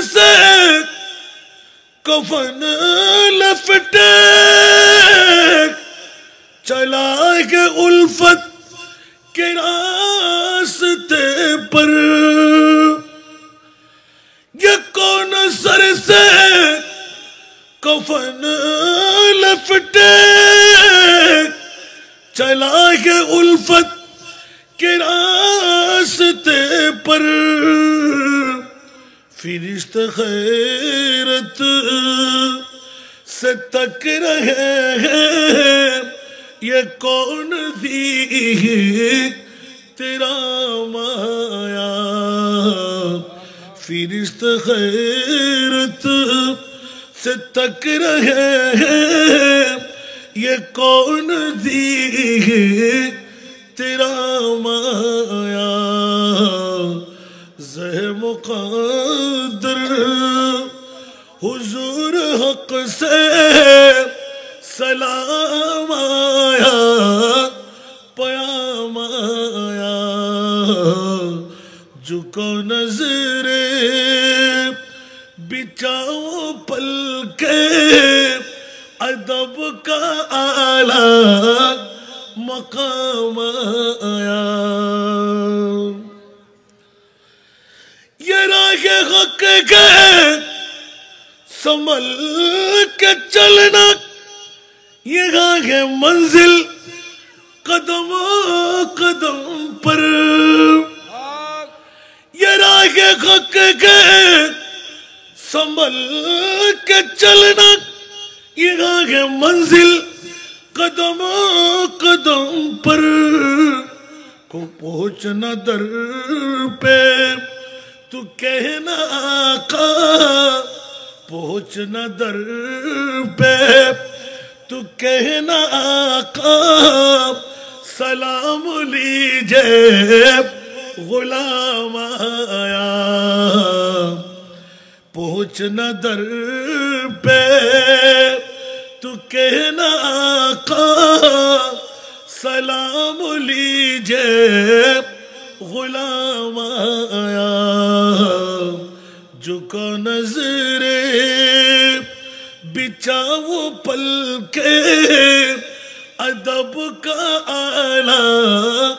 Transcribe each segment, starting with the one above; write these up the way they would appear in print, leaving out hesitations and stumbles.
سے کفن لپٹے چلا ہے الفت کے راستے پر یہ کون سر سے کفن لپٹے چلا ہے الفت کے راستے پر فرشت خیرت سے تک رہے ہیں یہ کون دی تیرا مایا فرشت خیرت سے تک رہے ہیں یہ کون دی تیرا مایا زہ مقدر حضور حق سے سلام آیا پیام آیا جھکو نظر بچاؤ پل کے ادب کا اعلیٰ مقام آیا یہ راہ حق کے سنبھل کے چلنا یہ ہے منزل قدم قدم پر یہ راہ حق کے سنبھل کے چلنا یہ ہے منزل قدم قدم پر کو پہنچنا در پہ تو کہنا آقا پہنچنا در پہ تو کہنا آقا سلام لیجئے غلام آیا پہنچنا در پہ تو کہنا آقا سلام لیجئے غلام آیا جھکا نظر بچاؤ پل کے ادب کا اعلیٰ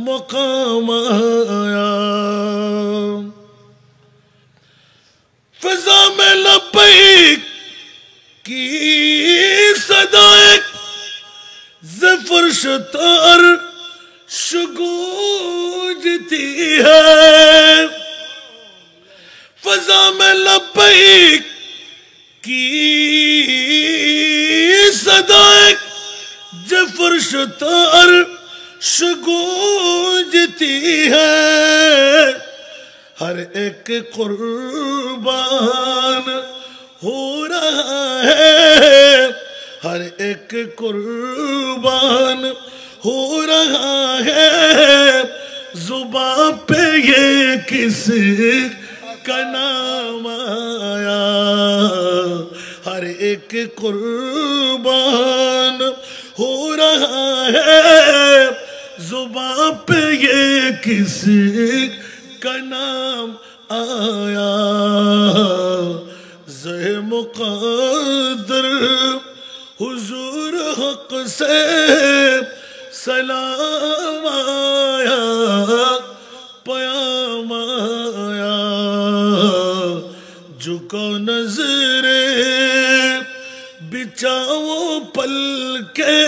مقام آیا فضا میں لبیک کی صدائیں زفرش تار گونجتی ہے فضا میں لبیک کی صدائیں زفرش تار گونجتی ہے ہر ایک قربان ہو رہا ہے ہر ایک قربان ہو رہا ہے زباں پہ یہ کس کا نام آیا ہر ایک قربان ہو رہا ہے زباں پہ یہ کس کا نام آیا زہ مقدر حضور حق سے سلام آیا پیام آیا جھکو نظر بچاؤ پل کے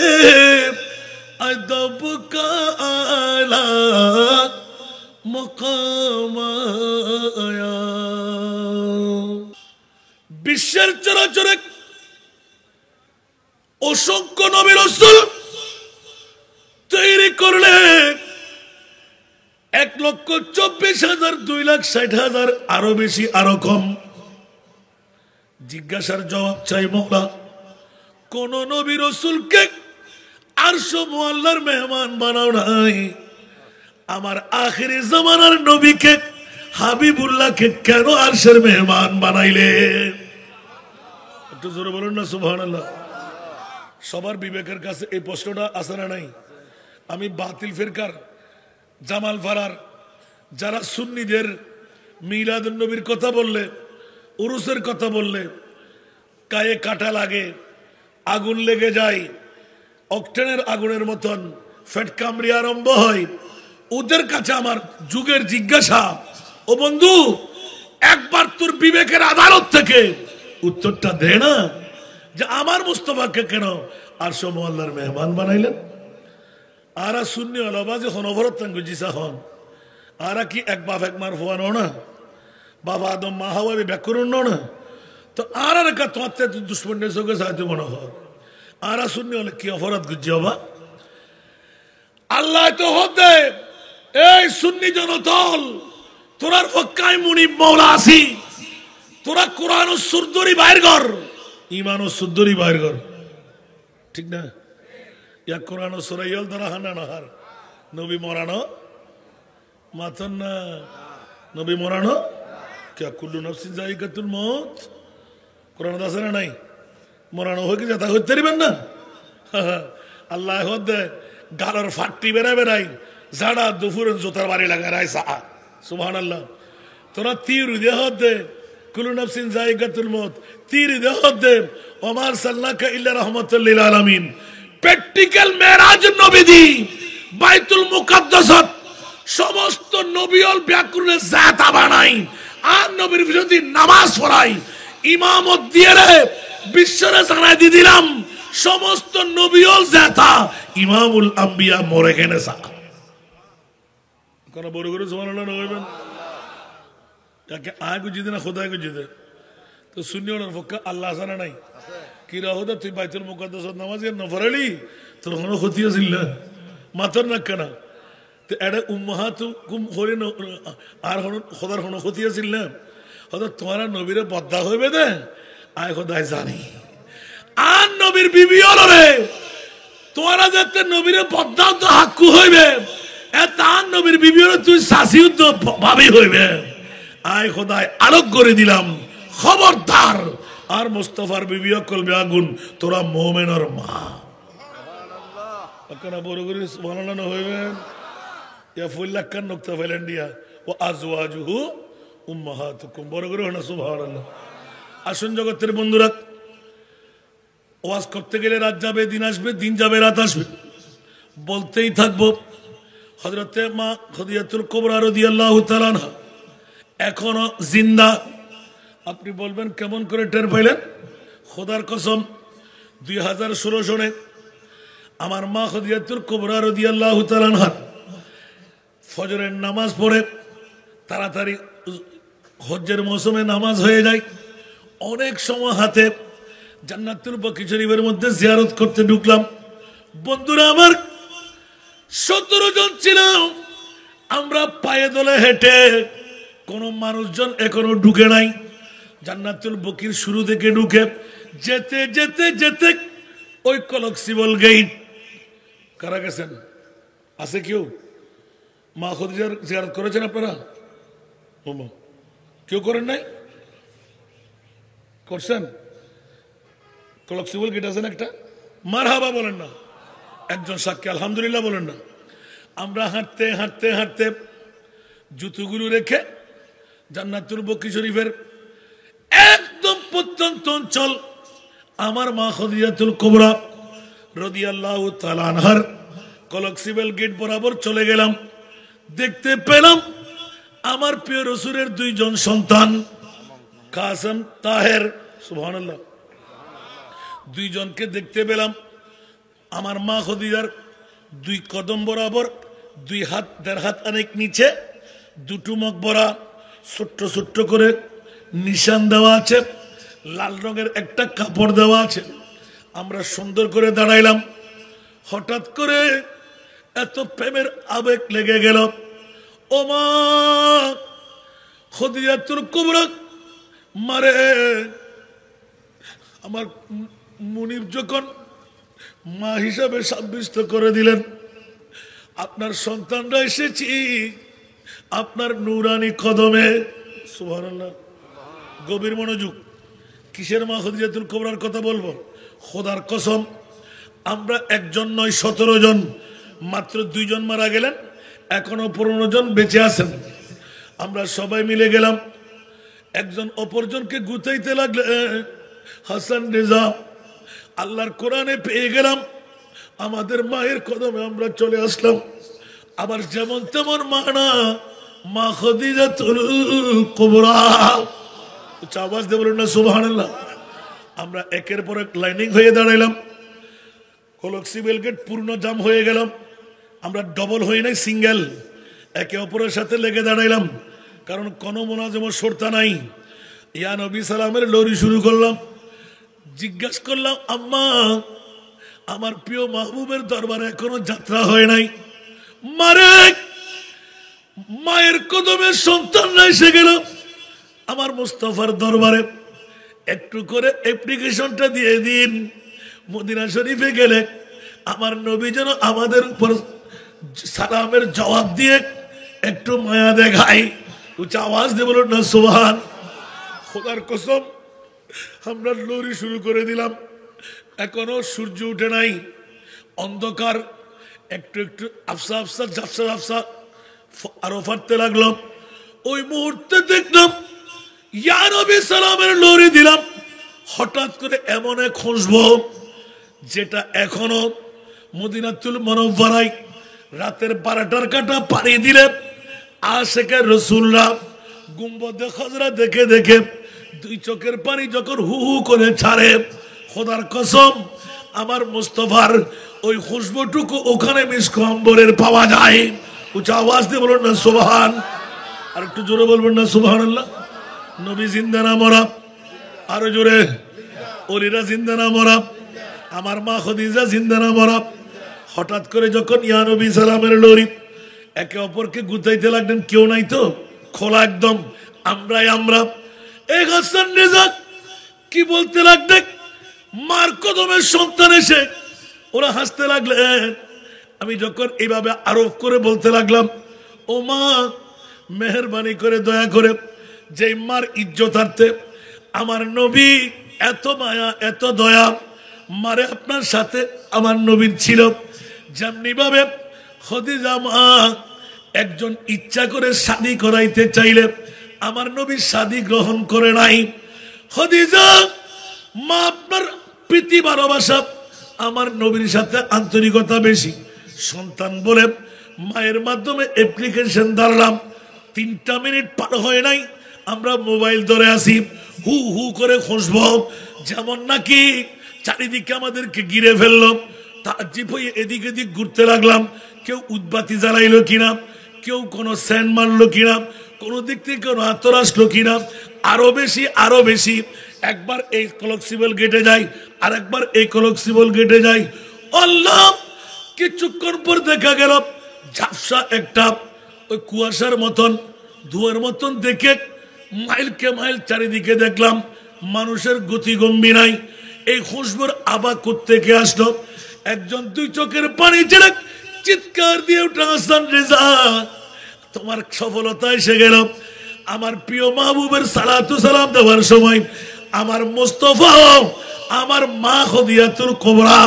ادب کا اعلیٰ مقام آیا বিশ্বের চরাচরে অসংখ্য নবী রাসূল তৈরি করলে 1,24,000 2,60,000 আরো বেশি আরো কম জিজ্ঞাসার জবাব চাই মওলা কোন নবী রাসূলকে আরশ মুআল্লার মেহমান বানাও নাই আমার আখিরি জামানার নবীকে হাবিবুল্লাহকে কেন আরশের মেহমান বানাইলে একটু জোরে বলুন না সুবহানাল্লাহ সবার বিবেকের কাছে এই প্রশ্নটা আছে না নাই আমি বাতিল ফিরকার জামাল ফারার যারা সুন্নিদের মিলাদুন নবীর কথা বললে উরুসের কথা বললে গায়ে কাটা লাগে, আগুন লেগে যায়, অকটেনের আগুনের মতন ফেট কামড়ি আরম্ভ হয়। ওদের কাছে আমার যুগের জিজ্ঞাসা, ও বন্ধু একবার তোর বিবেকের আদালত থেকে উত্তরটা দে না, যে আমার মুস্তফাকে কেন আরশ মুআল্লার মেহমান বানাইলেন? আরা শূন্য হলবা যে হনভরত জিসা হন, আরা কি এক বাপ এক মার হওয়ানো না, বাবা আদম মা হাওয়া ব্যাকরণ না, তো আর রেখা তোমার দুশ্মনের চোখে সাহায্য মনে হয়। আরা শূন্য হলে কি অপরাধ গুজি হবা? আল্লাহ তো হতে এই সুন্নি জনতল তোরার পক্ষায় মুনিব মৌলা আসি, তোরা কোরআন ও সুরদরি বাইর কর, ইমান ও সুরদরি বাইর কর, ঠিক না? ইয়া কোরআন ও সুরাইল দ্বারা হানা নাহার নবী মরানো মাতন না, নবী মরানো কে কুল্লু নফসিন যায়িকাতুল মউত, কোরআন আছে না নাই? মরানো হয়ে গেছে তা হইতে পারবেন না। আল্লাহ হদে গালার ফাটটি বেড়াই বেড়াই জাড়া দুপুরের জোতার বাড়ি লাগায় রায় সা সুবহানাল্লাহ। তোরা তীর দে হদে কুল্লু নফসিন যায়িকাতুল মউত, তীর দে হদে ওমা আরসালনাকা ইল্লা রাহমাতাল লিল আলামিন। প্র্যাকটিক্যাল মেরাজ নবীজি বাইতুল মুকাদ্দাসাত সমস্ত নবীল ব্যাকুলে জাতা বানাই আর নবীর বিরোধী নামাজ পড়াই ইমামত দিয়ে রে বিশ্বরে জানাই দি দিলাম সমস্ত নবীল জাতা ইমামুল আম্বিয়া মরে গেনে সা। কোন বড় করে সুবহানাল্লাহ নবীবেন যাকে আয় গুজি দে না খোদাই গুজি দে, তো সুন্নিয়র পক্ষে আল্লাহ জানা নাই কি রাহুদা তুই বাইতুল মুকাদ্দাসাত নামাজ ন পড়ালি তোর কোনো ক্ষতি আছিল না মাতর না কেনা এটা উম্মাহাত কুম হরি আর খোদার কোনো ক্ষতি আছিল না, হয়তো তোমার নবীরে বদ্ধা হইবে দে আয় খোদায় জানি আর নবীর বিবি রে তোমারা যাতে নবীরে বদ্ধাও তো হাক্কু হইবে, তার নবীর বিবি তুই শাসিও তো ভাবি হইবে। আয় খোদায় আলোক করে দিলাম খবরদার আর মুস্তাফার বিবি কলবে আগুন তোরা মুমিনের মা। আপনারা বড় করে সুবহানাল্লাহ হইবেন। ইয়া ফুল্লাক্কান নক্তা ফেলেন দিয়া ও আজওয়াজুহু উম্মাহাতুকুম, বড় করে না সুবহানাল্লাহ। আসুন জগতের বন্ধুরা, ওয়াজ করতে গেলে রাত যাবে দিন আসবে, দিন যাবে রাত আসবে, বলতেই থাকবো। হযরতে মা খাদিজাতুল কুবরা রাদিয়াল্লাহু তাআলা আনহা এখনো জিন্দা। আপনি বলবেন কেমন করে টের পাইলেন? খোদার কসম 2016 সনে আমার মা খাদিজাতুল কুবরা রাদিয়াল্লাহু তাআলা আনহা ফজরের নামাজ পড়ে তাড়াতাড়ি হজ্জের মৌসুমে নামাজ হয়ে যায়, অনেক সময় হাতে জান্নাতুল বাকি শরীফের মধ্যে জিয়ারত করতে ঢুকলাম। বন্ধুরা আমার 17 জন ছিলাম, আমরা পায়ে দলে হেঁটে, কোন মানুষজন এখনো ঢুকে নাই। জান্নাতুল বকির শুরু থেকে ঢুকে যেতে যেতে যেতে ওই কলকসিবল গেট, কারা গেছেন? আছে কেউ মা খাদিজার জিয়ারত করেছেন আপনারা? কেউ করেন নাই? করছেন? কলকসিবল গেট আছেন একটা, মারহাবা বলেন না, একজন সাক্ষী আলহামদুলিল্লাহ বলেন না। আমরা হাঁটতে হাঁটতে হাঁটতে জুতোগুলো রেখে জান্নাতুল বকি শরীফের একদম প্রত্যন্ত অঞ্চল আমার মা খাদিজাতুল কুবরা রাদিয়াল্লাহু তাআলা আনহার কলকসিবল গেট বরাবর চলে গেলাম। দেখতে পেলাম আমার প্রিয় রাসূলের 2 জন সন্তান কাসেম তাহের, সুবহানাল্লাহ, 2 জনকে দেখতে পেলাম। আমার মা খাদিজার 2 কদম বরাবর 2 হাত 1.5 হাত অনেক নিচে 2 মকবরা ছোট্ট ছোট্ট করে নিশান দেওয়া আছে, লাল রঙের একটা কাপড় দেওয়া আছে। আমরা সুন্দর করে দাঁড়াইলাম। হঠাৎ করে এত প্রেমের আবেগ লেগে গেল। ও মা খাদিজাতুল কুবরা মারে, আমার মুনিব যখন মা হিসাবে সাব্যস্ত করে দিলেন, আপনার সন্তানরা এসেছি আপনার নূরানি কদমে, সুবহানাল্লাহ। গভীর মনোযোগ, কিসের মা খাদিজাতুল কুবরার কথা বলবো? খোদার কসম, আমরা 1 জন নয় 17 জন, মাত্র 2 জন মারা গেলেন, এখনো 15 জন বেঁচে আছেন। আমরা সবাই মিলে গেলাম একজন অপরজনকে গুতাইতে লাগলে হাসান রেজা আল্লাহর কোরআনে পেয়ে গেলাম, আমাদের মায়ের কদমে আমরা চলে আসলাম। আবার যেমন তেমন মা না, মা খাদিজাতুল কুবরা। আওয়াজ দিয়ে বলুন না সুবহানাল্লাহ। আমরা একের পর এক লাইনিং হয়ে দাঁড়াইলাম, কলক্সিবেল গেট পূর্ণ জাম হয়ে গেলাম। আমরা ডবল হই নাই, সিঙ্গেল, একে অপরের সাথে লেগে দাঁড়াইলাম, কারণ কোনো মোনাজেম সরতা নাই। ইয়া নবী সালামের লড়ি শুরু করলাম। জিজ্ঞাসা করলাম, আম্মা আমার প্রিয় মাহবুবের দরবারে এখনো যাত্রা হয় নাই। মারে মায়ের কদমের সন্তানরা এসে গেল আমার মুস্তাফার দরবারে, একটু করে অ্যাপ্লিকেশনটা দিয়ে দিন, মদিনা শরীফে গেলে আমার নবী যেন আমাদের উপর সালামের জবাব দিয়ে একটু মায়া দেখায়। উচ্চ আওয়াজ দিয়ে বলুন না সুবহান। খোদার কসম আমরা লড়ি শুরু করে দিলাম, এখনো সূর্য উঠে নাই, অন্ধকার একটু একটু আফসা আফসা ঝাপসা ঝাপসা আরো ফাটতে লাগলো। ওই মুহূর্তে দেখলাম ইয়া নবী সালামের লড়ি দিলাম, হঠাৎ করে এমন এক খুশবু যেটা এখনো মদিনাতুল মুনাওয়ারায় রাতের 12টার কাটা পানি দিলে আশেকে রাসূলুল্লাহ গুম্বদে খাজরা দেখে দেখে দুই চোখের পানি যখন হু হু করে ছাড়ে, খোদার কসম আমার মুস্তাফার ওই খুশবুটুকু ওখানে মিশকো আম্বরের পাওয়া যায়। উচ্চ আওয়াজ দিয়ে বলুন না সুবহান। আর একটু জোরে বলবেন না সুবহানাল্লাহ। নবী জিন্দা না মরা? আরো জোরে। ওলিরা জিন্দা না মরা? আমার মা খাদিজা জিন্দা না মরা? হঠাৎ করে যখন ইয়া নবী সালামের লড়ি একে অপরকে গুতাইতে লাগলেন, কেউ নাই তো, খোলা একদম আমরাই আমরা। এই হাসান রেজা কি বলতে লাগলেন, মার কদমের সন্তান এসে ওরা হাসতে লাগলেন। আমি যখন এইভাবে আরোপ করে বলতে লাগলাম, ও মা মেহেরবানি করে দয়া করে, যে মার ইজ্জতার্থে আমার নবী এত মায়া এত দয়া, মারে আপনার সাথে আমার নবীর ছিল। যেমনি ভাবে খাদিজা মা একজন ইচ্ছা করে শাদী করাইতে চাইলে আমার নবীর শাদী গ্রহণ করে নাই। খাদিজা মা আপনার প্রীতি ভালোবাসা, আমার নবীর সাথে আন্তরিকতা বেশি। সন্তান বলে মায়ের মাধ্যমে অ্যাপ্লিকেশন দাঁড়ালাম, 3টা মিনিট পার হয় নাই আমরা মোবাইল ধরে আসি, হু হু করে খুঁজব, যেমন নাকি চারিদিকে আমাদেরকে ঘিরে ফেললো। তাজ্জিব হয়ে এদিক এদিক ঘুরতে লাগলাম, কেউ উদ্বাতি জ্বালাইলো কিনা, কেউ কোনো স্যান্ড মারলো কিনা, কোনো দিক থেকে কোনো আতর আসলো কিনা। আরো বেশি আরো বেশি, একবার এই কলক্সিবল গেটে যাই, আর একবার এই কলক্সিবল গেটে যাই। আল্লাহ কিছুক্ষণ পর দেখা গেল ঝাপসা একটা ওই কুয়াশার মতন ধোঁয়ার মতন দেখে মাইলকে মাইল চারিদিকে দেখলাম মানুষের গতিগম্ভীর নাই। এই খুশবুর আবা কোত্থেকে আসলো? একজন দুই চোখের পানি ছেড়ে চিৎকার দিয়ে উঠে, হাসান রেজা তোমার সফলতা এসে গেল। আমার প্রিয় মাহবুবের সালাতু সালাম দেওয়ার সময় আমার মুস্তাফা, আমার মা খাদিজাতুল কুবরা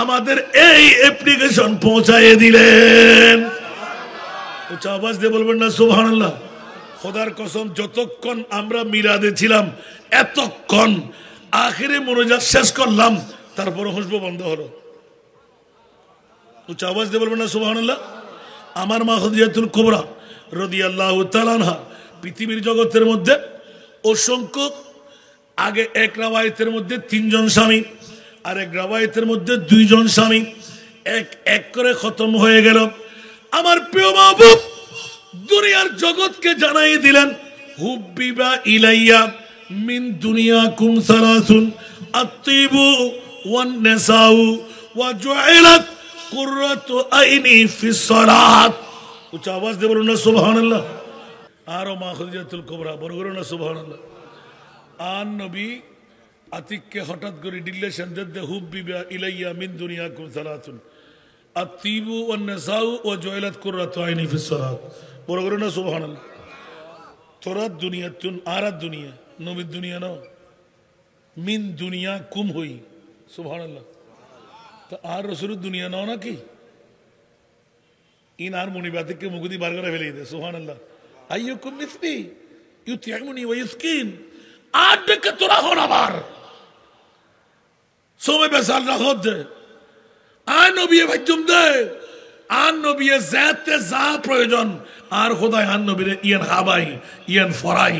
আমাদের এই অ্যাপ্লিকেশন পৌঁছায় দিলেন। উচ্চ আওয়াজ দিয়ে বলবেন না সুবহানাল্লাহ। খোদার কসম যতক্ষণ আমরা মিলাদে ছিলাম এতক্ষণ, আখিরে মোনাজাত শেষ করলাম তারপরে খুশবু বন্ধ হলো। উচ্চ আওয়াজ দিয়ে বলবেন না সুবহানাল্লাহ। আমার মা খাদিজাতুল কুবরা রাদিয়াল্লাহু তাআলা আনহা পৃথিবীর জগতের মধ্যে অসংখ্য, আগে এক রাওয়ায়াতের মধ্যে 3 জন স্বামী, আর এক রাওয়ায়াতের মধ্যে 2 জন স্বামী, এক এক করে খতম হয়ে গেল। আমার প্রিয় মাহবুব দুনিয়ার জগৎকে জানাই দিলেন, হুব্বিবা ইলাইয়া মিন দুনিয়াকুম সালাসুন আত-তিবু ওয়ান নিসাউ ওয়া জুইলাত কুররাতু আইনি ফিস সালাত। উচ্চ আওয়াজ দিয়ে বলুন না সুবহানাল্লাহ। আর মা খাদিজাতুল কুবরা বড় বড় না সুবহানাল্লাহ। আর নবী আতিককে হঠাৎ করে ডিলেশন দিতে, হুব্বিবা ইলাইয়া মিন দুনিয়াকুম সালাসুন আত-তিবু ওয়ান নিসাউ ওয়া জুইলাত কুররাতু আইনি ফিস সালাত। বড় বড় না সুবহানাল্লাহ। তোরা দুনিয়া তুন আর দুনিয়া নবীর দুনিয়া নাও, মিন দুনিয়া কুম হই সুবহানাল্লাহ। তো আর রসুলের দুনিয়া নাও নাকি? ইন আর মনিবাতিককে মুগুদি বার করে ফেলে দেয় সুবহানাল্লাহ। আইয়ুকুম মিসলি, ইউতিয়ামুনি ওয়া ইসকিন, আর ডেকে তোরা হন আবার সময় বেসাল রাখত দে, আর নবী ভাইজুম দে, আর নবী জাতে যা প্রয়োজন, আর খোদায় আর নবীরে ইয়ান হাবাই, ইয়ান ফরাই,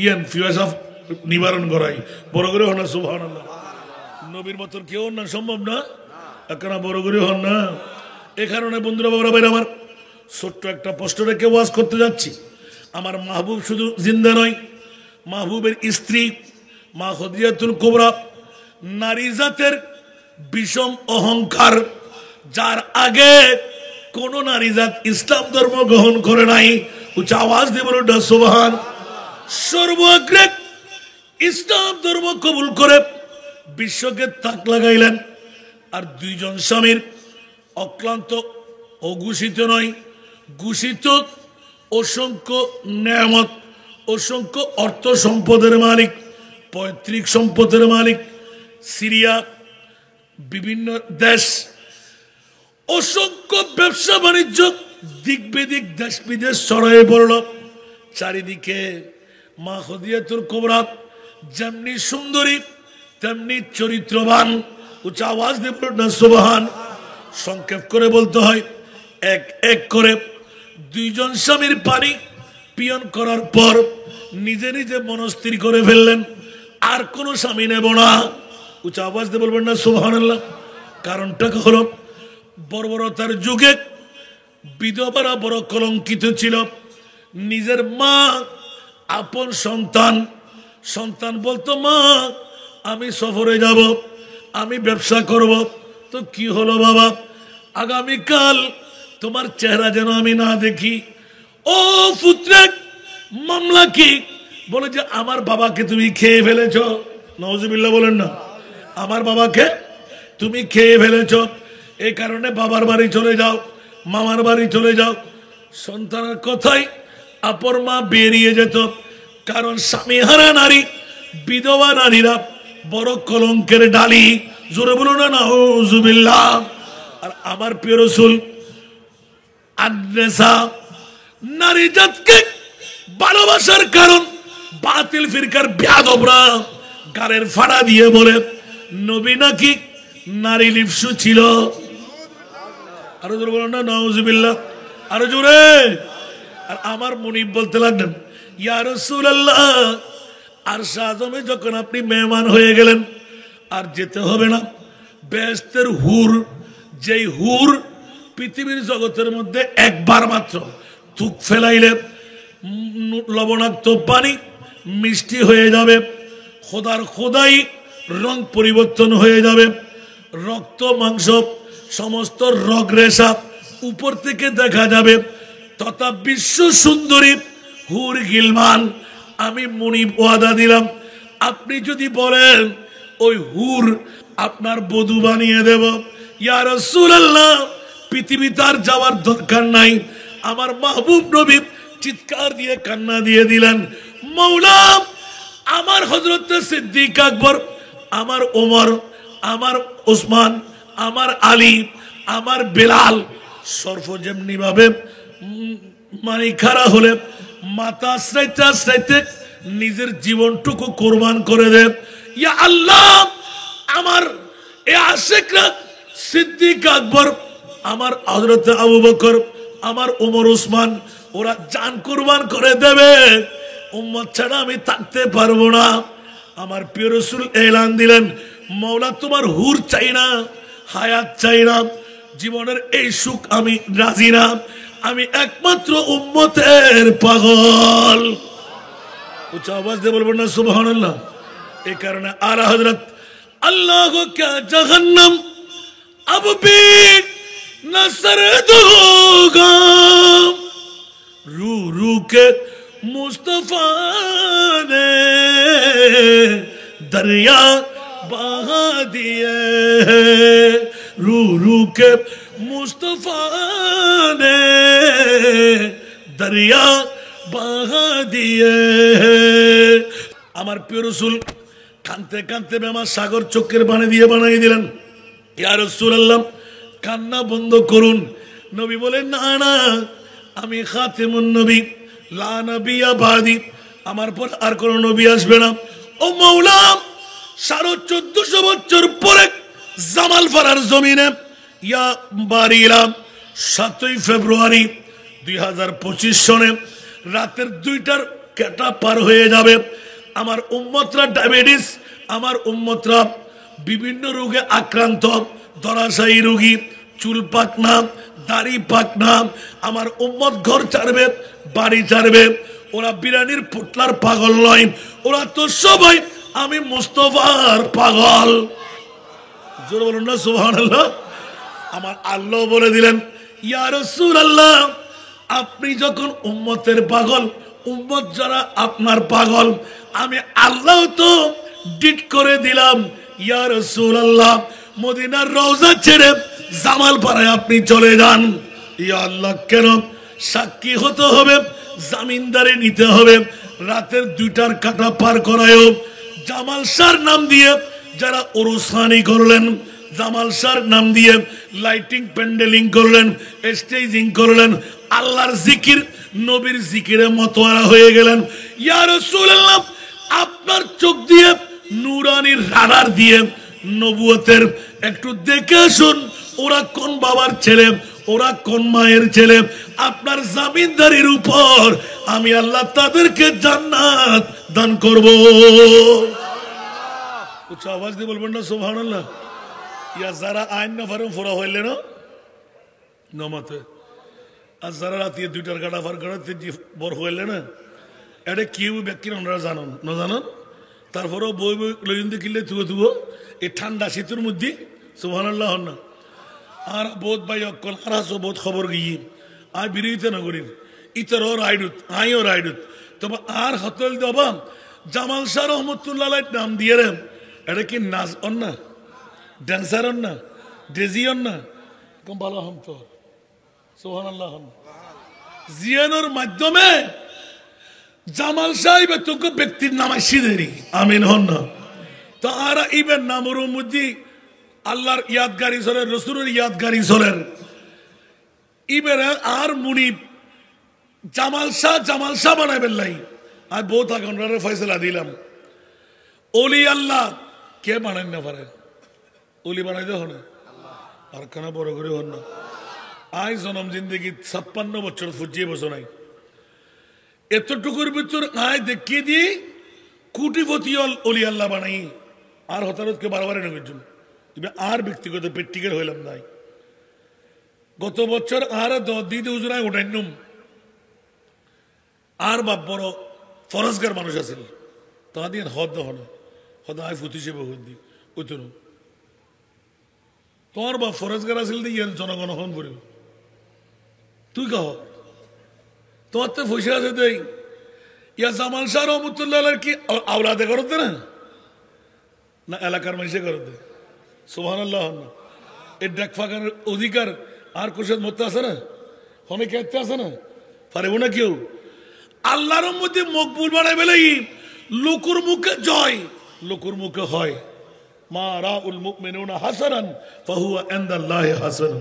ইয়ান ফিয়াসাফ নিবারণ করাই। বড় করে হন না সুবহানাল্লাহ। নবীর মতন কেউ না, সম্ভব না, একখানা বড় করে হন না। এ কারণে বন্ধুরা বাবারা ভাইরা আমার, ছোট্ট একটা প্রশ্ন রেখে ওয়াজ করতে যাচ্ছি। আমার মাহবুব শুধু জিন্দা নয়, মাহবুবের স্ত্রী মা খদিজাতুল কুবরা নারী জাতের বিষম অহংকার, যার আগে কোন নারী জাত ইসলাম ধর্ম গ্রহণ করে নাই। উচ্চ আওয়াজ দিয়ে বলুন সুবহান। সর্বাগ্রে ইসলাম ধর্ম কবুল করে বিশ্বকে তাক লাগাইলেন। আর দুইজন স্বামীর অক্লান্ত অঘোষিত নয়, ঘোষিত অসংখ্য নেয়ামত, অসংখ্য অর্থ সম্পদের মালিক, পৈতৃক সম্পদের মালিক, সিরিয়া, বিভিন্ন দেশ, অসংখ্য ব্যবসা বাণিজ্য, দিক বেদিক দেশ বিদেশ ছড়িয়ে পড়ল। চারিদিকে মা খদিজাতুল কুবরা যেমনি সুন্দরী তেমনি চরিত্রবান। উচ্চ আওয়াজ দিয়ে বলুন সুবহান। সংক্ষেপ করে বলতে হয়, এক এক করে দুইজন স্বামীর পানি পিয়ন করার পর নিজে নিজে মনস্থির করে ফেললেন, আর কোন স্বামী নেব না। উচ্চ আওয়াজ দিয়ে বলবেন না সুবহানাল্লাহ। কারণটা হলো, বর্বরতার যুগে বিধবারা বড় কলঙ্কিত ছিল। নিজের মা, আপন সন্তান, সন্তান বলতো মা আমি সফরে যাব, আমি ব্যবসা করব। তো কি হলো বাবা, আগামীকাল তোমার চেহারা যেন আমি না দেখি। ও পুত্রে, মামলা কি? বলে যে আমার বাবাকে তুমি খেয়ে ফেলেছ। নাউজুবিল্লাহ বলেন না, আমার বাবাকে তুমি খেয়ে ফেলেছ, এই কারণে বাবার বাড়ি চলে যাও, মামার বাড়ি চলে যাও। সন্তানের কথাই আপর মা বেরিয়ে যেত। কারণ স্বামী হারা নারী, বিধবা নারীরা বড় কলঙ্কের ডালি। জোরে বলো না নাউজুবিল্লাহ। আর আমার প্রিয় রাসূল আন-নিসা, নারী জাতকে ভালোবাসার কারণ বাতিল ফিরকার বেয়াদবরা গারের ফাড়া দিয়ে বলে নবী নাকি নারী লিপ্সু ছিল। আরো জোরে বলো না নাউজুবিল্লাহ, আরো জোরে। আর আমার মুনিব বলতে লাগলেন, ইয়া রাসূলুল্লাহ, আরশে আযমে যখন আপনি মেহমান হয়ে গেলেন, আর যেতে হবে না। বেহেশতের হুর, যেই হুর পৃথিবীর জগতের মধ্যে একবার মাত্র থুক ফেলাইলে লবণাক্ত পানি মিষ্টি হয়ে যাবে, খোদার খোদাই রং পরিবর্তন হয়ে যাবে, রক্ত মাংস সমস্ত রগ রেশা উপর থেকে দেখা যাবে, তথা বিশ্ব সুন্দরী হুর গিলমান আমি মুনিব ওয়াদা দিলাম, আপনি যদি বলেন ওই হুর আপনার বধূ বানিয়ে দেব। ইয়া রাসূলুল্লাহ, পৃথিবী তার যাওয়ার দরকার নাই। আমার মাহবুব নবী চিৎকার দিয়ে কান্না দিয়ে দিলেন, মাওলা আমার হযরত সিদ্দিক আকবর, আমার ওমর, আমার ওসমান, আমার আলী, আমার বেলাল সর্ব যেমনি ভাবে মানে খাড়া হলে মাথা আশ্রাইতে আশ্রাইতে নিজের জীবনটুকু কোরবান করে দেব। ইয়া আল্লাহ, আমার এ আশিকরা সিদ্দিক আকবর, আমার হযরত আবু বকর, আমার ওমর ওসমান, ওরা জান কোরবান করে দেবে, উম্মত ছাড়া আমি থাকতে পারবো না। আমার প্রিয় রাসূল এলান দিলেন, মাওলা তোমার হুর চাই না, হায়াত চাই না, জীবনের এই সুখ আমি রাজি না, আমি একমাত্র উম্মতের পাগল। উচ্চ আওয়াজ দিয়ে বলবেন না সুবহানাল্লাহ। এই কারণে আলা হযরত আল্লাহ কা জাহান্নাম अब भी न सर्द होगा, रू रू के मुस्तफा ने दरिया बहा दिए, रू रू के मुस्तफा ने दरिया बहा दिए। আমার প্রিয় রাসূল কাঁদতে কাঁদতে আমার সাগর চোখের পানি দিয়ে বানিয়ে দিলেন। ইয়া রাসূলুল্লাহ, কান্না বন্ধ করুন। নবী বলেন, না না, আমি খাতেমুন নবী, লা নবিয়্যা বাদি, আমার পর আর কোন নবী আসবে না। ও মাওলা, 1450 বছর পরে জামাল ফারার জমিনে ইয়া বাড়িলাম 7ই ফেব্রুয়ারি 2025 সনে রাতের 2টার কেটা পার হয়ে যাবে। আমার উম্মতরা ডায়াবেটিস, আমার উম্মতরা বিভিন্ন রোগে আক্রান্ত, ধরাশায়ী রোগী, চুল পাকনা, দাড়ি পাকনা, আমার উম্মত ঘর ছাড়বে, বাড়ি ছাড়বে। ওরা বিরানির পুটলার পাগল নয়, ওরা তো সবাই আমি মুস্তফার পাগল। জোরে বলুন না সুবহানাল্লাহ। আমার আল্লাহ বলে দিলেন, ইয়া রাসূলুল্লাহ, আপনি যখন উম্মতের পাগল, উম্মত যারা আপনার পাগল, আমি আল্লাহ তো ডিট করে দিলাম, ইয়া রাসূলুল্লাহ মদিনার রওজা ছেড়ে জামালপাড়ায় আপনি চলে যান। ইয়া আল্লাহ, কেন? সাক্ষী হতে হবে, জামিনদারি নিতে হবে। রাতের 2টার কাটা পার করায়ও জামাল শাহর নাম দিয়ে যারা ওরুসানি করলেন, জামাল শাহর নাম দিয়ে লাইটিং প্যান্ডেলিং করলেন, স্টেজিং করলেন, আল্লাহর জিকির নবীর জিকিরে মতোয়ারা হয়ে গেলেন। ইয়া রাসূলুল্লাহ, আপনার চোখ দিয়ে নূরানির রাডার দিয়ে নবুয়তের একটু দেখে আসুন, ওরা কোন বাবার ছেলে, ওরা কোন মায়ের ছেলে। আপনার জামিনদারির উপর আমি আল্লাহ তাদেরকে জান্নাত দান করব। উচ্চ আওয়াজ দিয়ে বলবেন না সুবহানাল্লাহ। ইয়া যারা আইন না ফারম ফোরা হইলে না নমাতে, আর যারা রাতে 2টার কাটা ফার করাতে বর হইলে না, এটা কেউ ব্যক্তি ওনারা জানান না জানান। তারপরেও বই বই লইন কিনলে তুবো এই ঠান্ডা শীতের মধ্যে সুবহানাল্লাহ না। আর বোধ ভাই অকল আর আসো বোধ খবর গিয়ে আয় বিরোধিতা না করিন, ইতারও রাইডুত আইও রাইডুত। তবে আর হতল দবাম জামাল শাহ রহমতুল্লাহ নাম দিয়ে রে, এটা কি নাচ অন না, ড্যান্সার অন না, ডেজি অন না, কম ভালো হম তো সুবহানাল্লাহ। জিয়ানোর মাধ্যমে জামাল সাহেব তোকে ব্যক্তির নাম আসিদেরি আমিন হন না। তো আর ইবেন নামর মধ্যে আল্লাহর ইয়াদগারি সরের, রসুলের ইয়াদগারি সরের ইবের আর মুনিব জামাল শাহ বানাইবেন লাই। আর বউ থাকে ওনারা ফয়সলা দিলাম, ওলি আল্লাহ কে বানাই না পারে, ওলি বানাই দেহ না আর কেন বড় করে হন না। আই জনম জিন্দগি 56 বছর ফুজিয়ে বসো নাই, এতটুকুর ভিতর আয় দেখিয়ে দিয়ে কোটিপতি অলি আল্লাহ বানাই। আর হতারতকে বারবার নজুন আর ব্যক্তিগত পেট্টিকের হইলাম নাই। গত বছর আর দিদি হুজুরায় উঠাইনুম আর বাপ বড় ফরজগার মানুষ আছিল, তাহাদিন হদ হন হদায় ফুতি সে বহুত দি ওইতন তোমার বাপ ফরজগার আছিল দিয়ে জনগণ হন করিব, তুই কহ তোমার তো পয়সা আছে দেই। ইয়া জামাল শাহ রহমতুল্লাহ কি আওলাদে করতে না, না এলাকার মানুষে করতে সুবহানাল্লাহ না। এই ডাক ফাঁকার অধিকার আর কোষের মধ্যে আছে না, অনেক ক্ষেত্রে আছে না, পারেব না কেউ। আল্লাহর মধ্যে মকবুল বানাই বেলাই লোকুর মুখে জয়, লোকুর মুখে হয়। মা রাউল মুমিনুনা হাসানান ফাহুয়া ইনদাল্লাহি হাসান,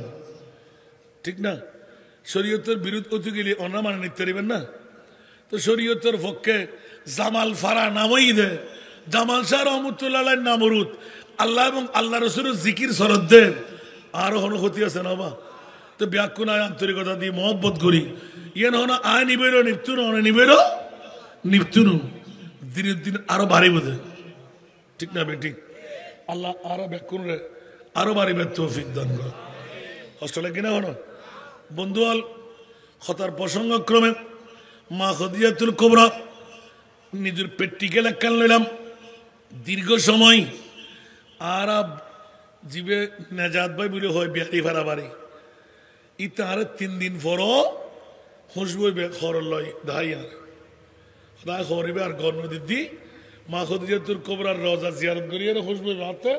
ঠিক না? শরীয়তের বিরুদ্ধ হতে গেলে অনা মানে নিতে পারবেন না। তো শরীয়তের পক্ষে জামাল ফারা নামই দে, জামাল শাহ রহমতুল্লাহ নামরুদ আল্লাহ এবং আল্লাহ রসুলের জিকির শরৎ দেন। আরো হন ক্ষতি আছে না বা, তো ব্যাকুণ আয় আন্তরিকতা দিয়ে মহব্বত করি। ইয়ে না আয় নিবের নিপ্তুন নিবের নিপ্তুন দিনের দিন আরো বাড়ি বোধে, ঠিক না বেটি? আল্লাহ আরো ব্যাকুণ রে আরো বাড়িবে তৌফিক দান করে। হস্টেলে কিনা হন বন্ধুয়াল হতার প্রসঙ্গক্রমে মা খদিজাতুল কুবরা নিজের পেট্টিকে লেখান লইলাম দীর্ঘ সময়। আর জীবে নেজাত ভাই বলে হয় বিহারি ফেরা বাড়ি ইতে আর 3 দিন পর খুশবই খর লয় দাই আর দায় খরিবে আর গর নদীর দি মা খদিজাতুল কুবরার রওজা জিয়ারত করিয়ে খুশবই রাতে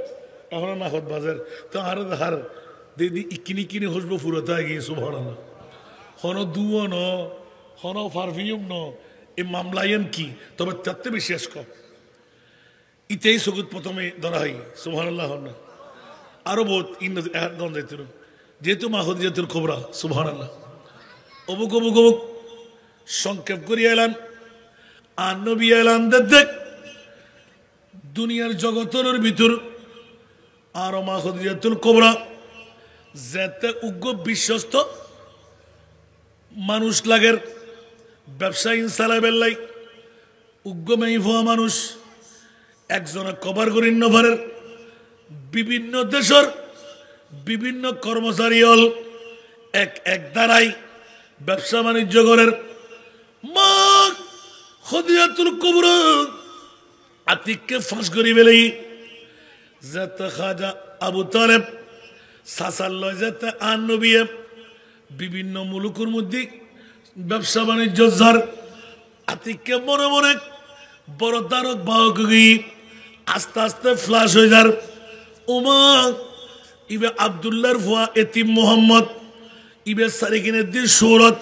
এখন না খত বাজার তো আর হার দিদি ইকিনি কিনি খুশবু ফুরতে গিয়ে সুবহানাল্লাহ। হন দুও ন হন পারফিউম ন এই মামলায়ন কি, তবে তাতে বিশেষ কম ইতেই সগুত প্রথমে ধরা হয় সুবহানাল্লাহ না। আরো বহুত ইন্দ্র যাইত যেহেতু মা খদিজাতুল কুবরা সুবহানাল্লাহ। অবুক অবুক অবুক সংক্ষেপ করিয়া এলাম। আর নবী এলান দেখ দুনিয়ার জগতের ভিতর আর মা খদিজাতুল কুবরা যেতে উগ্র বিশ্বস্ত মানুষ লাগের ব্যবসা ইনসালাবের লাই উগ্র মেইফা মানুষ একজনে কভার করিন নভারের বিভিন্ন দেশের বিভিন্ন কর্মচারী হল এক দ্বারাই ব্যবসা বাণিজ্য করের মা খদিজাতুল কুবরা আতিককে ফাঁস করি বেলেই যাতে খাজা আবু তালেব সাসাল্লয় যাতে আন নবী বিভিন্ন মুলুকের মধ্যে ব্যবসা বাণিজ্য যার আতিককে মনে মনে বড় দ্বারক বাহক গিয়ে আস্তে আস্তে ফ্লাশ হয়ে যার উমা ইবে আবদুল্লাহর ফুয়া এতিম মোহাম্মদ ইবে সারিকিনের দিন সৌরত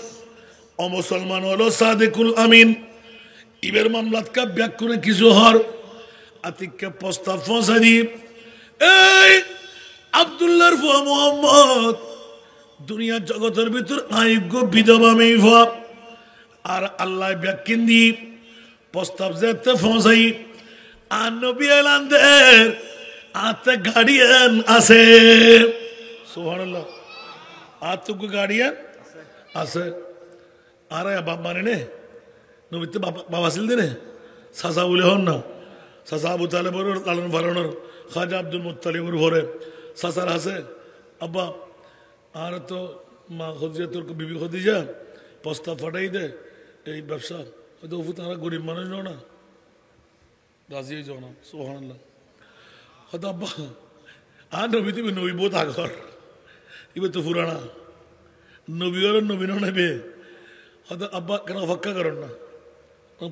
অমুসলমান হলো সাদেকুল আমিন ইবের মামলাত কা ব্যাক করে কিছু হর আতিককে প্রস্তাব পৌঁছা দিয়ে এই আবদুল্লাহর ফুয়া মোহাম্মদ দুনিয়ার জগতের ভিতর আয়োগ্য বিধবা মেয়েফা আর আল্লাহ ব্যাকিন দিয়ে প্রস্তাব যেতে পৌঁছাই আর নবী এলানদের আতে গার্ডিয়ান আছে সুবহানাল্লাহ আতুকু গার্ডিয়ান আছে আরে বাপ মানে নে নবী তো বাবা ছিল দিনে সাসা বলে হন না সাসা আবু তালেবর লালন পালনের খাজা আব্দুল মুত্তালিবের ঘরে সাসার আছে আব্বা আর তো মা খদিজা তোর বিবি খদিজা প্রস্তাব ফাটাই দে এই ব্যবসা হয়তো তারা গরিব মানুষ না রাজি হয়ে যাও না সুবহানাল্লাহ হয়তো আব্বা আর নবী তুমি নবী বহুত আগর এবার তো পুরানা নবী আর নবীন নেবে হয়তো আব্বা কেন অপেক্ষা করেন না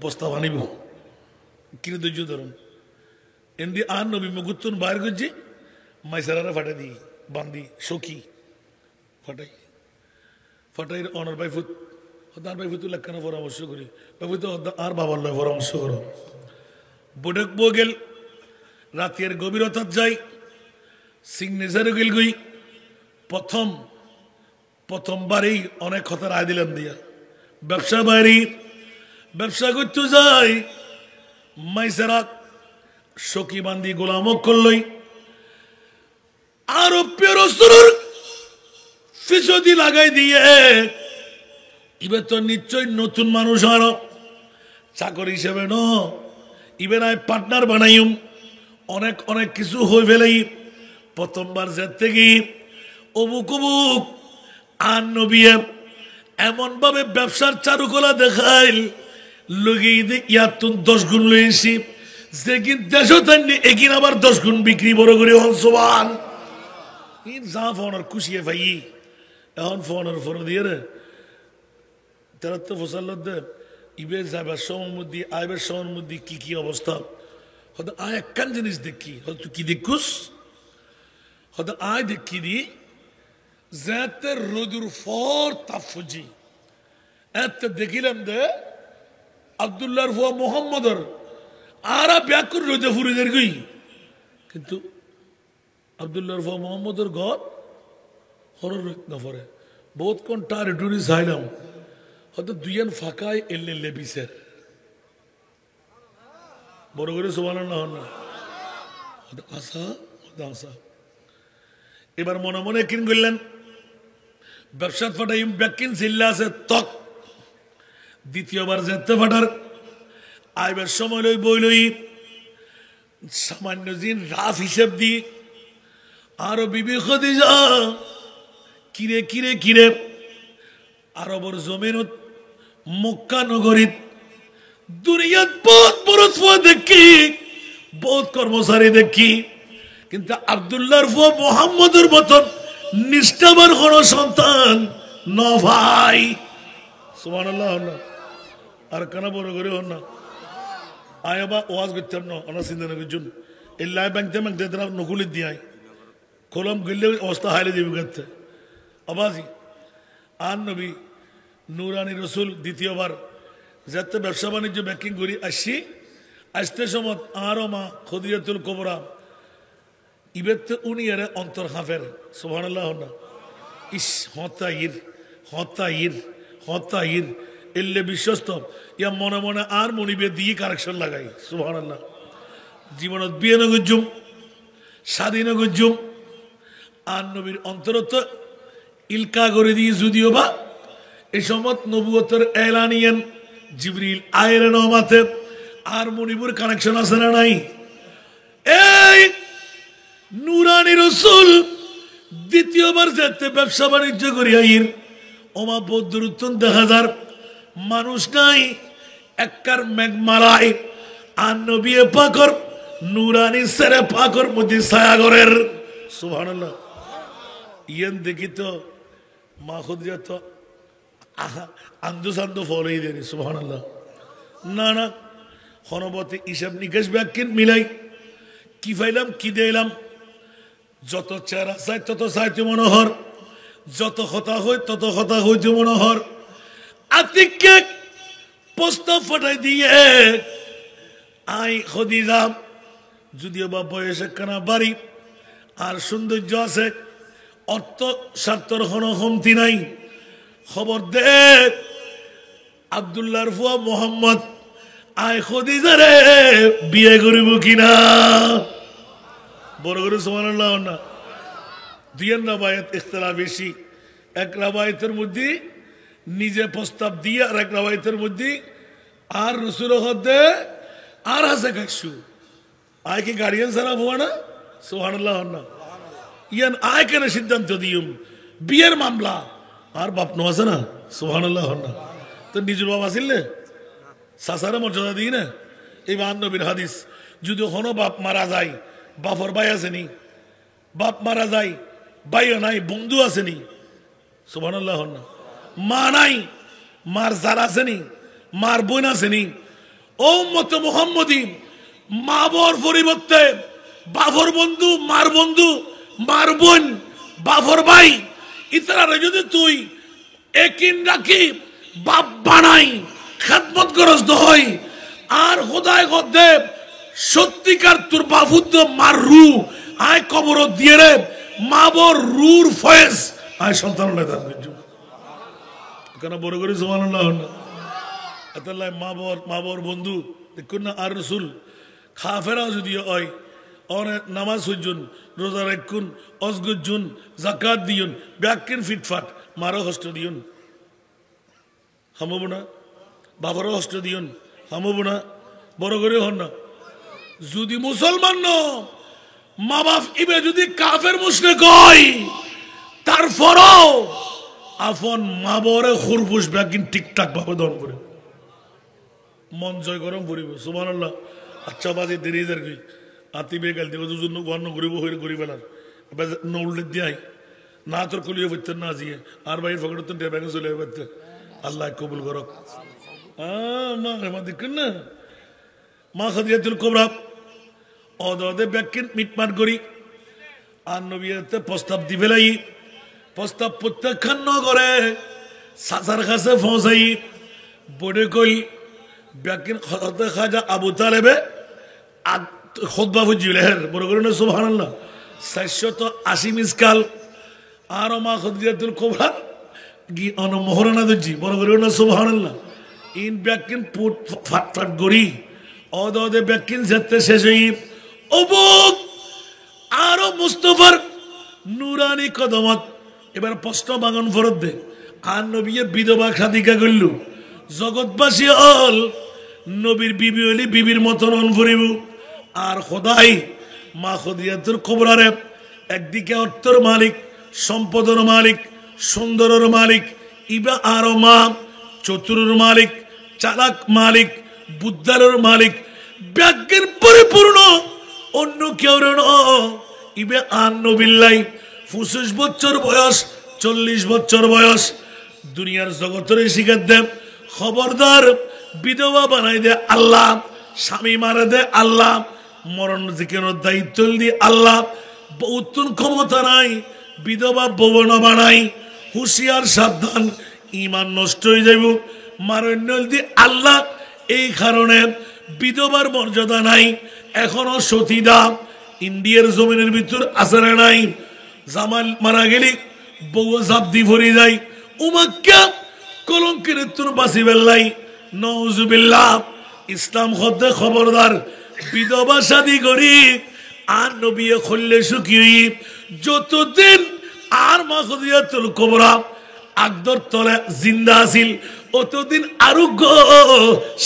প্রস্তাব আনিব কিনে ধৈর্য ধরুন এমনি আর নবী মুকুত্তুন বাইর করছি মাইসারা ফাটাই দিই বান্দি সখী ফাটাই ফাটাই অনার বাইফুত আর বাইফুত লেখানো পরামর্শ করি বাইফুত আর বাবার লয় পরামর্শ করো বডক বগেল রাতের গভীরতার যাই সিগনেচার গেল গই প্রথমবারই অনেক কথা রায় দিলাম দিয়া ব্যবসা বাইরে ব্যবসা করতে যাই মাইসারা সখী বান্দি গোলামক করলই আরো পেরোসুর ফিসদি লাগাই দিয়ে এবার তো নিশ্চয় নতুন মানুষ আরো চাকর হিসেবে ন ইবে নাই পার্টনার বানাইম অনেক অনেক কিছু হয়ে ফেলেই প্রথমবার যেতে গিয়ে অবুক অবুক আর নবী এমন ভাবে ব্যবসার চারুকলা দেখাইল লগিয়ে ইয়ার তো 10 গুণ লইছি যে কিন দেশও তাইনি একিন আবার 10 গুণ বিক্রি বড় করে হন সোবান ইন যা ফোনের খুশিয়ে ভাই এখন ফোনের ফোন দিয়ে রে তারা তো ফসল দে ইবে যাবার সময়ের মধ্যে আইবের সময়ের মধ্যে কি অবস্থা হয়তো আয় একখান জিনিস দেখি হয়তো তুই কি দেখুস হয়তো আয় দেখি দি যাতে রোদুর ফর তাফজি এত দেখিলাম দে আব্দুল্লাহর ফুয়া মোহাম্মদর আর ব্যাকুর রোদে ফুরিদের গই কিন্তু আব্দুল্লাহর ফুয়া মোহাম্মদর ঘর হরর না পরে বহুত কোন টার টুরি চাইলাম হয়তো দুইজন ফাঁকায় এলে লেবিসের বড় করে সুবহানাল্লাহ হন না আশা আশা এবার মনে মনে কিন করলেন ব্যবসা ফাটাই ব্যাকিন চিল্লা আছে তক দ্বিতীয়বার যেতে ফাটার আইবার সময় লই বই লই সামান্য দিন রাফ হিসেব দি আরো বিবি খদিজা কিরে কিরে কিরে আরবর জমিনত মক্কা নগরীত দুনিয়াত বহুত বড় ফুয়া দেখি বহুত কর্মচারী দেখি কিন্তু আব্দুল্লাহর ফুয়া মোহাম্মদের মতন নিষ্ঠাবান কোন সন্তান ন ভাই সুবহানাল্লাহ না আর কেন বড় করে হন না আয়বা ওয়াজ করতাম না অনার চিন্তা না করছুন এই লাই ব্যাংকতে ব্যাংকতে তারা নকুলিত দিয়াই কলম গেলে অবস্থা হাইলে দিবি করতে আবাজি আর নবী নুরানি রসুল দ্বিতীয়বার যাতে ব্যবসা বাণিজ্য ব্যাকিং করি আসতে সময় আরো মা খদিজাতুল কুবরা ইবেতে উনি এর অন্তর হাফের সুবহানাল্লাহ না ইস হতাইর এলে বিশ্বস্ত ইয়া মনে মনে আর মনিবে দিয়ে কারেকশন লাগাই সুবহানাল্লাহ জীবনত বিয়ে নগুজুম স্বাধীন গুজুম আর নবীর অন্তরত ইলকা করে দিয়ে যদিও বা এই সময় নবুয়তের এলানিয়ান জিবরিল আয়ের নমাতে আর মনিবুর কানেকশন আছে না নাই এই নুরানি রাসূল দ্বিতীয়বার যেতে ব্যবসা বাণিজ্য করি আইর ওমা বদরুত্তন 10,000 মানুষ নাই এককার মেঘমালায় আর নবী পাকর নুরানি সেরে পাকর মধ্যে ছায়াগরের সুবহানাল্লাহ ইয়ান দেখি তো মা খুদিজা তো আন্দু সান্দু ফলেই দেনি সুবহানাল্লাহ না না হনবতে হিসাব নিকেশ ব্যাকিন মিলাই কি ফাইলাম কি দিলাম যত চেহারা চাই তত চাইতে মনোহর যত কথা হয় তত কথা হইতে মনোহর আতিককে প্রস্তাব ফাটাই দিয়ে আই খদিজা যদিও বা বয়স একখানা বাড়ি আর সৌন্দর্য আছে অর্থ স্বার্থর কোনো কমতি নাই খবর দে আব্দুল্লাহর ফুয়া মোহাম্মদ আই খদিজারে বিয়ে করিব কিনা বড় করে সুবহানাল্লাহ না দুইয়ের রাবায়াত ইখতিলাফ বেশি এক রাবায়াতের মধ্যে নিজে প্রস্তাব দিয়ে আর এক রাবায়াতের মধ্যে আর রাসূল হদে আর হাসে কাকসু আয় কি গার্ডিয়ান সারা হওয়া না সুবহানাল্লাহ না ইয়ান আয় কেন সিদ্ধান্ত দিউম বিয়ের মামলা আর বাপ নো আছে না সুবহানাল্লাহ না তো নিজের বাপ আসিলে সাসারে মর্যাদা দিই না এই নবীর হাদিস যদি কোনো বাপ মারা যায় বাপর ভাই আসেনি বাপ মারা যায় ভাইও নাই বন্ধু আসেনি সুবহানাল্লাহ না মা নাই মার জার আসেনি মার বোন আসেনি ও উম্মত মুহাম্মদী মা বর পরিবর্তে বাপর বন্ধু মার বোন বাপর ভাই ইতারা যদি তুই একিন রাখি বাপ বানাই খেদমত করস দই আর খোদায় গদ্দে সত্যিকার তোর বাবুদ্দ মার রু আয় কবর দিয়ে রে মা বর রুর ফয়েজ আয় সন্তান কেন বড় করে সুবহানাল্লাহ না এতাল্লাহ মা বর বন্ধু দেখুন না আর রাসূল খাফেরা যদি হয় অনেক নামাজ হইজুন রোজা রাখুন অজগুজুন জাকাত দিউন ব্যাকিন ফিটফাট মারো হস্ত দিউন হামব না বাবারও হস্ত দিউন হামব না বড় করে হন না যদি মুসলমান ন মা বাপ ইবে যদি কাফের মুশরিক হয় তারপরও আপন মা বরে খুরপুশ ব্যাকিন ঠিকঠাক ভাবে দন করে মন জয় গরম করিব সুবহানাল্লাহ আচ্ছা বাজে দেরি কি আতি বেগাল দেব দুজন গণ্য করিব হইরে করি ফেলার উল্লেখ দিয়াই না তোর কলিও বইতেন না জিয়ে আর ভাই ফকরতেন ব্যাংকে চলে যাবে আল্লাহ কবুল করক মা দেখেন না মা খাদিজাতুল কুবরা অদে ব্যাকিন মিটমাট করি আর নবীতে প্রস্তাব দি ফেলাই প্রস্তাব প্রত্যাখ্যান ন করে সাসার কাছে পৌঁছাই বড়ে কই ব্যাকিন খাজা আবু তালেবে খুতবা ফুজিলের বড় করে না সুবহানাল্লাহ 480 মিসকাল আর মা খাদিজাতুল কুবরা গি অন মোহরানা দজি বড় করে না সুবহানাল্লাহ ইন ব্যাকিন পুট ফাট গড়ি অদে ব্যাকিন যেতে শেষ হই অবুক আর মুস্তাফার নুরানি কদমত এবার প্রশ্ন বাগান ফরত দে আর নবীয়ে বিধবা খাদিকা করল জগৎবাসী হল নবীর বিবি হইলে বিবির মতন অন ফুরিব আর খোদাই মা খাদিজাতুল কুবরারে একদিকে অর্থের মালিক সম্পদের মালিক সুন্দরের মালিক ইবা আর মা চতুরের মালিক চালাক মালিক বুদ্ধারের মালিক ব্যাজ্ঞের পরিপূর্ণ অন্য কেউ ইবে আর নবিল্লাই 25 বছর বয়স 40 বছর বয়স দুনিয়ার জগতের শিখার দে খবরদার বিধবা বানাই দে আল্লাহ স্বামী মারা দে আল্লাহ মরণ জিকের দায়িত্ব দি আল্লাহ বহুত ক্ষমতা নাই বিধবা ভবন বানাই হুঁশিয়ার সাবধান ইমান নষ্ট হয়ে যাইব মারণ্য দি আল্লাহ এই কারণে বিধবার মর্যাদা নাই এখনো সতীদা ইন্ডিয়ার জমিনের ভিতর আসরে নাই জামাল মারা গেলি বউ জাপ দি ভরে যায় উমাক্কা কলঙ্কের তুন বাঁচিবেন লাই নউজুবিল্লাহ ইসলাম হতে খবরদার বিধবা শাদী করি আর নবী খুললে সুখী যতদিন আর মা খাদিজাতুল কুবরা আকদর তলে জিন্দা আছিল অতদিন আরোগ্য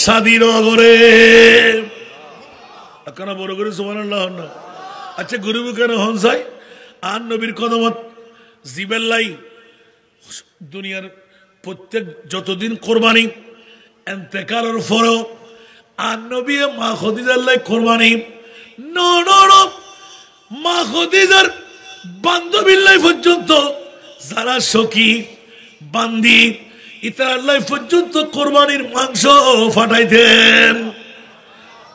শাদী নগরে কেন বড় করে সুবহানাল্লাহ না আচ্ছা গরিব কেন হনসাই আর নবীর কদমত জিবেল্লাই দুনিয়ার প্রত্যেক যতদিন কোরবানি এন্তেকালের পরও আর নবী মা খাদিজার লাই কোরবানি মা খাদিজার বান্ধবীর লাই পর্যন্ত যারা সখী বান্দি ইতার লাই পর্যন্ত কোরবানির মাংস ফাটাইতেন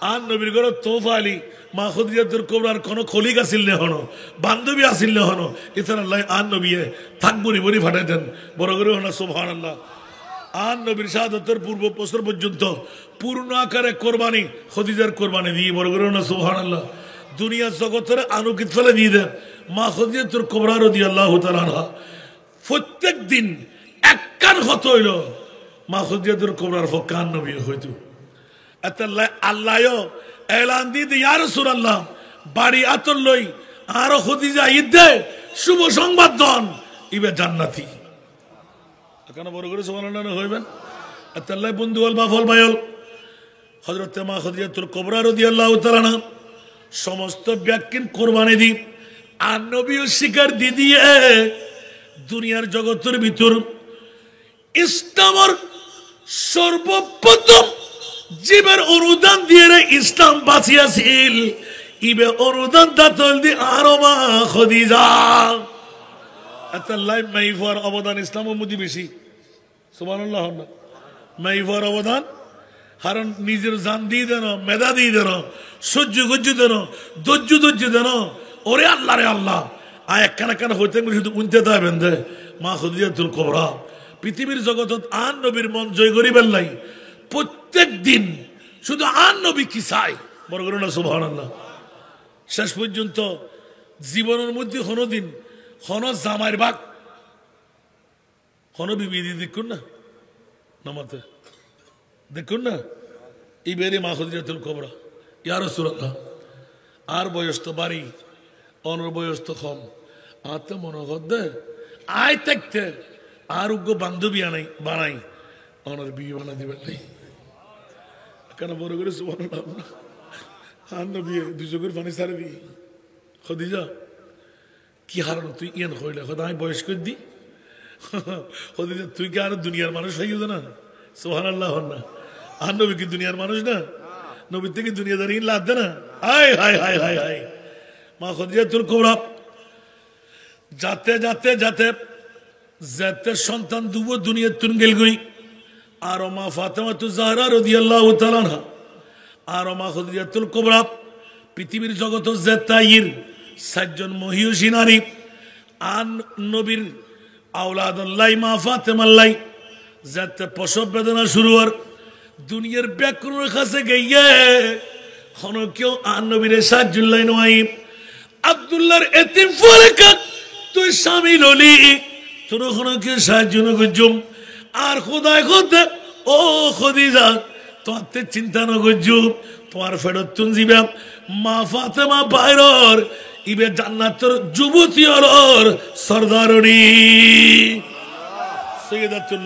আর নবীর ঘরে তোফা আলী মা খাদিজাতুল কুবরার কোন খলিক আছিল না হনো বান্ধবী আছিল না হনো ইতার আল্লাহ আর নবী থাকবরি বরি ফাটাইতেন বড় করে হনা সুবহানাল্লাহ আর নবীর শাহাদাতের পূর্ব বছর পর্যন্ত পূর্ণ আকারে কোরবানি খাদিজার কোরবানি দিয়ে বড় করে হনা সুবহানাল্লাহ দুনিয়া জগতের আনুকিত ফেলে দিয়ে দেন মা খাদিজাতুল কুবরা রাদিয়াল্লাহু তাআলা আনহা প্রত্যেক দিন এক কান হত হইল মা খাদিজাতুল কুবরার ফকান নবী হইতো আল্লাহ আল্লাহ এলান দিয়ে ইয়া রাসূলুল্লাহ বাড়ি আতর লই আর খাদিজা ঈদে শুভ সংবাদ দন ইবে জান্নাতি কেন বড় করে সুবহানাল্লাহ হইবেন আল্লাহ বন্ধু আল বাফল ভাইল হযরত মা খাদিজাতুল কুবরা রাদিয়াল্লাহু তাআলা আনহা সমস্ত ব্যাকিন কোরবানি দি আর নবীও শিকার দিয়ে দুনিয়ার জগতের ভিতর ইসলামের সর্বপ্রথম জীবের অনুদান দিয়ে ইসলাম বাঁচিয়াছিল ইবে অনুদান দাতল দি আরো মা খাদিজা আল্লাহ মাইফার অবদান ইসলামের মধ্যে বেশি সুবহানাল্লাহ মাইফার অবদান কারণ নিজের জান দিয়ে দেন মেধা দিয়ে দেন সহ্য গজ্য দেন ধৈর্য দেন ওরে আল্লাহ রে আল্লাহ আয় একখান হইতে শুধু উনতে দেবেন দে মা খাদিজাতুল কুবরা পৃথিবীর জগতত আর নবীর মন জয় করিবেন লাই প্রত্যেক দিন শুধু আর নবী কি চাই বড় করে না সুবহানাল্লাহ শেষ পর্যন্ত জীবনের মধ্যে কোনোদিন কোন জামাইয়ের বাক কোন বিবি দেখুন না নামাতে দেখুন না এই বেরে মা খাদিজাতুল কুবরা ইয়া রাসূলুল্লাহ আর বয়স তো বাড়ি অনর বয়স তো কম আর তো মনে করতে আয় থাকতে আর উগ্র বান্ধবী আনাই বানাই অনর বিয়ে বানা দিবেন নাই কেন বড় করে সুবহানাল্লাহ আর নবী দুই চোখের পানি ছাড়ে দি খাদিজা কি হারানো তুই ইয়ান হইলে খোদা আমি বয়স করে দি খাদিজা তুই কি আর দুনিয়ার মানুষ হয়ে গেছে না সুবহানাল্লাহ না আর নবী কি দুনিয়ার মানুষ না নবী থেকে দুনিয়াদারি লাভ দে না হায় হায় হায় হায় হায় মা খাদিজাতুল কুবরা যাতে যাতে যাতে যাতে সন্তান দুব দুনিয়া তুন গেল গই আর মা ফাতেমাতুজ জাহরা রাদিয়াল্লাহু তাআলা আনহা আর মা খাদিজাতুল কুবরা পৃথিবীর জগত জেতাইর সাতজন মহিয়সী নারী আর নবীর আওলাদুল্লাহ মা ফাতেমাল্লাহ যাতে প্রসব বেদনা শুরু আর দুনিয়ার ব্যাকরণের কাছে গিয়ে হন কেউ আর নবীর সাহায্যুল্লাহ নয় আব্দুল্লাহর এতিম ফরেকা তুই স্বামী ললি তোর ওখানে কেউ সাহায্য না করছুম আর খোদায় খোদে ও খাদিজা তোমাতে চিন্তা না করছু তোমার ফেরত তুন যাবে মা ফাতেমা বাইরর ইবে জান্নাতের যুবতী আর সরদারনি সৈয়দাতুন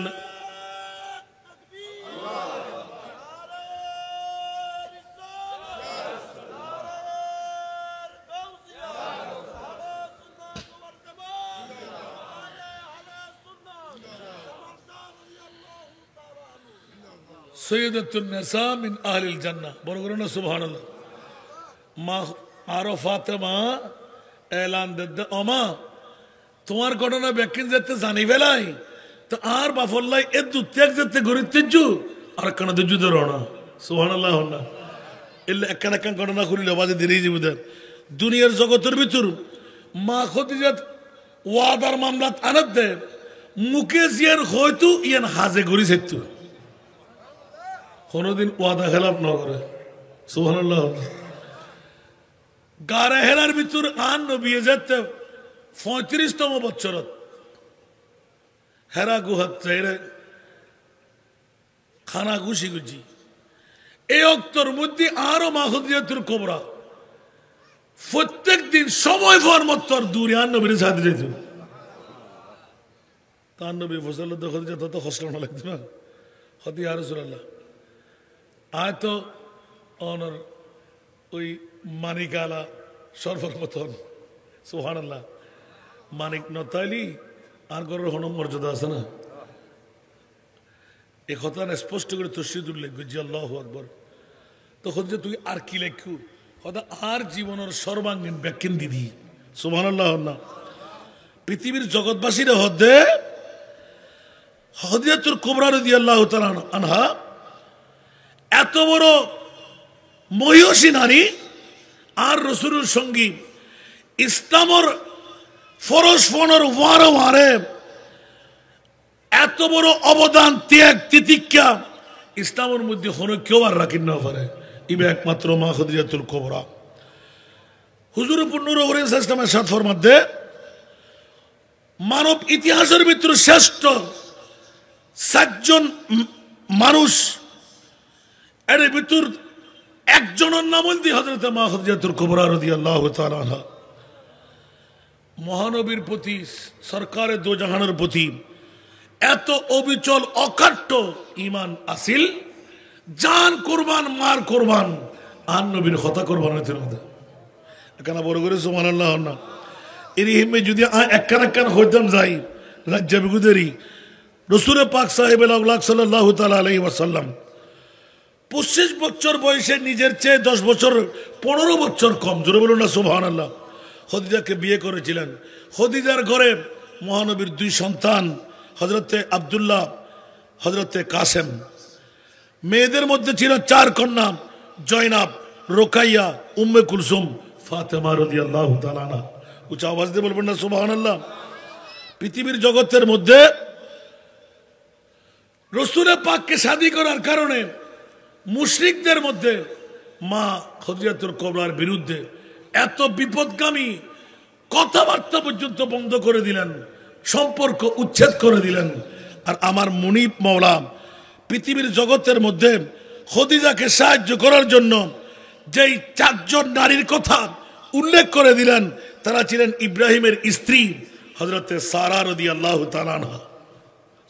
সৈয়দাতুন নিসা মিন আহলিল জান্নাহ বড় করে না সুবহানাল্লাহ মা আরো ফাতেমা এলান দে ওমা তোমার ঘটনা ব্যাখ্যান যেতে জানি বেলাই তো আর বাফল্লাই এ দুত্যাগ যেতে গরিতেজু আর কানা দুজু ধরনা সুবহানাল্লাহ না এলে একখান একখান ঘটনা করিল বাজে দেরি জীবদের দুনিয়ার জগতের ভিতর মা খাদিজা ওয়াদার মামলাত আনত দে মুখে জিয়ার হয়তো ইয়ান হাজে গরি সেতু কোনদিন ওয়াদা খেলাপ না করে সুবহানাল্লাহ গারা হেলার ভিতর আন নবী যেতে 35তম বছরত হেরা গুহাত চাইরে খানা ঘুষি গুছি এই অক্তর মধ্যে আরো মা খদিজাতুল কুবরা প্রত্যেক দিন সময় পর মত্তর দূরে আর নবীর সাথে যেত তার নবী ফসল খদিজা তত কষ্ট না লাগতো না হতে ইয়া রাসূলুল্লাহ আয় তো অনর ওই মানিকালা সর্বপ্রথম সুবহানাল্লাহ মানিক নতাইলি আর গরের হনম মর্যাদা আছে না এ কথা স্পষ্ট করে তসরিদ উল্লেখ করছি আল্লাহু আকবার তখন যে তুই আর কি লেখু কথা আর জীবনের সর্বাঙ্গীন ব্যাখ্যান দিদি সুবহানাল্লাহ না পৃথিবীর জগৎবাসীর হদে খদিজাতুল কুবরা রাদিয়াল্লাহু তাআলা আনহা এত বড় মহিষী নারী আর রাসূলের সঙ্গী ইসলামর ফরজ ফনর ওয়ারে ওয়ারে এত বড় অবদান ত্যাগ তিতিক্ষা ইসলামের মধ্যে কোনো কেউ আর রাখেন না পারে ইবে একমাত্র মা খদিজাতুল কুবরা হুজুর নূর ইসলামের সাথ ফরমাতে মানব ইতিহাসের ভিতরে শ্রেষ্ঠ 7 জন মানুষ এর ভিতর একজনের নাম হল হযরত মা খদিজাতুল কুবরা রাদিয়াল্লাহু তাআলা আনহা মহানবীর প্রতি সরকারে দো জাহানের প্রতি এত অবিচল অকাট্য ঈমান আসিল জান কুরবান মার কুরবান আর নবীর কথা কুরবান হইতে না এখানে বড় করে সুবহানাল্লাহ না এর হিমে যদি একখান হইতাম যাই লজ্জা বিগুদেরি রাসূল পাক সাহেবেল আওলাদ সাল্লাল্লাহু তাআলা আলাইহি ওয়াসাল্লাম 25 বছর বয়সে নিজের চেয়ে 10 বছর 15 বছর কম জোরে বলুন না সুবহানাল্লাহ খদিজাকে বিয়ে করেছিলেন খদিজার ঘরে মহানবীর 2 সন্তান হযরতে আব্দুল্লাহ হযরতে কাসেম মেয়েদের মধ্যে ছিল 4 কন্যা জয়নাব রোকাইয়া উম্মে কুলসুম ফাতেমা রাদিয়াল্লাহু তাআলা আনহা উচ্চ আওয়াজ দিয়ে বলবেন না সুবহানাল্লাহ পৃথিবীর জগতের মধ্যে রাসূল পাককে শাদী করার কারণে মুশরিকদের মধ্যে মা খদিজাতুল কুবরার বিরুদ্ধে এত বিপদগামী কথাবার্তা পর্যন্ত বন্ধ করে দিলেন সম্পর্ক উচ্ছেদ করে দিলেন আর আমার মুনিব মাওলা পৃথিবীর জগতের মধ্যে খদিজাকে সাহায্য করার জন্য যেই 4 জন নারীর কথা উল্লেখ করে দিলেন তারা ছিলেন ইব্রাহিমের স্ত্রী হযরতে সারা রাদিয়াল্লাহু তাআলা আনহা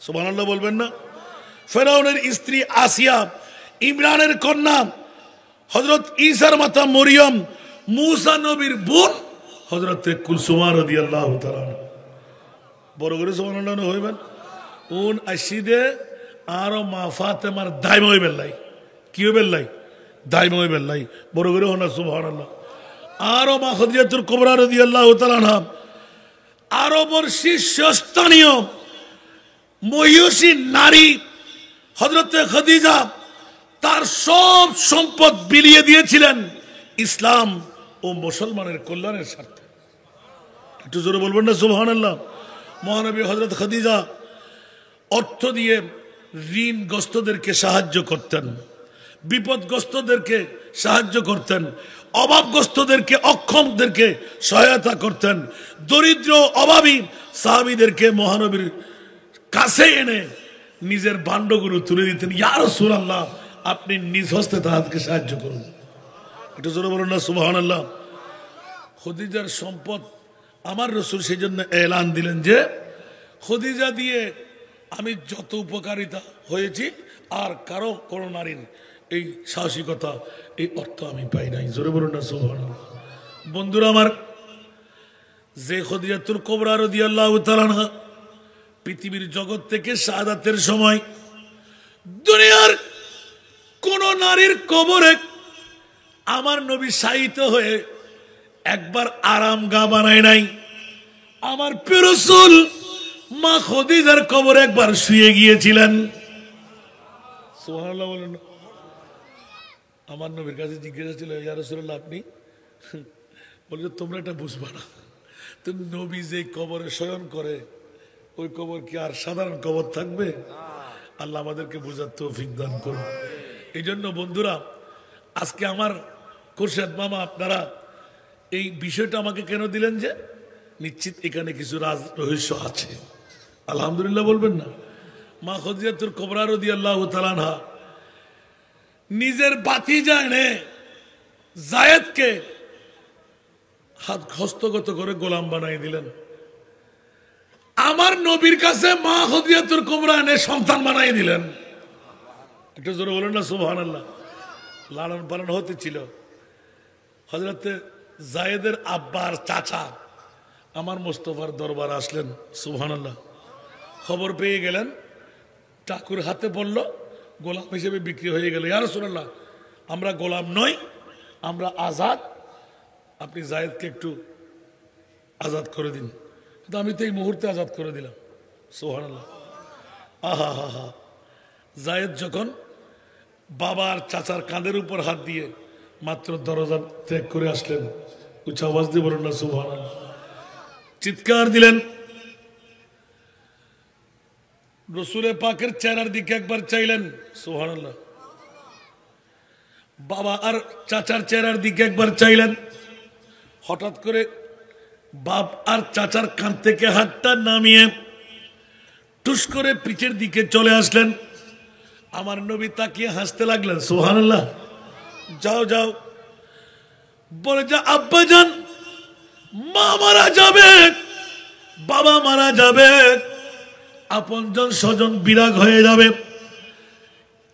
সুবহানাল্লাহ বলবেন না ফেরাউনের স্ত্রী আসিয়া ইমরানের কন্যা হযরত ঈসার মাতা মরিয়ম মুসা নবীর বোন হযরতে কুলসুমা রাদিয়াল্লাহু তাআলা বড় করে সুবহানাল্লাহ হইবেন উন আশিদে আর মা ফাতেমার দাইম হইবেন লাই কি হইবেন লাই দাইম হইবেন লাই বড় করে হনা সুবহানাল্লাহ আর মা খদিজাতুল কুবরা রাদিয়াল্লাহু তাআলা আনহা আরবের শীর্ষস্থানীয় মহিষী নারী হযরতে খদিজা তার সব সম্পদ বিলিয়ে দিয়েছিলেন ইসলাম ও মুসলমানের কল্যাণের স্বার্থে একটু জোরে বলবেন না সুবহানাল্লাহ মহানবী হযরত খদিজা অর্থ দিয়ে ঋণগ্রস্তদেরকে সাহায্য করতেন বিপদগ্রস্তদেরকে সাহায্য করতেন অভাবগ্রস্তদেরকে অক্ষমদেরকে সহায়তা করতেন দরিদ্র অভাবী সাহাবীদেরকে মহানবীর কাছে এনে নিজের ভাণ্ডগুলো তুলে দিতেন ইয়া রাসূলুল্লাহ আপনি নিজ হস্তে তাদেরকে সাহায্য করুন একটু জোরে বলুন না সুবহানাল্লাহ খদিজার সম্পদ আমার রাসূল সেই জন্য এলান দিলেন যে খদিজা দিয়ে আমি যত উপকারিতা হয়েছি আর কারো কোন নারীর এই সাহসিকতা এই অর্থ আমি পাই নাই জোরে বলুন না সুবহানাল্লাহ বন্ধুরা আমার যে খদিজাতুল কুবরা রাদিয়াল্লাহু তাআলা আনহা পৃথিবীর জগৎ থেকে শাহাদাতের সময় দুনিয়ার কোন নারীর কবরে আমার নবী শায়িত হয়ে একবার আরাম গা বানায় নাই আমার প্রিয় রাসূল মা খদিজার কবরে একবার শুয়ে গিয়েছিলেন সুবহানাল্লাহ বলেন আমার নবীর কাছে জিজ্ঞাসা ছিল ইয়া রাসূলুল্লাহ আপনি বলল তোমরা এটা বুঝবা না তো নবী যে কবরে শয়ন করে ওই কবর কি আর সাধারণ কবর থাকবে আল্লাহ আমাদেরকে বোঝার তৌফিক দান করুন এই জন্য বন্ধুরা আজকে আমার খুরশেদ মামা আপনারা এই বিষয়টা আমাকে কেন দিলেন যে নিশ্চিত এখানে কিছু রাজ রহস্য আছে আলহামদুলিল্লাহ বলবেন না মা খদিজাতুল কুবরা রাদিয়াল্লাহু তাআলা আনহা নিজের ভাতিজা এনে জায়েদকে হাত হস্তগত করে গোলাম বানাই দিলেন। আমার নবীর কাছে মা খদিজাতুল কুবরা এনে সন্তান বানাই দিলেন। একটু জোরে বলেন না সুবহানাল্লাহ। লালন পালন হতে ছিল। হযরতে জায়েদের আব্বার চাচা আমার মুস্তাফার দরবার আসলেন, সুবহানাল্লাহ। খবর পেয়ে গেলেন, ঠাকুর হাতে পড়ল, গোলাম হিসেবে বিক্রি হয়ে গেল। ইয়া রাসূলুল্লাহ, আমরা গোলাম নই, আমরা আজাদ, আপনি জায়েদকে একটু আজাদ করে দিন। কিন্তু আমি তো এই মুহূর্তে আজাদ করে দিলাম, সুবহানাল্লাহ। আহা হা হা। জায়েদ যখন বাবার চাচার কাঁধের উপর হাত দিয়ে মাত্র দরজা ত্যাগ করে আসলেন, উচ্চ আওয়াজ দিয়ে বলেন না সুবহানাল্লাহ। চিৎকার দিলেন, রসুলের পাকের চেহারার দিকে একবার চাইলেন, সুবহানাল্লাহ। বাবা আর চাচার চেহারার দিকে একবার চাইলেন। হঠাৎ করে বাপ আর চাচার কান থেকে হাতটা নামিয়ে টুস করে পিঠের দিকে চলে আসলেন। আমার নবী তাকিয়ে হাসতে লাগলেন, সুবহানাল্লাহ। যাও যাও, বলে যা আব্বা যান, মা মারা যাবে, বাবা মারা যাবে, আপনজন স্বজন বিরাগ হয়ে যাবে।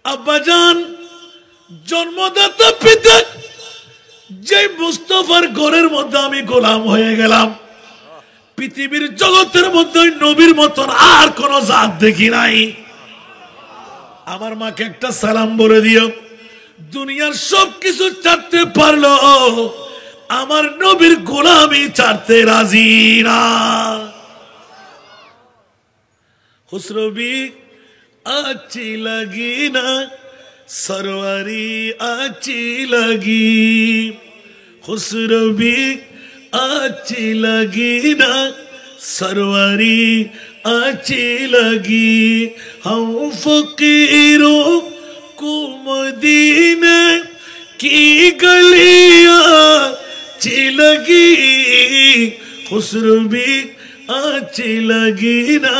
আব্বা যান, জন্মদাতা পিতা, যে মুস্তাফার ঘরের মধ্যে আমি গোলাম হয়ে গেলাম, পৃথিবীর জগতের মধ্যে নবীর মতন আর কোন জাত দেখি নাই। আমার মাকে একটা সালাম বলে দিও। দুনিয়ার সবকিছু ছাড়তে পারলো, আমার নবীর গোলামি ছাড়তে রাজি না। খুসরবি अच्छी लगी ना, सरवारी अच्छी लगी, खुसरबी अच्छी लगी ना, सरवारी अच्छी लगी। हम फकीरों को मदीने की गलियां अच्छी लगी, खुसरबी अच्छी लगी ना,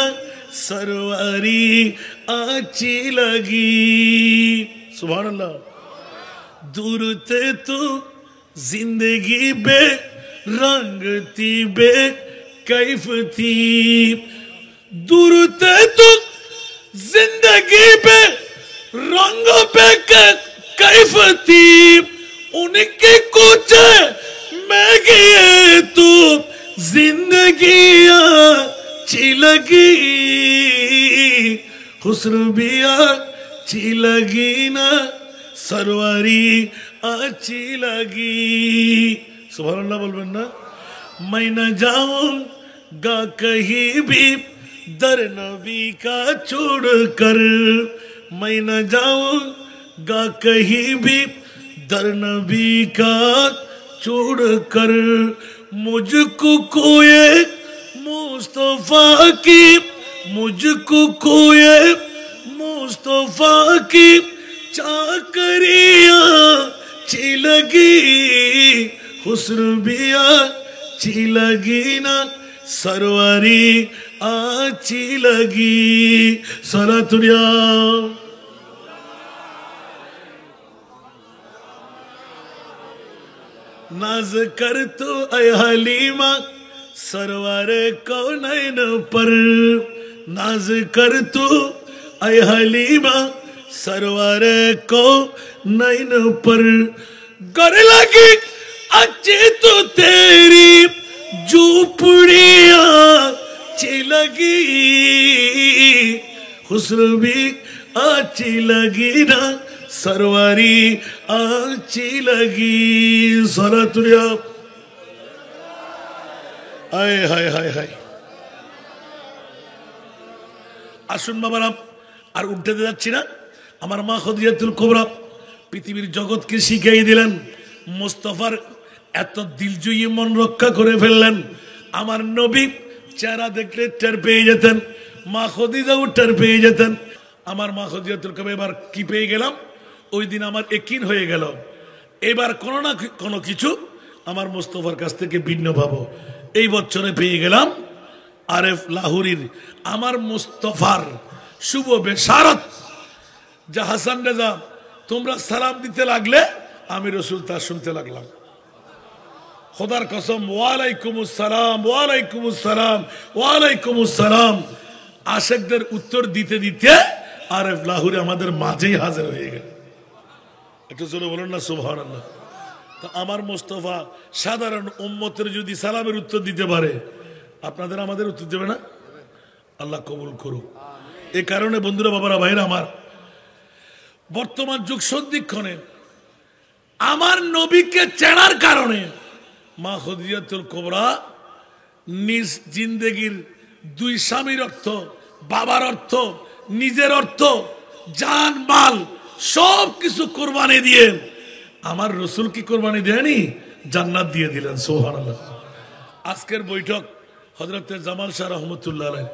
सरवारी अच्छी लगी। सुभान अल्लाह। दूर थे तो जिंदगी बे रंग थी, बे कैफ थी, दूर थे तो जिंदगी बे रंग पे कैफ थी, उनके कुछ मैं गए तो जिंदगी अच्छी लगी, खुसरबिया अच्छी लगी ना, सरवारी अच्छी लगी। सुभान अल्लाह बोलबेन ना। मैं न जाऊंगा कहीं भी दर नबी का छोड़ कर, मैं न जाऊंगा कहीं भी दर नबी का छोड़ कर, मुझको कोई मुस्तफा की, मुझको कोई मुस्तफा की चाकरिया अच्छी लगी, खुसरबिया अच्छी लगी ना, सरवारी अच्छी लगी। सलातुल्ला नाज कर तो ऐ हलीमा, सरवर कौनैन पर, नाज कर तू ऐ हलीमा, सरवर कौनैन पर, गर लगी अच्छी तो तेरी झोपड़ियां अच्छी लगी, खुसरबी अच्छी लगी ना, सरवारी अच्छी लगी। सलातुल्ला हाय हाय हाय हाय। আসুন বাবারা, আর উঠতে যাচ্ছি না। আমার মা খদিজাতুল কুবরা পৃথিবীর জগৎকে শিখিয়ে দিলেন, মুস্তাফার এত দিলজয়ী মন রক্ষা করে ফেললেন। আমার নবী চেহারা দেখলে টের পেয়ে যেতেন, মা খদিজাও টের পেয়ে যেতেন। আমার মা খদিজাতুল কুবরা এবার কি পেয়ে গেলাম, ওই দিন আমার একিন হয়ে গেল, এবার কোনো না কোনো কিছু আমার মুস্তাফার কাছ থেকে ভিন্ন পাবো। এই বছরে পেয়ে গেলাম আরেফ লাহুরির আমার মুস্তাফার শুভ বেশারত, যা হাসান রেজা তোমরা সালাম দিতে লাগলে আমি রসুল তা শুনতে লাগলাম। খোদার কসম, ওয়ালাইকুমুস সালাম, ওয়ালাইকুমুস সালাম, ওয়ালাইকুমুস সালাম। আশেকদের উত্তর দিতে দিতে আরেফ লাহুরি আমাদের মাঝেই হাজির হয়ে গেল। একটু চলে বলুন না সুবহানাল্লাহ। তো আমার মোস্তফা সাধারণ উম্মতের যদি সালামের উত্তর দিতে পারে, আপনাদের আমাদের উত্তর দেবে না? আল্লাহ কবুল করুক। এই কারণে বন্ধুরা, বাবারা, ভাইরা আমার, বর্তমান যুগ সন্ধিক্ষণে আমার নবীকে চেনার কারণে মা খদিজাতুল কুবরা নিজ জিন্দেগির দুই স্বামীর অর্থ, বাবার অর্থ, নিজের অর্থ, জান মাল সব কিছু কোরবানি দিয়ে আমার রসুল কি কোরবানি দেয়নি? জান্নাত দিয়ে দিলেন। সুবহানাল্লাহ। আজকের বৈঠক হযরত জামাল শাহ রহমতুল্লাহ আলাইহি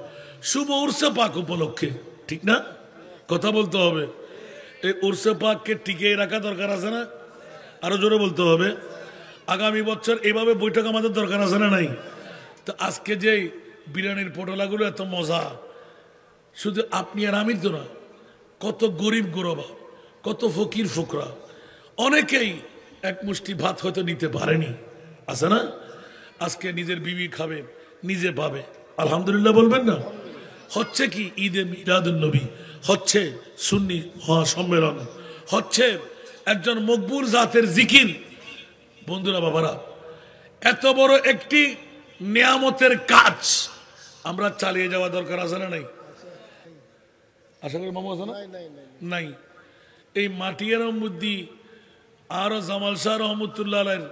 শুভ উরসে পাক উপলক্ষে, ঠিক না? কথা বলতে হবে। এই উরসে পাককে টিকিয়ে রাখা দরকার আছে না? আরো জোরে বলতে হবে। আগামী বছর এইভাবে বৈঠক আমাদের দরকার আছে না নাই? তো আজকে যে বিরিয়ানির পটোলাগুলো এত মজা, শুধু আপনি আর আমি তো না, কত গরিব গোরবা, কত ফকির ফুকরা, অনেকেই এক মুষ্টি ভাত হয়তো নিতে পারেনি, আছে না? আজকে নিজের বিবি খাবে, নিজে পাবে, আলহামদুলিল্লাহ বলবেন না? হচ্ছে কি ঈদে মিলাদুন নবী, হচ্ছে সুন্নি সম্মেলন, হচ্ছে একজন মকবুল জাতের জিকির। বন্ধুরা, বাবারা, এত বড় একটি নিয়ামতের কাজ আমরা চালিয়ে যাওয়া দরকার আছে না নাই? আশা করি মামা আছে না? নাই। এই মাটিয়ার মধ্যে আরো জামাল শাহ রহমতুল্লাহ আলাইহির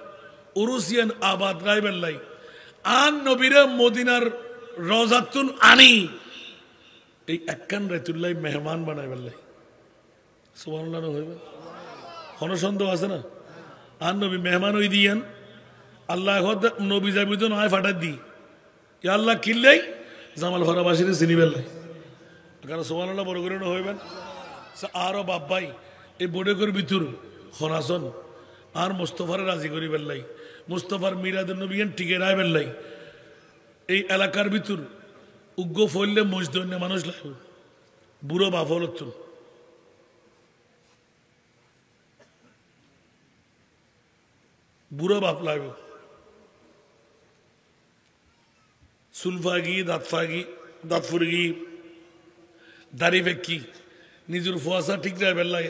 উরুসিয়ান আবাদ রাইবেল্লাই আন নবীরে মদিনার রওজাতুন আনি এই একখান রাইতুল্লাহ মেহমান বানাই বেল্লাই। সুবহানাল্লাহ হইবে কোন সন্দেহ আছে না? আন নবী মেহমান হই দিয়েন, আল্লাহ নবী যাবি তো নয় ফাটাই দি, আল্লাহ কিনলেই জামাল ফরাবাসীর চিনি বেল্লাই। কারণ সুবহানাল্লাহ বড় করে হইবেন। আরো বাপ্পাই এই বোর্ডের ভিতর হনাসন আর মুস্তফার রাজি করি বেল্লাই, মুস্তফার মিরাদুন নবীন টিকে রায় বেল্লাই। এই এলাকার ভিতর উগ্র ফললে মজদন্য মানুষ লাগবে, বুড়ো বাফল বুড়ো বাপ লাগবে, সুলফাগি, দাঁতফাগি, দাঁতফুরগি, দাড়ি ফেকি, নিজের ফুয়াশা ঠিক রায় বেল্লাই,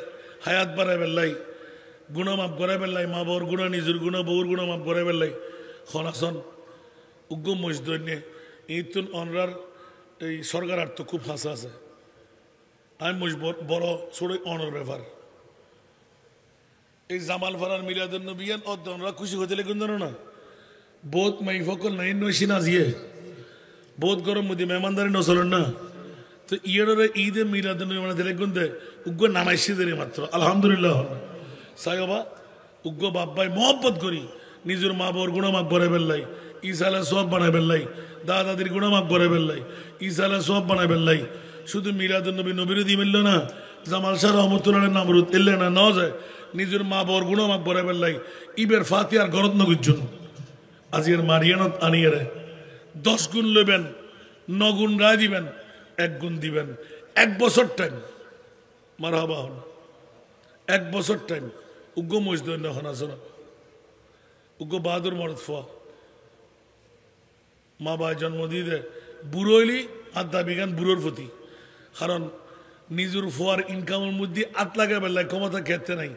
হায়াত বাড়ায় বেল্লাই, গুণা মাপ গড়াই বেল্লাই, মা বউর গুণা, নিজের গুণা, বউর গুণা মাপ গড়াই বেল্লাই। খনাসন উগ্র মজদন্য ইতুন অনরার এই সরকার আর তো খুব হাসা আছে। আমি মুজ বড় ছোট অনর ব্যাপার। এই জামাল ফারার মিলাদুন নবিয়ান অরা খুশি হতে লেগুন জানো না? বহুত মাই ফকল নাই নইসি না জিয়ে বহুত গরম মধ্যে মেহমানদারি নচলেন না। তো ইয়ের ঈদে মিলাদুন নবী মানে লেগুন দে উগ্র নামাইছি দেরি মাত্র, আলহামদুলিল্লাহ। সাইবা উগ্র বাপ্পাই মহব্বত করি, নিজের মা বউর গুণামাপ ভরে বেল্লাই, ইসালা সব বানায় বেল্লাই, দাদা দাদির গুণামাপ ভরে বেল্লাই, ইসালা সব বানায় বেল্লাই। শুধু মিলাদুন নবী নবীর দি মিলল না, জামাল শাহ রহমতুল্লাহ নামরুদ এলে না ন যায়, নিজের মা বউর গুণামাপ ভরে বেল্লাই। ইবের ফাতিয়ার গরত নগুজন আজির মারিয়ানত আনিয়ে 10 গুণ লইবেন, 9 গুণ রায় দিবেন, 1 গুণ দিবেন। 1 বছর টাইম মারহাবা হন, 1 বছর টাইম উগ্র মজদন্য হন আসনা উগ্র বাহাদুর মরদ ফোয়া মা বাই জন্ম দিয়ে দে বুড়ো হইলি আত্মা বিজ্ঞান বুড়োর প্রতি। কারণ নিজের ফোয়ার ইনকামের মধ্যে আত লাগা বেলায় ক্ষমতা খেতে নাই।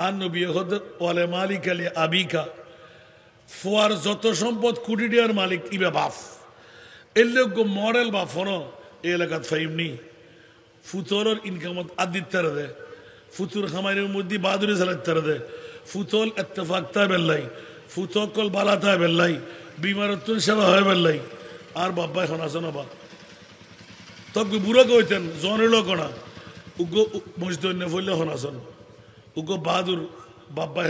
আর নবী ওয়ালে মালিক আলী আবিকা, ফোয়ার যত সম্পদ কোটি টাকার মালিক ইবে বাফ এর লোক মডেল বা ফোন এই এলাকাত ফাইমনি ফুতরের ইনকামত আদিত তারা দে, ফুতুর খামারের মধ্যে বাহাদুরি চালাত তারা দে, ফুতল এত্তেফাকতা বেল্লাই, ফুতকল বালাতা বেল্লাই, বিমারত্তন সেবা হয় বেল্লাই। আর বাব্বা এখন আসো না বা তবে বুড়ো কইতেন জনেরও কণা উগ্র মজদন্য ফলে এখন আসন উগ্র বাহাদুর বাব্বা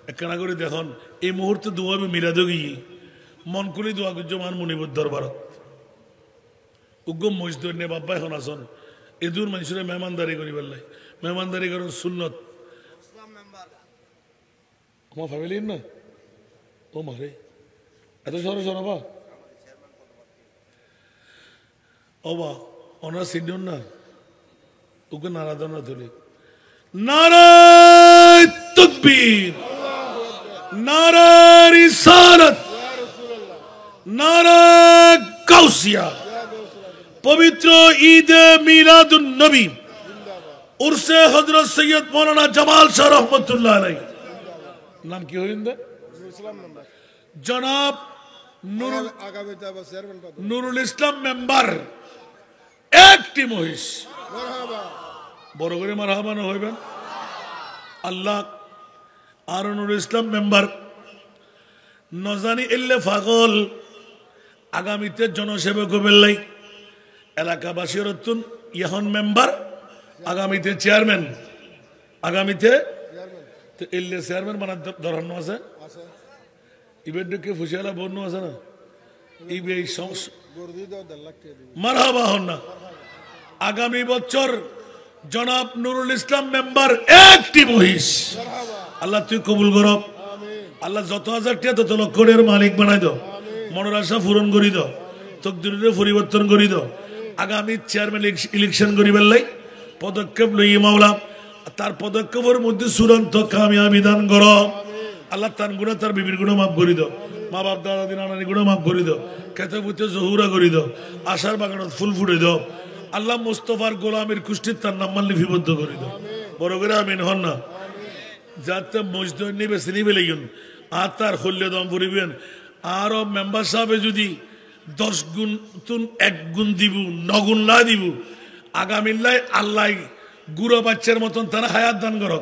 একখানা করে দেখুন। এই মুহূর্তে দোয়াবে মিরাদ গিয়ে মন খুলি দোয়া করছো মান মণিপুর দরবারত উগ্র মজদন্য বাব্বা এখন আসন। এদুর মানুষের মেহমানদারি করি বেল্লাই, মেহমানদারি করেন সুন্নত আমার ফ্যামিলির না ও মারে এত সরে শোনাবা ও বা ওনারা সিনিয়র না ওকে নারাদনা তুলি নারায়ে তাকবীর, নারায়ে রিসালাত, নারায়ে গাউসিয়া। পবিত্র ঈদে মিলাদুন নবী উরসে হযরত সৈয়দ মাওলানা জামাল শাহ রহমাতুল্লাহ আলাইহি, নাম কি হইল জনাব নুরুল ইসলাম মেম্বার একটি মহিষ, বড় করে মারহাবা না হইবেন আল্লাহ। আর নুরুল ইসলাম মেম্বার নজানি এল্লে পাগল আগামীতে জনসেবক হবেলাই, এলাকাবাসীর তুন ইহন মেম্বার, আগামীতে চেয়ারম্যান, আগামীতে তো এল্লে চেয়ারম্যান বানার ধরানো আছে। ইবেডকে ফুসিয়ালা বন্য আছে না, ইবে মারহাবা হন না। আগামী বছর জনাব নুরুল ইসলাম মেম্বার একটি মহিষ, আল্লাহ তুই কবুল কর। আল্লাহ যত হাজার টাকা তত লক্ষের মালিক বানাই দাও, মনের আশা পূরণ করি দাও, তকদিরের পরিবর্তন করি দাও। আগামী চেয়ারম্যান ইলেকশন করি বেলাই পদক্ষেপ লই মাওলা, তার পদক্ষেপের মধ্যে চূড়ান্ত কামিয়াবি দান কর। আল্লাহ তার গুণা তার বিবির গুণা মাফ করে দাও, মা বাপ দাদা দিন নানি গুণা মাফ করে দাও, খেতে পুঁতে জহুরা করে দাও, আশার বাগানত ফুল ফুটে দাও। আল্লাহ মুস্তফার গোলামের কুষ্টির তার নাম লিপিবদ্ধ করে দাও, বড় করে আমিন হন না। যাতে মজদুর নিবে চিনিবে লাগেন আর তার হল্য দম পড়িবেন। আরো মেম্বার সাহেবে যদি 10 গুণ তুন 1 গুণ দিব, 9 গুণ না দিব, আগামীলাই আল্লাহ গুড়ো বাচ্চার মতন তারা হায়াত দান করো।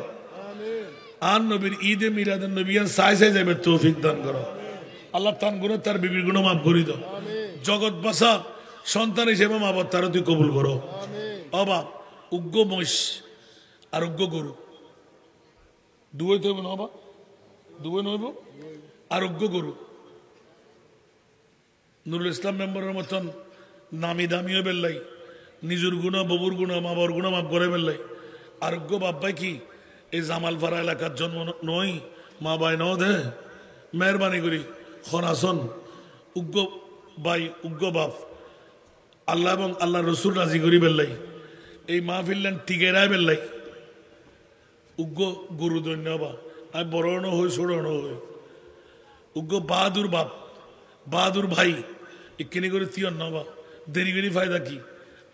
আর নবীর ঈদে মিলাদুন নবী সাই সাই যাবে তৌফিক দান করো। আল্লাহ তার গুণ তার বিবির গুণ মাফ করে দাও। জগৎ বাসা সন্তান হিসেবে মা বাপ তারা তুই কবুল করো। অবা উগ্র মহিষ আর উগ্র গরু দুই তো হইব না, অবা দুই নইব আর উগ্র গরু। নুরুল ইসলাম মেম্বারের মতন নামি দামিও বেললাই, নিজের গুণা ববুর গুণা মা বাবার গুণা মাফ করে বেললাই। আর উগ্র বাপ্পাই কি এই জামালপাড়া এলাকার জন্ম নয়, মা বাই ন দে মেহরবানি করি খনাসন উগ্র বাই উগ্র বাপ আল্লাহ এবং আল্লাহ রসুল রাজি করি বেললাই। এই মাহফিল্লান টিকেরাই বেললাই উগ্র গুরু দৈন্য বা আমি বড় হই ছোট হই উগ্র বাহাদুর বাপ বাহাদুর ভাই এখানে করে তিয়ন নবা দেরি করি ফায়দা কি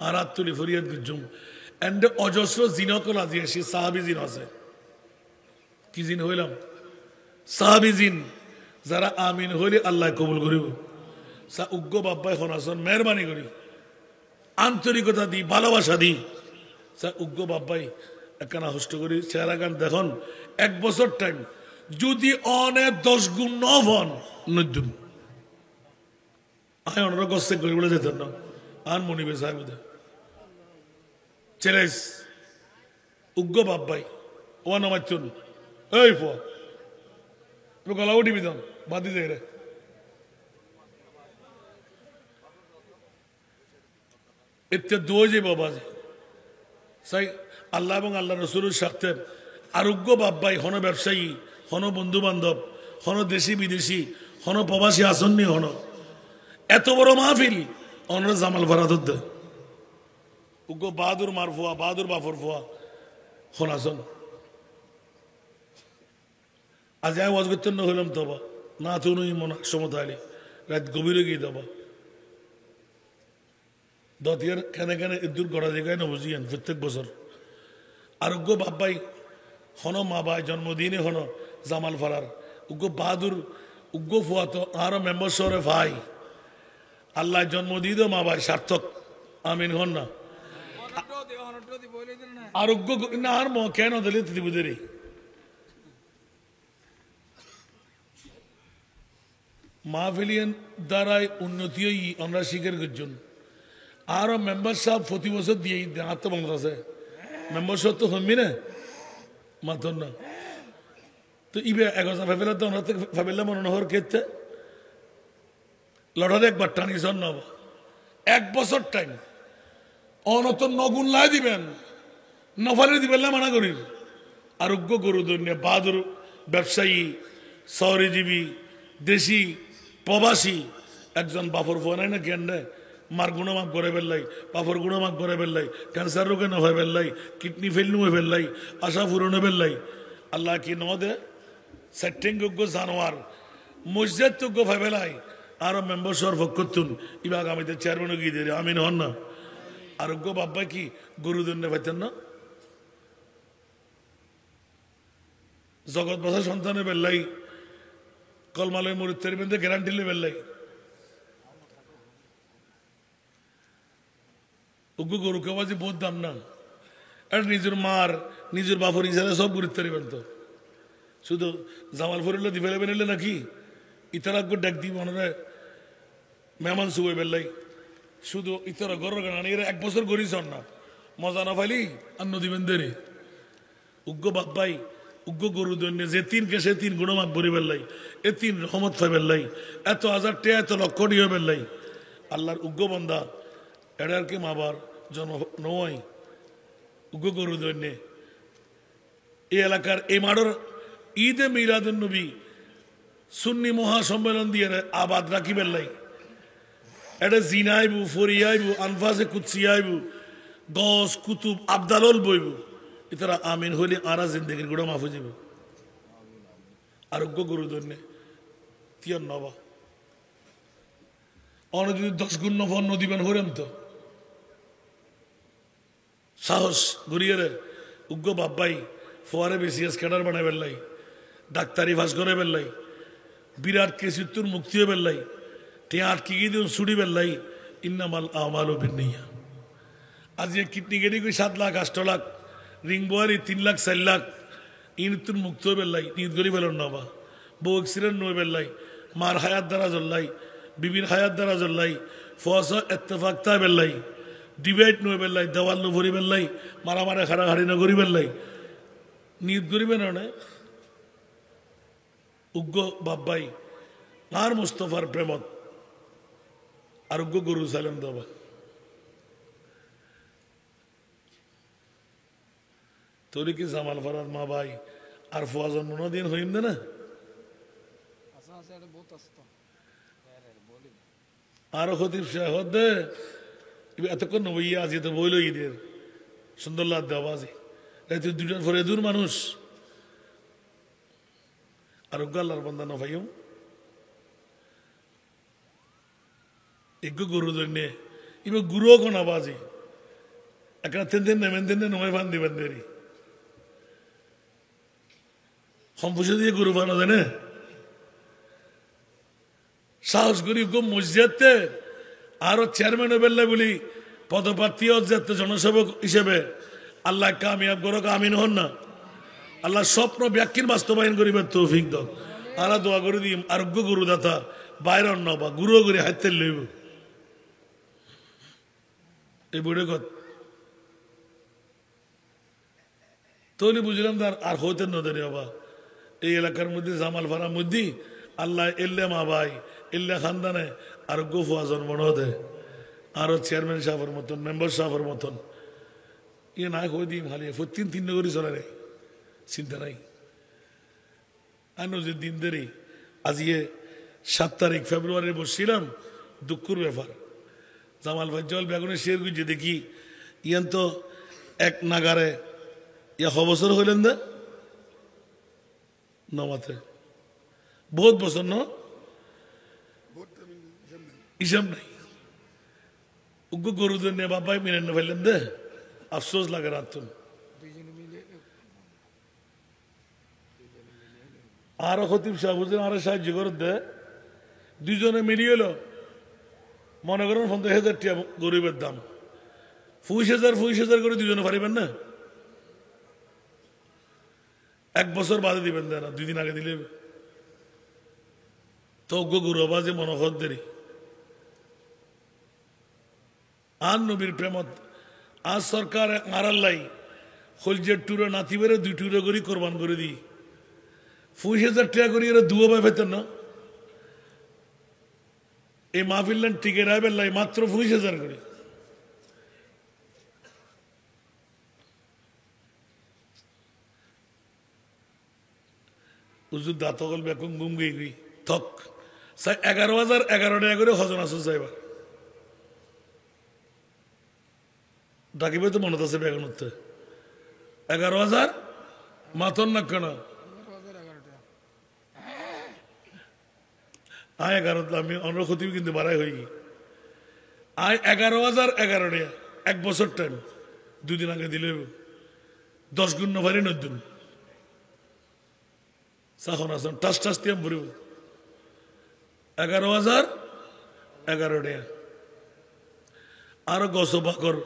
আর আত্মলি ফরিয়াদ গুজুম এন্ড অজস্র জিনকল আজি আসি সাহাবি জিন আছে। কি জিন হইলাম? সাহাবি জিন যারা আমিন হইলে আল্লাহ কবুল করিব। উগ্র বাপ্পাই খনাসন মেহরবানি করি আন্তরিকতা দি ভালোবাসা দি উগ্র বাপ্পাই একখানা হষ্ট করি চেহারা গান দেখুন 1 বছর টাইম যদি অনেক 10 গুণ নন নদ্যুম আয় অনরা গস্তে করি বলে যেতেন না আন মনিবে সাহেব ছেলেস উগ্র বাপ্পাই ওয়ান মাচ্ছুন এই গলা উঠিবি দন বাদি যাই রে এতে দোয় যে বাবা যে সাই আল্লাহ এবং আল্লাহ রসুলের স্বার্থে আরোগ্য বাপ্পাই হন ব্যবসায়ী হন বন্ধু বান্ধব হন দেশি বিদেশি হন প্রবাসী আসন্নি হন এত বড় মাহফিল অনরা জামাল ভাড়া দে উগ্র বাহাদুর মার ফোয়া বাহাদুর বাফর ফোয়া হন আসন আজ ওয়াজ করতে না হইলাম তবা না তো মনে সমতা আলি রাত গভীরে গিয়ে দেবা দতিয়ার কেনে কেনে ইদুর গড়া জায়গায় না বুঝিয়েন প্রত্যেক বছর আরোগ্য বাপ্পাই হন মা বাই জন্মদিনে হন জামাল ফারার উগ্র বাহাদুর উগ্র ফুয়া তো আরো মেম্বার শহরে ভাই আল্লাহ জন্মদিন মা বাই সার্থক আমিন হন না আরোগ্য না আর ম কেন দিলে ত্রিপুদের মাহফিলিয়ান দ্বারাই উন্নতি আমরা স্বীকার করছেন আরো মেম্বার সাহেব প্রতি বছর দিয়ে আত্মবন্ধ আছে মেম্বার সাহেব তো হমি না মাথন না তো ইবে 11 ফেবেলা তো ফেবেলা মনোহর কেতে লড়ার একবার টানিছন নব 1 বছর টাইম অনত নগুন লাই দিবেন নফালে দিবেন না মানা করি আরোগ্য গরু দৈন্য বাহাদুর ব্যবসায়ী শহরজীবী দেশি প্রবাসী একজন বাফর ফোন না জ্ঞান মার গুণা মাফ করে ফেললাই, পাপর গুণা মাফ করে ফেললাই, ক্যান্সার রোগে না হয়ে ফেললাই, কিডনি ফেল নুয়ে ফেললাই, আশা পূরণে ফেললাই। আল্লাহ কি ন দে সেটিংযোগ্য জানোয়ার মসজিদ যোগ্য ভাই ফেলাই আরো মেম্বার সর ফক্কতুন ইবা আগামীতে চেয়ারম্যানও গিয়ে দিয়ে আমিন হন না। আরোগ্য বাব্বা কি গরু দন্যে পাইতেন না? জগৎ বসা সন্তানে বেল্লাই কলমালয় মরিতের মধ্যে গ্যারান্টি লে বেল্লাই উগ্র গরু কেবাজি বহুত দাম না। আর নিজের মার নিজের বাপর ইসারা সব গুরুত্ব পারিবেন তো শুধু জামাল ফরিল্লা দি ফেলে বেরোলে নাকি ইতারা ডাক দি মনে মেহমান শুয়ে বেল্লাই শুধু ইতারা গরর গান এরা 1 বছর গড়িস না মজা না পাইলি আর নদী বেন্দেরে উগ্র বাপ্পাই উগ্র গরু দৈন্য যে 3 কে সে 3 গুণমাপ ভরি বেল্লাই এ 3 রহমত ফাই বেল্লাই এত হাজার টে এত লক্ষ দিয়ে বেল্লাই আল্লাহর উগ্র বন্দা এটার কি মাবার জন্ম নয় উগ্র গরু দৈন্য এই এলাকার এই মাঠের ঈদে মিলাদুন নবী সুন্নি মহাসম্মেলন দিয়ে আবাদ রাখি বেল্লাই এটা জিনাইবু ফরিয়াইবু আনফাসে কুৎসিয়াইবু গস কুতুব আবদালল বইবু ইতারা আমিন হইলে আরা জিন্দগির গুড়া মাফ হয়ে যাবে। আরোগ্য গরু দন্যে তিয়ার নবা অনেক যদি 10 গুণ নফর নদীবেন হরেন তো সাহস গড়িয়ে রে উগ্র বাব্বাই ফোয়ারে বেসিয়াস ক্যাডার বানাই বেল্লাই ডাক্তারি ভাস করে বেল্লাই বিরাট কেসিত্তুর মুক্তিও বেল্লাই তে আটকে গিয়ে দিন ছুটি বেল্লাই ইন্নামাল আমাল ও বিনিয়া আজকে কিডনি গেড়ি কই 7 লাখ 8 লাখ রিং বোয়ারি 3 লাখ 4 লাখ ইনতুর মুক্ত বেল্লাই নিত গরি বেলন নবা বউ এক্সিডেন্ট নয় বেল্লাই মার হায়াত দ্বারা জল্লাই বিবির হায়াত দ্বারা জল্লাই ফসা ইত্তেফাকতা বেল্লাই ডিবেট নয় বেল্লাই দেওয়াল নো ভরি বেল্লাই মারামারে খাড়াখাড়ি না করি বেল্লাই নিত গরিবে না উগ্র বাব্বাই আর মুস্তফার প্রেমত আরোগ্য গরু সালেম দবা তোর কি জামাল ফরার মা ভাই আর ফোয়াজন মনোদিন হইম না আরো খতিব শাহ দে এতক্ষণ নবইয়া আছে তো বইল ঈদের সুন্দর লাদ দেওয়াজি তুই 2টার পরে দূর মানুষ আরোগ্য আল্লাহর বন্দা না ভাইম এগো গরু দন্যে ইবে গুরু কোন আবাজি একটা তেন নেমেন দেন নয় ফান দিবেন দেরি সম্পূর্ণ দিয়ে গরু বানা দেয় না সাহস করি গো মসজিদে আরো চেয়ারম্যান বেল্লা বলি পদপ্রার্থী যাতে জনসেবক হিসেবে আল্লাহ কামিয়াব করো আমিন হন না আল্লাহ স্বপ্ন ব্যাখ্যার বাস্তবায়ন করিবে তৌফিক দাও আর দোয়া করে দিই আরোগ্য গরু দাতা বাইরে অন্য বা গুরু করে হাতে লইব এই বুড়ে কত তৈরি বুঝলাম তার আর হইতে নদী বাবা এই এলাকার মধ্যে জামাল ফারার মধ্যে আল্লাহ এল্লে মা ভাই এল্লে খানদানে আরোগ্য ফুয়া জন্ম দে আরো চেয়ারম্যান সাহেবের মতন মেম্বার সাহেবের মতন ইয়ে না হয়ে দিই ভালো 3 করে চলে রে চিন্তা নাই আনো যে দিন দেরি আজ 7 তারিখ ফেব্রুয়ারি বসছিলাম দুঃখের ব্যাপার জামাল ভাই জল বেগুনের শের গুজে দেখি ইয়ান তো এক নাগারে ইয়া বছর হইলেন দা নমাতে বহুত বছর ন হিসাব নাই উগ্র গরুদের নে বাবাই মিলেন না ফেললেন দে আফসোস লাগে রাত আরো খতিব সাহেব আরো সাহায্য করে দে 2জনে মিলিয়ে এলো মনে করেন 50,000 টাকা গরিবের দাম 20,000 করে 2জনে পারিবেন না 1 বছর বাদে দিবেন না 2 দিন আগে দিলে তো গরু আবাজে মনোহর দেরি আর নবীর প্রেমত আজ সরকার আড়াল্লাই হলজের টুরে নাতি বেড়ে 2 টুরে করি কোরবান করে দিই 20,000 টাকা করি এরা দুয়ো ভাই পেতেন না এই মাহফিল্লেন টিকে রাইবেন লাই মাত্র 20,000 করে উজুর দাঁতকল বেকম গুম গই থক 11,000 11 টাকা করে হজন আসো যাইবার ডাকিবে তো মনে আছে বেগুন উঠতে 11,000 মাতন না কেন আয় 11 আমি অন্য ক্ষতি কিন্তু বাড়াই হই আয় 11,011 টাকা 1 বছর টাইম 2 দিন আগে দিলে 10 গুণ নভারি নতুন সাখন আসন টাস টাস দিয়ে ভরিব 11,011 টাকা আরো গছ বাকর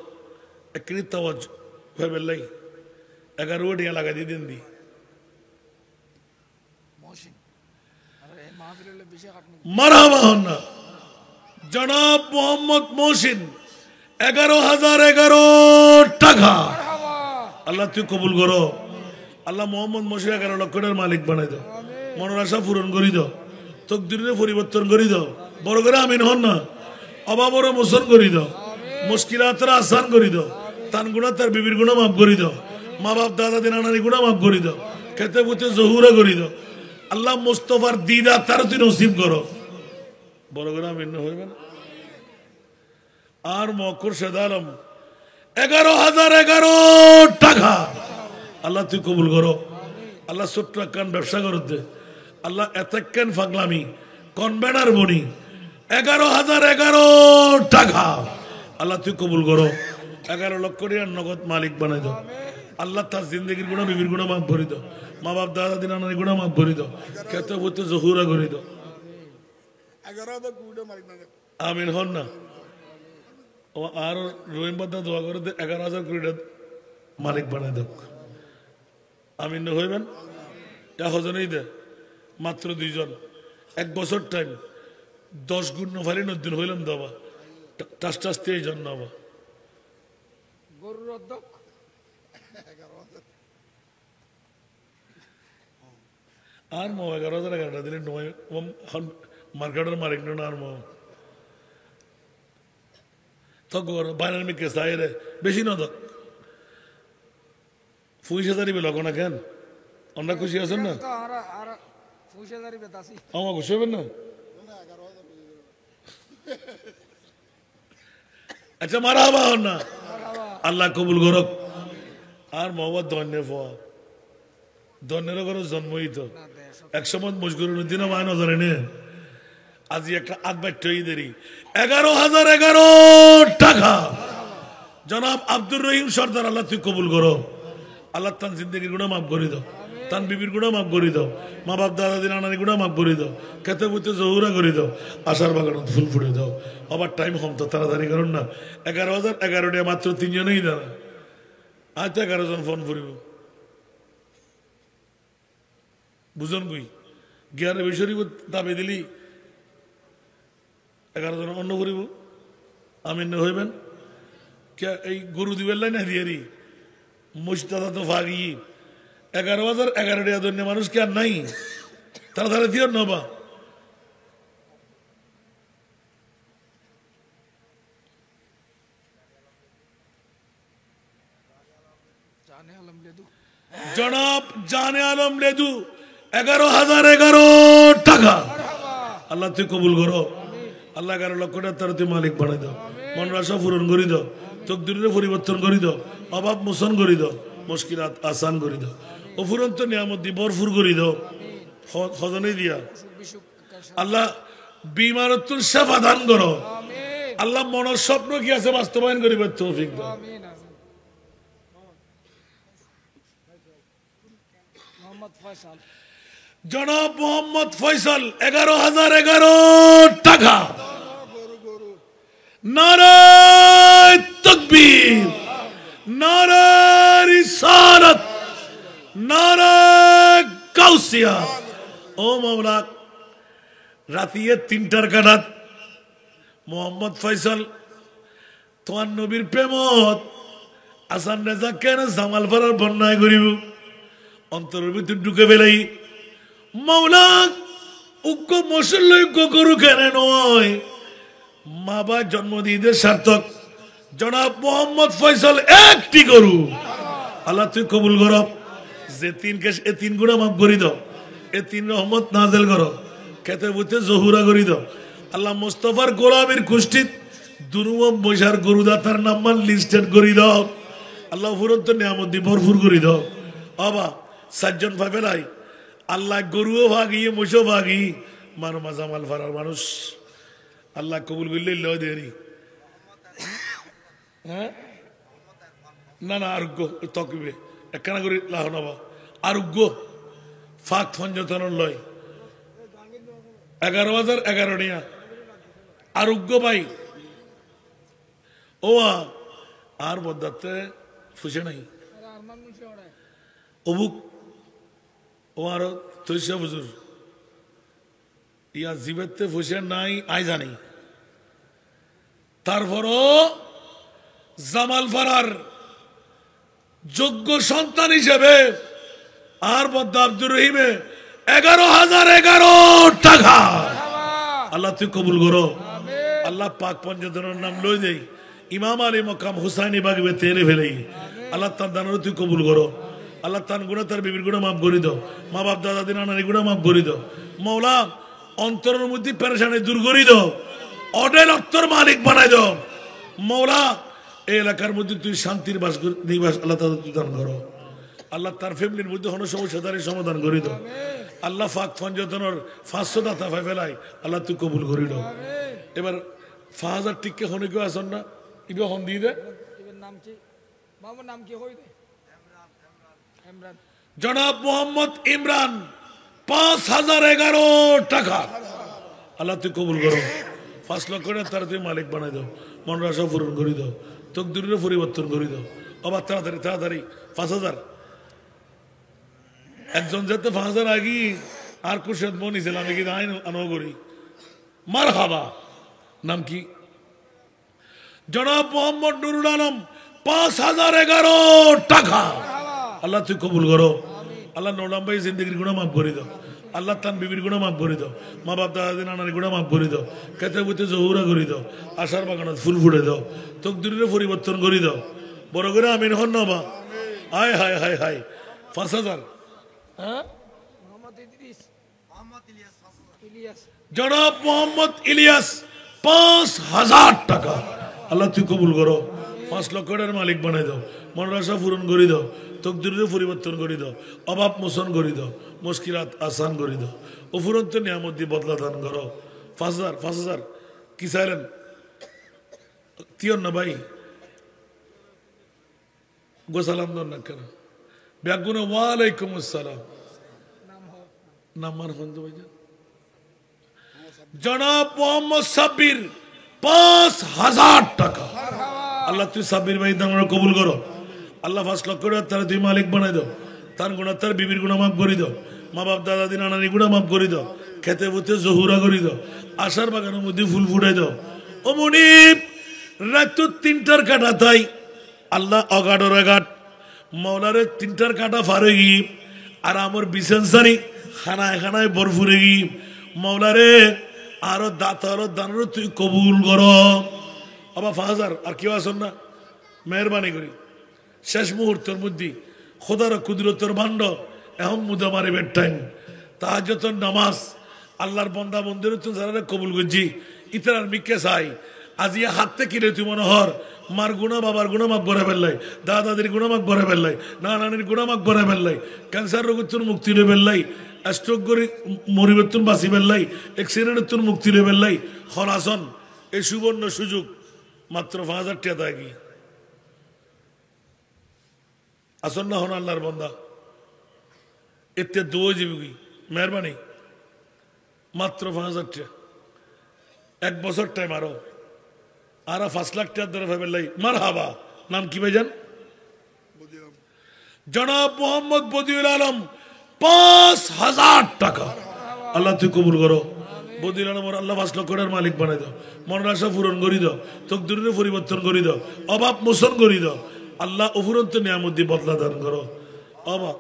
একটি তাওয়াজ ভেবে লাই 11 টাকা লাগাই দিয়ে দিন দি মারহাবা হন না জনাব মোহাম্মদ মহসিন 11,011 টাকা আল্লাহ তুই কবুল করো আল্লাহ মোহাম্মদ মহসিন 11 লক্ষ টাকার মালিক বানাই দাও মনের আশা পূরণ করি দাও তকদিরের পরিবর্তন করি দাও বড় করে আমিন হন না অভাবর মোচন করি দাও মুশকিলাতের আসান করি দাও তান গুণা তার বিবির গুণা মাফ করি দাও মা বাপ দাদা দিনা নানি গুণা মাফ করি দাও খেতে পুতে জহুরা করি দাও আল্লাহ মুস্তফার দিদা তার তুই নসিব করো বড় করে আমিন হইবে না আর মকর শেদ আলম 11,011 টাকা আল্লাহ তুই কবুল করো আল্লাহ ছোট্ট কান ব্যবসা করো দে আল্লাহ এতক্ষণ ফাগলামি কনভেনার বনি 11,011 টাকা আল্লাহ তুই কবুল করো 11 লক্ষ টাকার নগদ মালিক বানাই দাও আল্লাহ তার জিন্দগির গুণা বিবির গুণা মাফ ভরি দাও মা বাপ দাদা দিনা নানি গুণা মাফ ভরি দাও খেতে বলতে জহুরা করি দাও আমিন হন না ও আর রহিম বাদা দোয়া করে 11,000 কোটি মালিক বানাই দাও আমিন হইবেন হজনেই দে মাত্র 2 জন 1 বছর টাইম 10 গুণ নফারি নদ্দিন হইলাম দাবা টাস টাস 23 জন নাবা গরুর অধ্যক্ষ আর মো 11,000 দিলে মার্কেটের মালিক না আর মো তো বাইরের মিকে সাইরে বেশি না দক ফুইশাদারি বেল না কেন অন্য খুশি আছেন না আমার খুশি হবেন না আচ্ছা মারা হবা হন না আল্লাহ কবুল করক আর মোহাম্মদ ধন্যের ঘরে জন্মই তো 100 মজগুর দিনও মায় নজরে নে আজি একটা আদবাই দেরি 11,011 টাকা জনাব আব্দুর রহিম সর্দার আল্লাহ তুই কবুল করো আল্লাহ তান জিন্দগির গুণা মাফ করে দাও তান বিবির গুণা মাফ করে দাও মা বাপ দাদা দিন নানি গুণা মাফ করে দাও খেতে বুঝতে জহুরা করে দাও আশার বাগানত ফুল ফুটে দাও আবার টাইম কম তো তাড়াতাড়ি করুন না 11,011 টাকা মাত্র 3 জনেই দাঁড়া আজ 11 জন ফোন ফুরিব বুঝন গুই গিয়ারে বেশরি দাবি দিলি 11 জন অন্য ফুরিব আমিন হইবেন কে এই গরু দিবেন না দিয়ারি মুস্তাদা তো ফাগি 11,011 টাকা ধন্য মানুষ কি আর নাই তাড়াতাড়ি দিও নবা জনাব জানে আলম লেদু 11,011 টাকা আল্লাহ তুই কবুল করো আল্লাহ 11 লক্ষ টাকা তার তুই মালিক বানাই দাও মনের আশা পূরণ করি দাও তকদিরের পরিবর্তন করি দাও অভাব মোচন করি দাও মুশকিলাত আসান করি দাও অফুরন্ত নিয়ামত দি ভরপুর করি দাও খজনে দিয়া আল্লাহ বিমারতুন শাফা দান করো আল্লাহ মনের স্বপ্ন কি আছে বাস্তবায়ন করিবার তৌফিক দাও জনাব মোহাম্মদ ফয়সাল 11,011 টাকা নারায়ে তাকবীর নারায়ে রিসালাত নারায়ে গাউসিয়া ও মাওলা রাতিয়ে 3টার কানাত মোহাম্মদ ফয়সাল তোমার নবীর প্রেমত আসান রেজা কেন জামাল ফারার বন্যায় করিব অন্তরের ভিতর ঢুকে বেলাই মাওলা উগ্র মুসল্লজ্ঞ গরু কেন নয় মা বা জন্মদিনের সার্থক জনাব মোহাম্মদ ফয়সাল একটি গরু আল্লাহ তুই কবুল কর যে 3 কেস এ 3 গুণা মাফ করি দাও এ 3 রহমত নাজেল করো খেতে বুঝতে জহুরা করি দাও আল্লাহ মুস্তফার গোলামের কুষ্ঠিত দুনুম বৈশার গরুদাতার নাম্বার লিস্টেড করি দাও আল্লাহ ফুরন্ত নিয়ামত দি ভরপুর করি দাও বাবা সাতজন ভাবেলাই আল্লাহ গরুও ভাগি মোষও ভাগি মানো মাজামাল ফারার মানুষ আল্লাহ কবুল করলে লয় দেরি হ্যাঁ না না আরোগ্য তকবে একখানা করে লাহ নবা আরোগ্য ফাঁক ফঞ্জতন লয় 11,011 নিয়া আরোগ্য ভাই ও আর বদাতে ফুসে নাই অবুক ও আর তৈশা বুজুর ইয়া জীবেতে ফুসে নাই আই জানি তারপরও জামাল ফারার যোগ্য সন্তান হিসেবে আর বদ্দা আব্দুর রহিমে 11,011 টাকা আল্লাহ তুই কবুল করো আল্লাহ পাক পঞ্চদনের নাম লই দেই ইমাম আলী মকাম হুসাইনি বাগবে তেরে ফেলেই আল্লাহ তার দানের তুই কবুল করো আল্লাহ তার গুণা তার বিবির গুণা মাফ করি দাও মা বাপ দাদা দিন নানি গুণা মাফ করি দাও মৌলা অন্তরের মধ্যে পেরেশানি দূর করি দাও অডেল অর্থর মালিক বানাই দাও মৌলা এই এলাকার মধ্যে তুই শান্তির নিবাস আল্লাহ তাদের তুই দান করো আল্লাহ তার ফ্যামিলির মধ্যে হন সমস্যা তার সমাধান করি দাও আল্লাহ ফাঁক ফঞ্জতনের 500 দাতা ভাই ফেলাই আল্লাহ তুই কবুল করি দাও এবার 5,000 টিকে হনে কেউ আসন না ইবে হন দিয়ে দে জনাব মোহাম্মদ ইমরান 5,011 টাকা আল্লাহ তুই কবুল করো 5 লক্ষ তার তুই মালিক বানাই দাও মনের আশা পূরণ করে দাও তকদিরের পরিবর্তন করে দাও আবার তাড়াতাড়ি তাড়াতাড়ি 5,000 একজন যাতে 5,000 আগি আর কুরশেদ মনি ছিলাম কি আইন আনো করি মার হাবা নাম কি জনাব মোহাম্মদ নুরুল আলম 5,011 টাকা আল্লাহ তুই কবুল করো আল্লাহ নোলাম ভাই জিন্দগির গুণা মাফ করে দাও আল্লাহ তান বিবির গুণা মাফ করে দাও মা বাপ দাদা নানার গুণা মাফ করে দাও খেতে বুতে জহুরা করে দাও আশার বাগানত ফুল ফুটে দাও তকদিরের পরিবর্তন করে দাও বড় করে আমিন হন না বা হায় হায় হায় হায় 5,000 জনাব মোহাম্মদ ইলিয়াস 5,000 টাকা আল্লাহ তুই কবুল করো 5 লক্ষ টাকার মালিক বানাই দাও মনের আশা পূরণ করে দাও তকদিরের পরিবর্তন করে দাও অভাব মোচন করে দাও মুশকিলাত আসান করে দাও উপরন্ত নিয়ামত দিয়ে বদলা দান করো 5,000 কি চাইলেন তিয়ন না ভাই গোসালাম দন না কেন ব্যাগুনে ওয়ালাইকুম আসসালাম নাম্বার হন তো ভাই জনাব মোহাম্মদ সাব্বির 5,000 টাকা আল্লাহ তুই সাব্বির ভাই দান কবুল করো আল্লাহ 5 লক্ষ টাকা তার তুই মালিক বানাই দাও তার গুণা তার বিবির গুণা মাফ করে দাও মা বাপ দাদা দিন নানানি গুণা মাফ করে দাও খেতে বুতে জহুরা করে দাও আশার বাগানের মধ্যে ফুল ফুটাই দাও ও মনিব রাত 3টার কাটা তাই আল্লাহ অগাডর এগাট মৌলারে 3টার কাটা ফারে গি আর আমার বিশেষারি খানায় খানায় বরফুরে গি মৌলারে আরো দাতারো দানারও তুই কবুল কর আবার 5,000 আর কেউ আসন না মেহরবানি করি শেষ মুহূর্তের মধ্যে খোদার কুদরতের ভাণ্ড এখন মুদা মারে বেড টাইম তাহাজ্জুদের নামাজ আল্লাহর বন্দা বন্দের তো যারা কবুল করছি ইতার মিকে চাই আজি হাতে কিরে তুই মনে হর মার গুণা বাবার গুণা মাফ করে ফেললাই দাদা দাদির গুণা মাফ করে ফেললাই না নানির গুণা মাফ করে ফেললাই ক্যান্সার রোগের তোর মুক্তি লই ফেললাই স্ট্রোক করে মরিবের তোর বাঁচি ফেললাই অ্যাক্সিডেন্টের তোর মুক্তি লই ফেললাই হরাসন এই সুবর্ণ সুযোগ মাত্র 5,000 টাকা দেয় কি আসন না হন আল্লাহর বন্দা এতে দোয়া জীবী মেহরবানি মাত্র 5,000 টাকা 1 বছর টাইম আরো আর 5 লাখ টাকা ধরে ফেললাই মার হাবা নাম কি ভাইজান জনাব মোহাম্মদ বদিউল আলম 5,000 টাকা আল্লাহ তুই কবুল করো বদিউল আলম আল্লাহ 5 লক্ষ টাকার মালিক বানাই দাও মনের আশা পূরণ করি দাও তকদিরের পরিবর্তন করি দাও অভাব মোচন করি দাও আল্লাহ অফুরন্ত নিয়ামত দিয়ে বদলা দান করো অভাব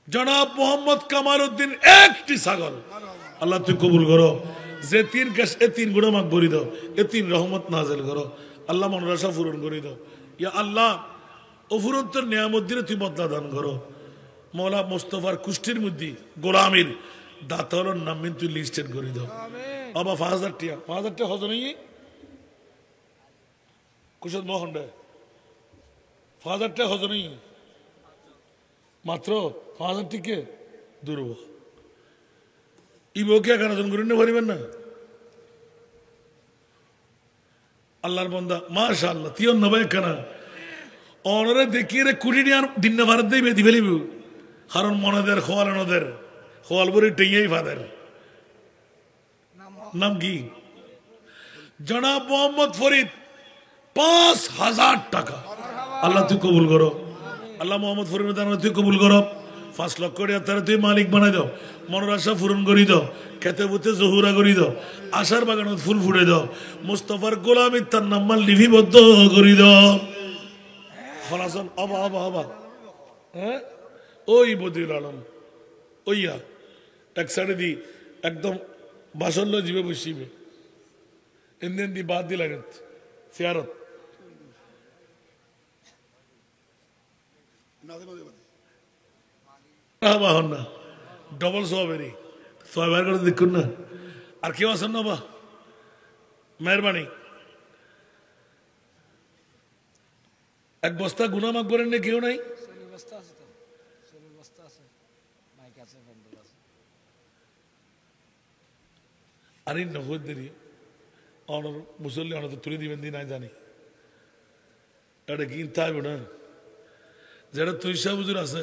জনাব মোহাম্মদ কামাল উদ্দিন 1টি ছাগল আল্লাহ তুই কবুল করো যে 3 গ্যাস এ 3 গুণা মাফ করে দাও এ 3 রহমত নাযিল করো আল্লাহ মনের আশা পূরণ করে দাও ইয়া আল্লাহ অফুরন্ত নিয়ামত দিয়ে তুই বদলা দান করো মওলা মুস্তাফার কুষ্টির মধ্যে গোলামীর দাতার নাম তুই লিস্টেড করে দাও আবার 5000 টিয়া 5000 টিয়া হজ নেই কুশল মোহন 5000 টিয়া হজ নেই মাত্র 5000 টিকে দূরব ইবকে 11 জন করেন পারিবেন না আল্লাহর বান্দা মাশাআল্লাহ তিয়ন নবে কেন অনরে দেখিয়ে রে কুড়ি নিয়ার দিন না ভারত দেই বেদি ফেলিব কারণ মনাদের খোয়ালানোদের খোয়াল বরে টেইয়াই ফাদের নাম কি জনাব মোহাম্মদ ফরিদ 5000 টাকা আল্লাহ তুই কবুল করো আল্লাহ মোহাম্মদ ফরিদ তুই কবুল করো 5 লক্ষ টাকা তুই মালিক বানাই দাও মনের আশা পূরণ করি দাও খেতে বুতে জহুরা করি দাও আশার বাগানত ফুল ফুটে দাও মুস্তফার গোলামি তার নাম্বার লিপিবদ্ধ করি দাও ফলাসন অবা অবা অবা হ্যাঁ ওই বদিউল আলম ওইয়া এক সাইডে দি একদম বাসল্য জীবে বসিবে ইন্দিন দি বাদ দিলেন সিয়ারত না ডবল সোয়াবেরি সোয়াবের করে দেখুন না আর কেউ আছেন না বা মেহরবানি এক বস্তা গুনা মাফ করেন না কেউ নাই আরে নগদ দেরি অনর মুসল্লি অনর তুলে দিবেন দি নাই জানি এটা কিনতে হবে না যেটা তৈশা বুজুর আছে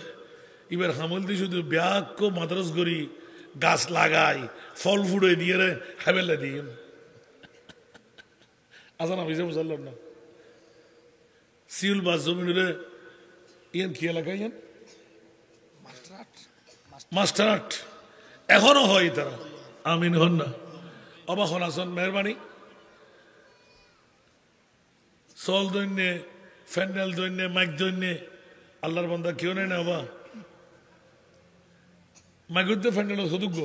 এবার হামল দিয়ে শুধু ব্যাগ মাদ্রাস করি গাছ লাগাই ফল ফুড়ে দিয়ে রে হাবেলা দিয়ে আসা না বুঝে বুঝাল না সিউল বাস জমিন রে ইয়ান কি এলাকা ইয়ান মাস্টার আট এখনো হয় তারা আমিন হন না অবা হন আসন মেহরবানি চল দৈন্যে ফ্যান্ডেল দৈন্যে মাইক দৈন্যে আল্লাহর বান্দা কেউ নেই না অবা মাইকুদ্দে ফ্যান্ডেল সদুগ্য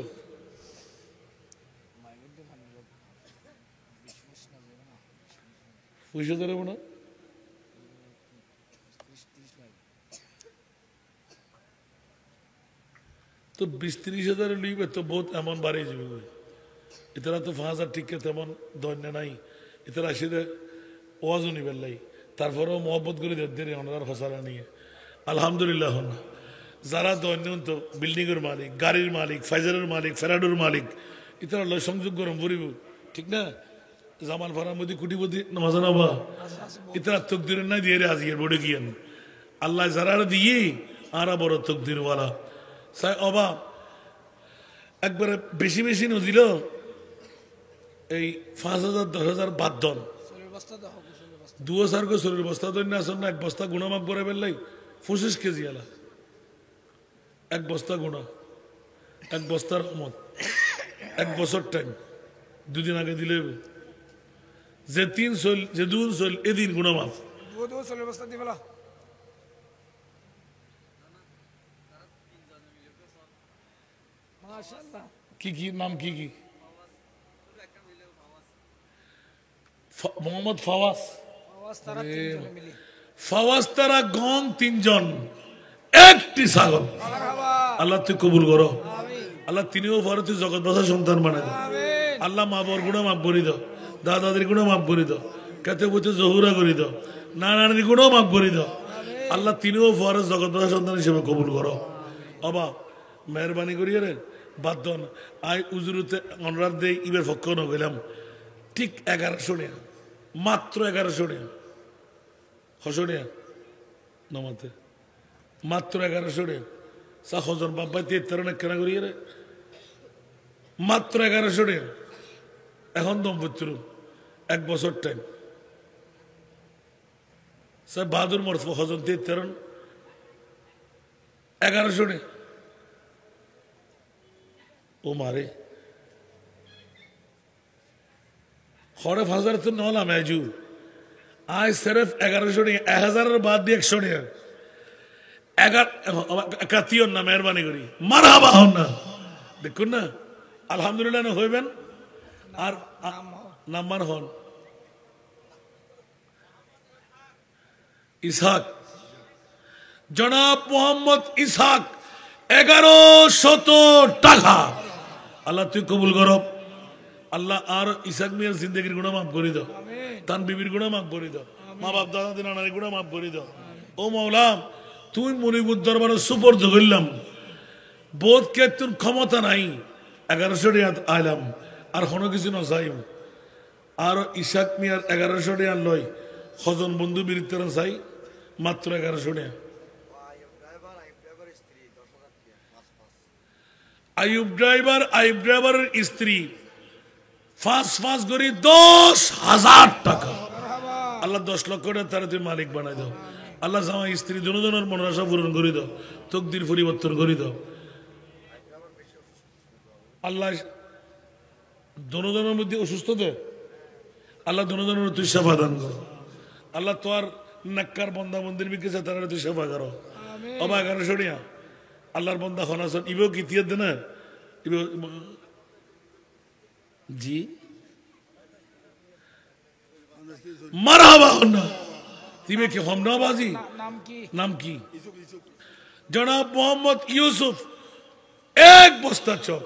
পয়সা ধরব না তো 20-30 লিবে তো বহুত এমন বাড়িয়ে যাবে এতারা তো 5000 টিকে তেমন দৈন্য নাই এতারা আসিতে ওয়াজও নিবেন লাই তারপরেও মহব্বত করে দেয় ওনার ফসলা নিয়ে আলহামদুলিল্লাহ না যারা দৈন্য তো বিল্ডিংয়ের মালিক গাড়ির মালিক ফাইজারের মালিক ফেরাডোর মালিক এতারা লয় সংযোগ গরম পড়িব ঠিক না জামাল ফারামদি কুটিপতি নামাজান আবা এতারা তকদিরের নাই দিয়ে রে আজকের বোর্ডে গিয়েন আল্লাহ যারা দিয়ে আরা বড় তকদিরওয়ালা সাই অবা একবারে বেশি বেশি নদিল এই 5000 10,000 বাদ দন 2000 শরীর বস্তা দৈন্য আসন না এক বস্তা গুণামাপ করে ফেললাই 25 কেজি আলা এক বস্তা গুণা এক বস্তার মত এক বছর টাইম দুদিন আগে দিলে যে 3 চল যে 2 চল এদিন গুণামাপ কি কি নাম কি কি মোহাম্মদ ফাওয়াজ ফাওয়াজ তারা গণ 3 জন একটি ছাগল আল্লাহ তুই কবুল করো আল্লাহ তিনিও ভারতীয় জগৎ বাসা সন্তান বানাই দাও আল্লাহ মা বাবার গুণা মাফ করে দাও দাদাদের গুণা মাফ করে দাও কেতে বইতে জহুরা করে দাও নানানির গুণাও মাফ করে দাও আল্লাহ তিনিও ভারত জগৎ বাসা সন্তান হিসেবে কবুল করো অবা মেহরবানি করিয়ে রে বাদ দন আই উজুরুতে অনুরাধ দেই ইবের পক্ষ ন গেলাম ঠিক 1100 টাকা মাত্র 1100 টাকা হসনিয়া নমাতে মাত্র 1100 টাকা সা হজন বাবা তে তরনে কেনা করিয়ে রে মাত্র 1100 টাকা এখন দম্পত্র 1 বছর টাইম সা বাহাদুর মরফ হজন তে তরন 1100 টাকা ও মারে खौरे फजर तो नौला मैजू आज सिर्फ 1100 नहीं 1000 बाद भी 100 नहीं अगर कतियों ना मेहरबानी करी मरहबा हो ना देखो ना अल्हम्दुलिल्लाह ना होइबेन আর নাম্বার হন ইসহাক জনাব মোহাম্মদ ইসহাক 1100 টাকা আল্লাহ তুই কবুল করো আল্লাহ আর ইসাক মিয়ার জিন্দগির গুনাহ মাফ করে দাও, তান বিবির গুনাহ মাফ করে দাও, মা বাপ দাদা দিন নানার গুনাহ মাফ করে দাও। ও মাওলা, তুই মনিবুর দরবারে সুপর্দ করলাম, বোধকে তোর ক্ষমতা নাই, 1100 টাকা আইলাম, আর কোনো কিছু না চাই। আর ইসাক মিয়ার 1100 টাকা লয়, হজন বন্ধু বিরুদ্ধে চাই মাত্র 1100 টাকা। আইয়ুব ড্রাইভারের স্ত্রী ফাঁস করি 10,000 টাকা। আল্লাহ 10 লক্ষ টাকা তারা তুই মালিক বানাই দাও। আল্লাহ জামাই স্ত্রী জনজনের মনের আশা পূরণ করে দাও, তকদির পরিবর্তন করে দাও। আল্লাহ জনজনের মধ্যে অসুস্থ দে, আল্লাহ জনজনের তুই সেবা দান করো। আল্লাহ তোর নাক্কার বন্দা মন্দির বিকেছে তারা তুই সেবা করো। অবা 1100 টাকা আল্লাহর বন্দা খনাসন ইবো কি তিয়ার দে না জি মারহাবা হন্না তিবে কি হমনা বাজি নাম কি জনাব মোহাম্মদ ইউসুফ 1 বস্তা চল।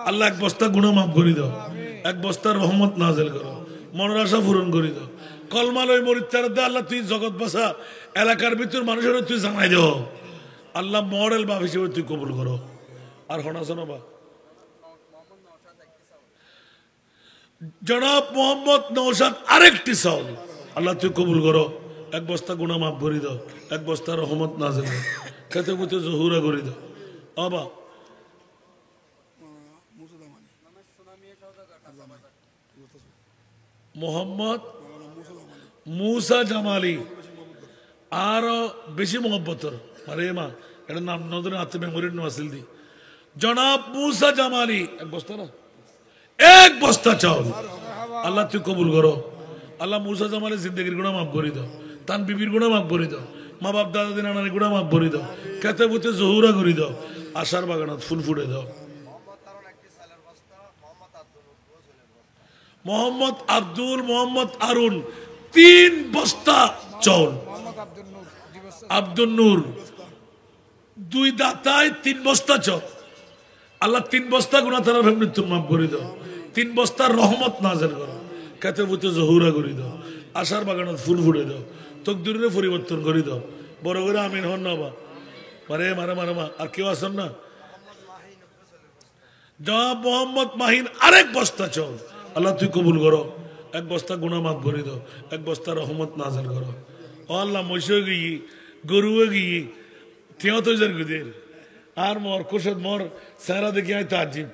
আল্লাহ 1 বস্তা গুনাহ মাফ করে দাও, 1 বস্তার রহমত নাযিল করো, মনের আশা পূরণ করে দাও। কলমালয় মরিত্তার দে আল্লাহ তুই জগৎ বাসা এলাকার ভিতর মানুষের তুই জানাই দাও। আল্লাহ মডেল বাপ হিসেবে তুই কবুল করো। আর হনাসনো বা জনাব মোহাম্মদ নওশাদ আরেকটি চাউল আল্লাহ তুই কবুল করো। 1 বস্তা গুনাহ মাফ করে দাও, 1 বস্তা রহমত নাযিল করো, খেতে মুতে জহুরা করে দাও। আবা মোহাম্মদ মুসা জামালি আর বেশি মোহব্বতর আরে মা এটা নাম নজরে হাতে মেমোরির নোয়াসিল দি জনাব মুসা জামালি 1 বস্তা না 1 বস্তা চাউল আল্লাহ তুই কবুল করো। আল্লাহ মুসা জামালের জিন্দগির গুনাহ মাফ করে দাও, তান বিবির গুনাহ মাফ করে দাও, মা বাপ দাদা দিন নানার গুনাহ মাফ করে দাও, খেতে বুতে জহুরা করে দাও, আশার বাগানত ফুল ফুটে দাও। মোহাম্মদ আব্দুল মোহাম্মদ আরুন 3 বস্তা চাউল। আব্দুল নূর 2 দাতায় 3 বস্তা চাউল। আল্লাহ 3 বস্তা গুনাহ তারা মৃত্যু মাফ করে দাও, 3 বস্তার রহমত নাযিল করো, খেতে বুতে জহুরা করে দাও, আশার বাগানত ফুল ফুটে দাও, তকদিরের পরিবর্তন করে দাও। বড় করে আমিন হন না বা মারে মারে মারে মা। আর কেউ আসেন না জনাব মোহাম্মদ মাহিন আরেক বস্তা চাউল আল্লাহ তুই কবুল করো। 1 বস্তা গুনাহ মাফ করে দাও, 1 বস্তা রহমত নাযিল করো। ও আল্লাহ মহিষে গিয়ে গরুয়ে গিয়ে তিয়তজার গুদের আর মোর কোশদ মোর সারা দেখি আই তাজিব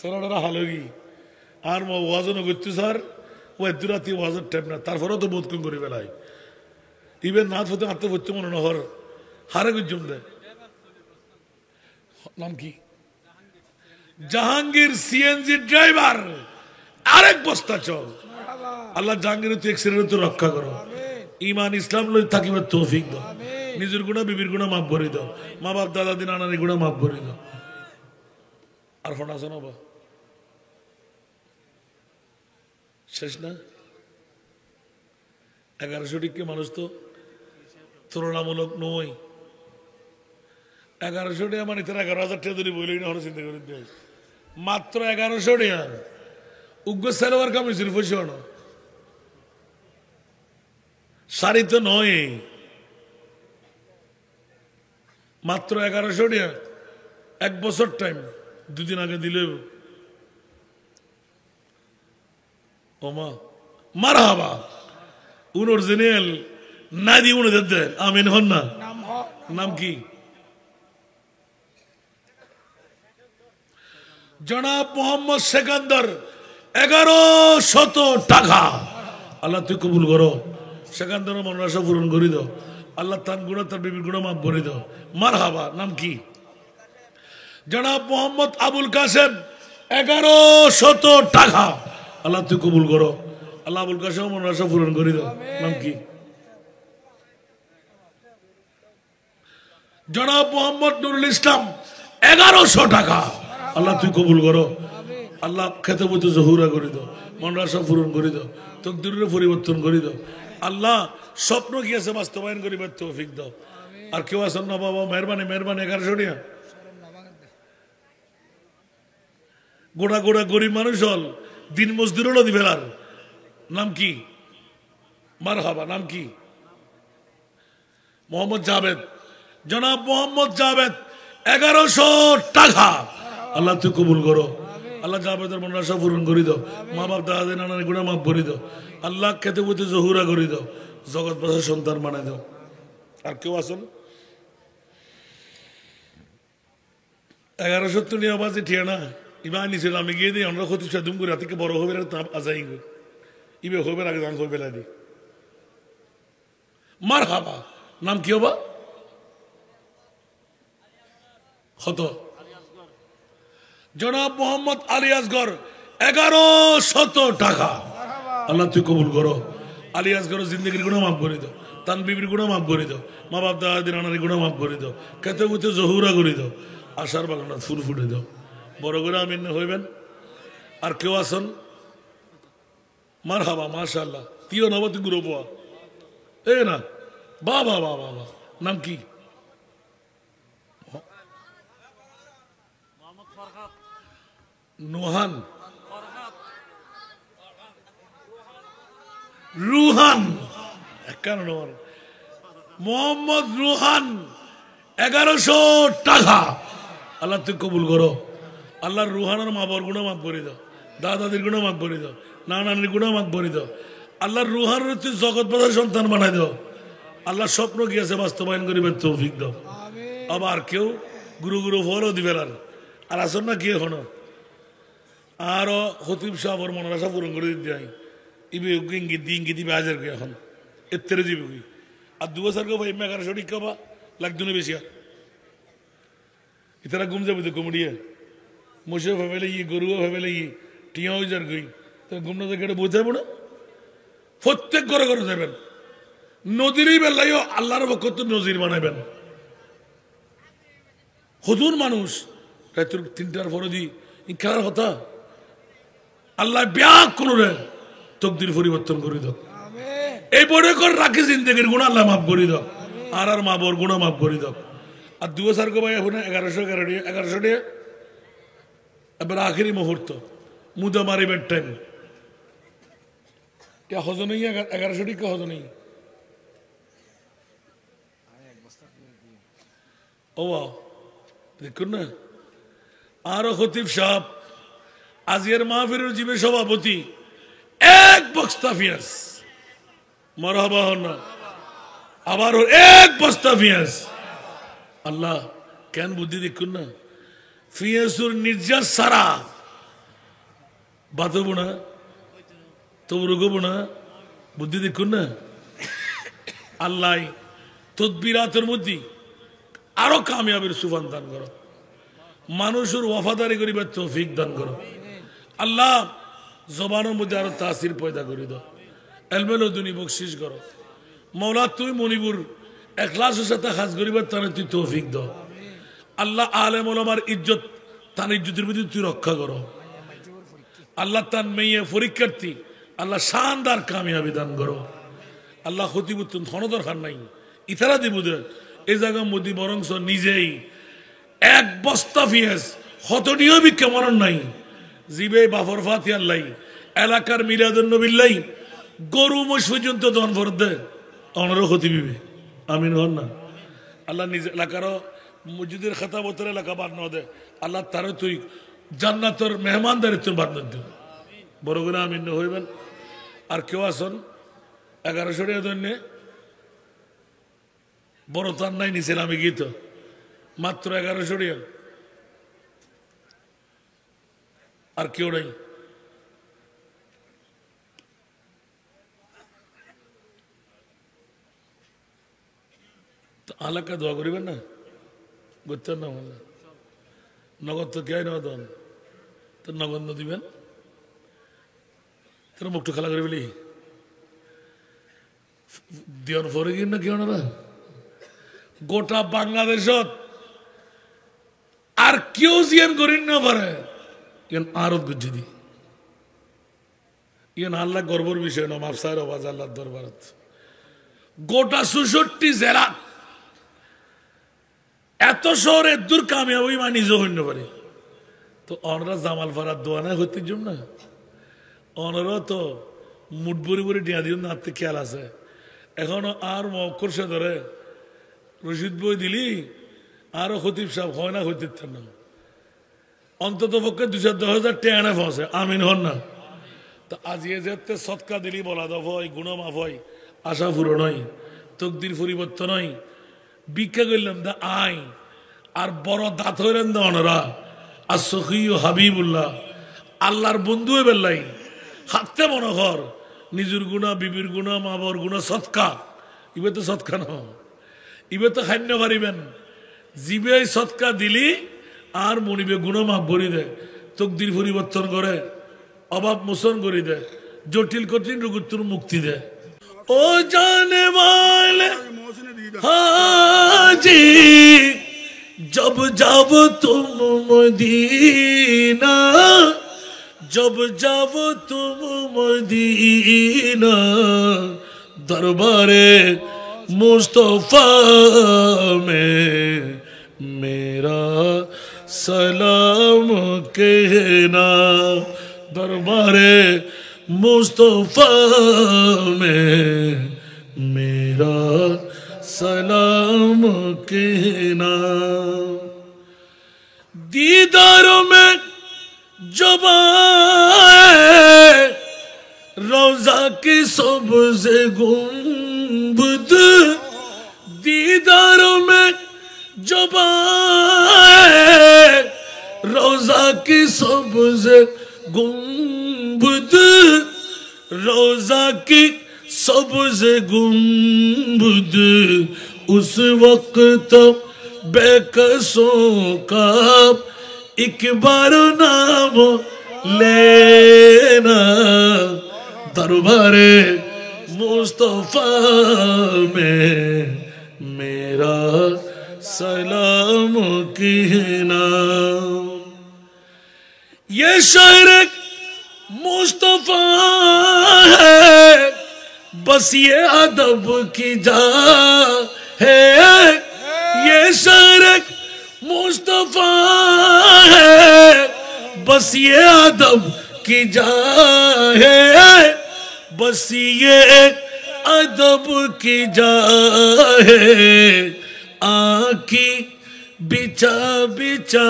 সারাটা হালো গিয়ে আর মো ওয়াজনও করতে স্যার ও দুরাতি ওয়াজের টাইম না, তারপরেও তো বোধ কম করে বেলায় ইভেন নাথ হতে আত্ম হচ্ছে মনে নহর হারে গুজম দেয়। নাম কি জাহাঙ্গীর সিএনজি ড্রাইভার আরেক বস্তা চল। আল্লাহ জাহাঙ্গীর তুই এক্সিডেন্ট তো রক্ষা করো, ইমান ইসলাম লই থাকিবার তৌফিক দাও, নিজের গুনাহ বিবির গুনাহ মাফ করে দাও, মা বাপ দাদা দিন নানার গুনাহ মাফ করে দাও। আর ফোন আছে না বা শেষ না 1100 টিকে মানুষ তো তুলনামূলক নয়। 1100 টাকা মানে তারা 11,000 টাকা ধরে বইলেই না চিন্তা করে দিয়ে মাত্র 1100 টাকা উগ্র সালোয়ার কামিজ পয়সা না শাড়ি তো নয়, মাত্র 1100 টাকা 1 বছর টাইম 2 দিন আগে দিলে ওমা মারহাবা উন অরিজিনাল না দি উন দে আমিন হন না। নাম কি জনাব মোহাম্মদ সেকান্দর 1100 টাকা আল্লাহ তুই কবুল করো। সেকান্দর মনের আশা পূরণ করে দাও, আল্লাহ তার গুনাহ তার বিবির গুনাহ মাফ করে দাও। মারহাবা। নাম কি জনাব মোহাম্মদ আবুল কাসেম 1100 টাকা আল্লাহ তুই কবুল করো। আল্লাহ আবুল কাসেম মনের আশা পূরণ করে দাও। নাম কি জনাব মোহাম্মদ নুরুল ইসলাম 1100 টাকা আল্লাহ তুই কবুল করো। আল্লাহ খেতে বইতে জহুরা করে দাও, মনের আশা পূরণ করে দাও, তকদিরের পরিবর্তন করে দাও। আল্লাহ স্বপ্ন কি আছে বাস্তবায়ন করিবার তৌফিক দাও। আর কেউ আছেন না বাবা মেহরবানি মেহরবানি 1100 টাকা গোড়া গোড়া গরিব মানুষ হল দিন মজদুর নদী ফেলার নাম কি? মারহাবা, নাম কি? মোহাম্মদ জাভেদ, জনাব মোহাম্মদ জাভেদ, 1100 টাকা। আল্লাহ তুই কবুল করো। আল্লাহ জাভেদের মনের আশা পূরণ করি দাও। মা বাপ দাদা নানার গুণা মাফ করি দাও। আল্লাহ খেতে বইতে জহুরা করি দাও। জগৎ বাসার সন্তান বানাই দাও। আর কেউ আসুন 1170 নিয়ে আবাজ ঠিয়া না ইবা নিছিল আমি গিয়ে দিই আমরা ক্ষতি সাদুম করে থেকে বড় হবে আজাই ইবে হবে আগে দান করে বেলা দিই। মার হাবা, নাম কি হবা? কত? জনাব মোহাম্মদ আলী আসগর, 1100 টাকা। আল্লাহ তুই কবুল করো। আলী আসগর জিন্দগির গুণা মাফ করে দাও, তান বিবির গুণা মাফ করে দাও, মা বাপ দাদাদের নানার গুণা মাফ করে দাও, খেতে বুতে জহুরা করে দাও, আশার বাগানা ফুল ফুটে দাও। বড় করে আমিন হইবেন। আর কেউ আসন? মার হাবা, মাশাআল্লাহ। তিও নব তুই গুরু পোয়া এ না, বা বা বা বা, নাম কি? নুহান, রুহান, কেন মোহাম্মদ রুহান, 1100 টাকা। আল্লাহ তুই কবুল করো। আল্লাহর রুহানের মা বাবার গুণা মাফ করে দাও, দাদাদের গুণা মাফ করে দাও, নানানির গুণা মাফ করে দাও। আল্লাহর রুহানের তুই জগৎ বাজার সন্তান বানাই দাও। আল্লাহ স্বপ্ন গিয়েছে বাস্তবায়ন করিবার তৌফিক দাও। আবার কেউ গুরু গুরু ফলও দিবে আর আসন না কি এখন আরো হতিব সাহর মনের আশা পূরণ করে দিতে হয়। ইবে ইঙ্গিত দিয়ে ইঙ্গিত দিবে হাজার কে এখন এর দিবে কি আর 2 বছর ভাই 1100 টিকা বা লাগতো না বেশি। আর ইতারা ঘুম যাবে তো কমেডিয়া মশিও ভেবে গরুও ভেবে টিয়া হয়ে যার গই ঘুম না থেকে বোঝাবো না। প্রত্যেক ঘরে ঘরে যাবেন, নদীরই বেলায়ও আল্লাহর পক্ষ নজির বানাবেন। হতুন মানুষ রাত্র 3টার পরে দি খেলার কথা আল্লাহ ব্যাগ কোন রে তকদির পরিবর্তন করে দাও। এই বড় করে রাখি জিন্দগির গুণা আল্লাহ মাফ করে দাও। আর মা বোর গুণা মাফ করে দাও। আর 2 বছর ভাই এখন 1100 টাকা এবার আখেরি মুহূর্ত মুদা মারিবের টাইম কে হজ নেই 1100 টাকা হজ নেই। ও দেখুন না। আরো খতিব সাহেব আজিয়ার মাহফিলের জীবে সভাপতি 1 বস্তা পেঁয়াজ, মারহাবা হন না, আবার 1 বস্তা পেঁয়াজ। আল্লাহ কেন বুদ্ধি দেখুন না। পেঁয়াজুর নির্যাস সারা বাতবো না তবু রুগবো না, বুদ্ধি দেখুন না। আল্লাহ তদবিরাতের মধ্যে আরো কামিয়াবের সুফান দান করো, মানুষের ওয়াফাদারি করিবার তৌফিক দান করো। আল্লাহ জবানের মধ্যে আরো তাসির পয়দা করে দাও, এলমেল দুনি বকশিস করো। মৌলা তুই মনিবুর এখলাসের সাথে কাজ করিবার তানে তুই তৌফিক দাও। আল্লাহ আলেম ওলামার ইজ্জত তার ইজ্জতের মধ্যে তুই রক্ষা করো। আল্লাহ তার মেয়ে পরীক্ষার্থী আল্লাহ শানদার কামিয়াবি দান করো। আল্লাহ ক্ষতিবুত্তন ধন দরকার নাই, ইতারা দিব এই জায়গার মধ্যে বরংস নিজেই 1 বস্তা পেঁয়াজ হতটিও ভিক্ষা মরণ নাই, জিবে বাফর ফাতি আল্লাহ এলাকার মিলাদুন নবিল্লাই গরু মোষ পর্যন্ত দন ভর দে অনারও ক্ষতি বিবে। আমিন হন না। আল্লাহ নিজ এলাকারও মসজিদের খাতা বোতর এলাকা বাদ ন দে আল্লাহ তারও তুই জান্নাতর মেহমানদারিত্ব বাদ ন দে। বড় করে আমিন হইবেন। আর কেউ আসন 1100 টাকা ধন্যে বড় তার নাই নিছেন আমি গীত মাত্র 1100 টাকা। আর কেউ নাই। আলাকা দোয়া করিবেন না, করতেন না বললেন নগদ তো কে নগদ তো নগদ দিবেন তোর মুখটা খেলা করে বলি দিয়ন ফরে গিয়ে না কেউ না গোটা বাংলাদেশত আর কেউ জিয়ান করিন না পারে ইয়ান আরত গুজি দি ইয়ান আল্লাহ গর্বর বিষয় না মাফসার আওয়াজ আল্লাহর দরবারত গোটা ৬৬ জেলা এত শহরে দূর কামিয়াবি মা নিজে হইতে পারে তো অনরা জামাল ফারার দোয়ানা হইতে জম না অনরা তো মুঠ ভরি ভরি টিয়া দিন নাতে খেয়াল আছে এখনো আর মক্কর সে ধরে রশিদ বই দিলি আরো খতিব সাহেব হয় না হইতে না অন্তত পক্ষে 210,000 টেয়ানা ফসে আমিন হন না তো আজিয়ে যেতে সৎকা দিলি বলা দফ হয় গুণমাফ হয় আশা পূরণ হয় তকদির পরিবর্তন হয় ভিক্ষা করলাম দা আই আর বড় দাঁত হইলেন দা অনরা আর সখী হাবিবুল্লাহ আল্লাহর বন্ধু বেল্লাই হাতে মনে কর নিজের গুণা বিবির গুণা মা বাবার গুণা সৎকা ইবে তো সৎকা ন ইবে তো খান্য পারিবেন জিবে সৎকা দিলি আর মনিবে গুণা মাফ ভরি দে তকদির পরিবর্তন করে অভাব মোচন করে দে জটিল কঠিন রোগের মুক্তি দে ও জানে वाले हाजी जब जब तुम मदीना जब जब तुम मदीना दरबारे मुस्तफा में मेरा सलाम कहना दरबारे मुस्तफा में मेरा सलाम कहना दीदारों में जब आए रोजा की सबसे गुंबद दीदारों में जब आए रोजा की सबसे गुंबद रोजा की सबसे गुंबद उस वक्त बेकसों का एक बार नाम लेना दरबारे मुस्तफा में मेरा सलाम कहना ये शायर मुस्तफा है बस ये अदब की जा है ये शायर मुस्तफा है बस ये अदब की जा है बस ये अदब की जा है आँखी बिछा बिछा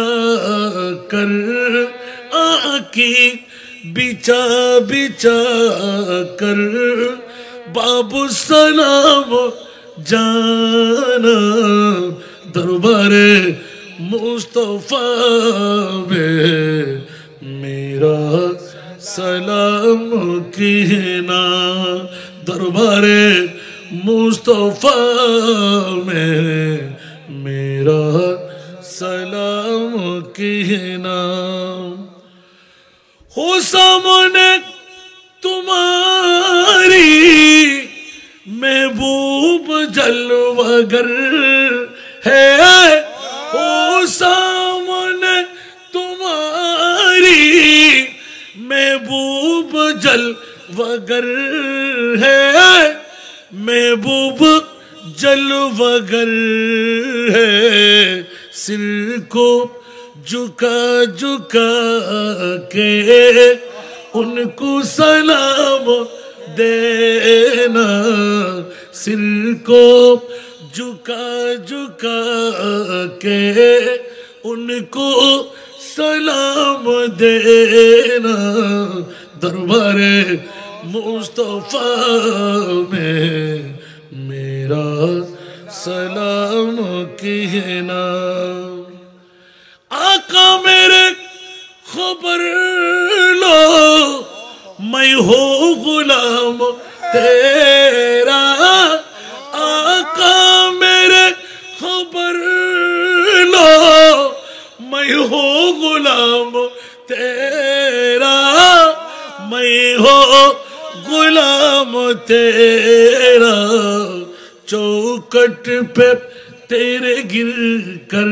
कर आँखी बिछा बिछा कर बाबू सलाम जाना दरबारे मुस्तफा में मेरा सलाम कहना दरबारे मुस्तफा में मेरा सलाम कहना हो सामने तुम्हारी महबूब जलवागर है हो सामने तुम्हारी महबूब जलवागर है महबूब जलवागर है सिर को झुका झुका के उनको सलाम देना सिर को झुका झुका के उनको सलाम देना दरबारे मुस्तफा में मेरा सलाम कहना आका मेरे खबर लो मैं हो गुलाम तेरा आका मेरे खबर लो मैं हो गुलाम तेरा मैं हो गुलाम तेरा चौकट पे तेरे गिर कर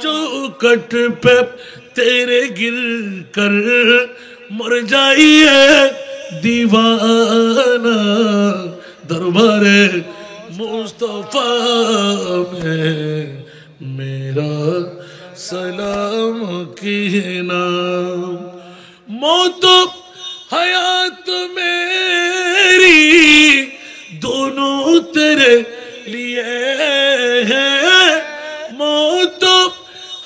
चौकट पे तेरे गिर कर मर जाइए दीवाना दरबारे मुस्तफा में मेरा सलाम कहना मौत हयात मेरी दोनों तेरे लिए है, मौत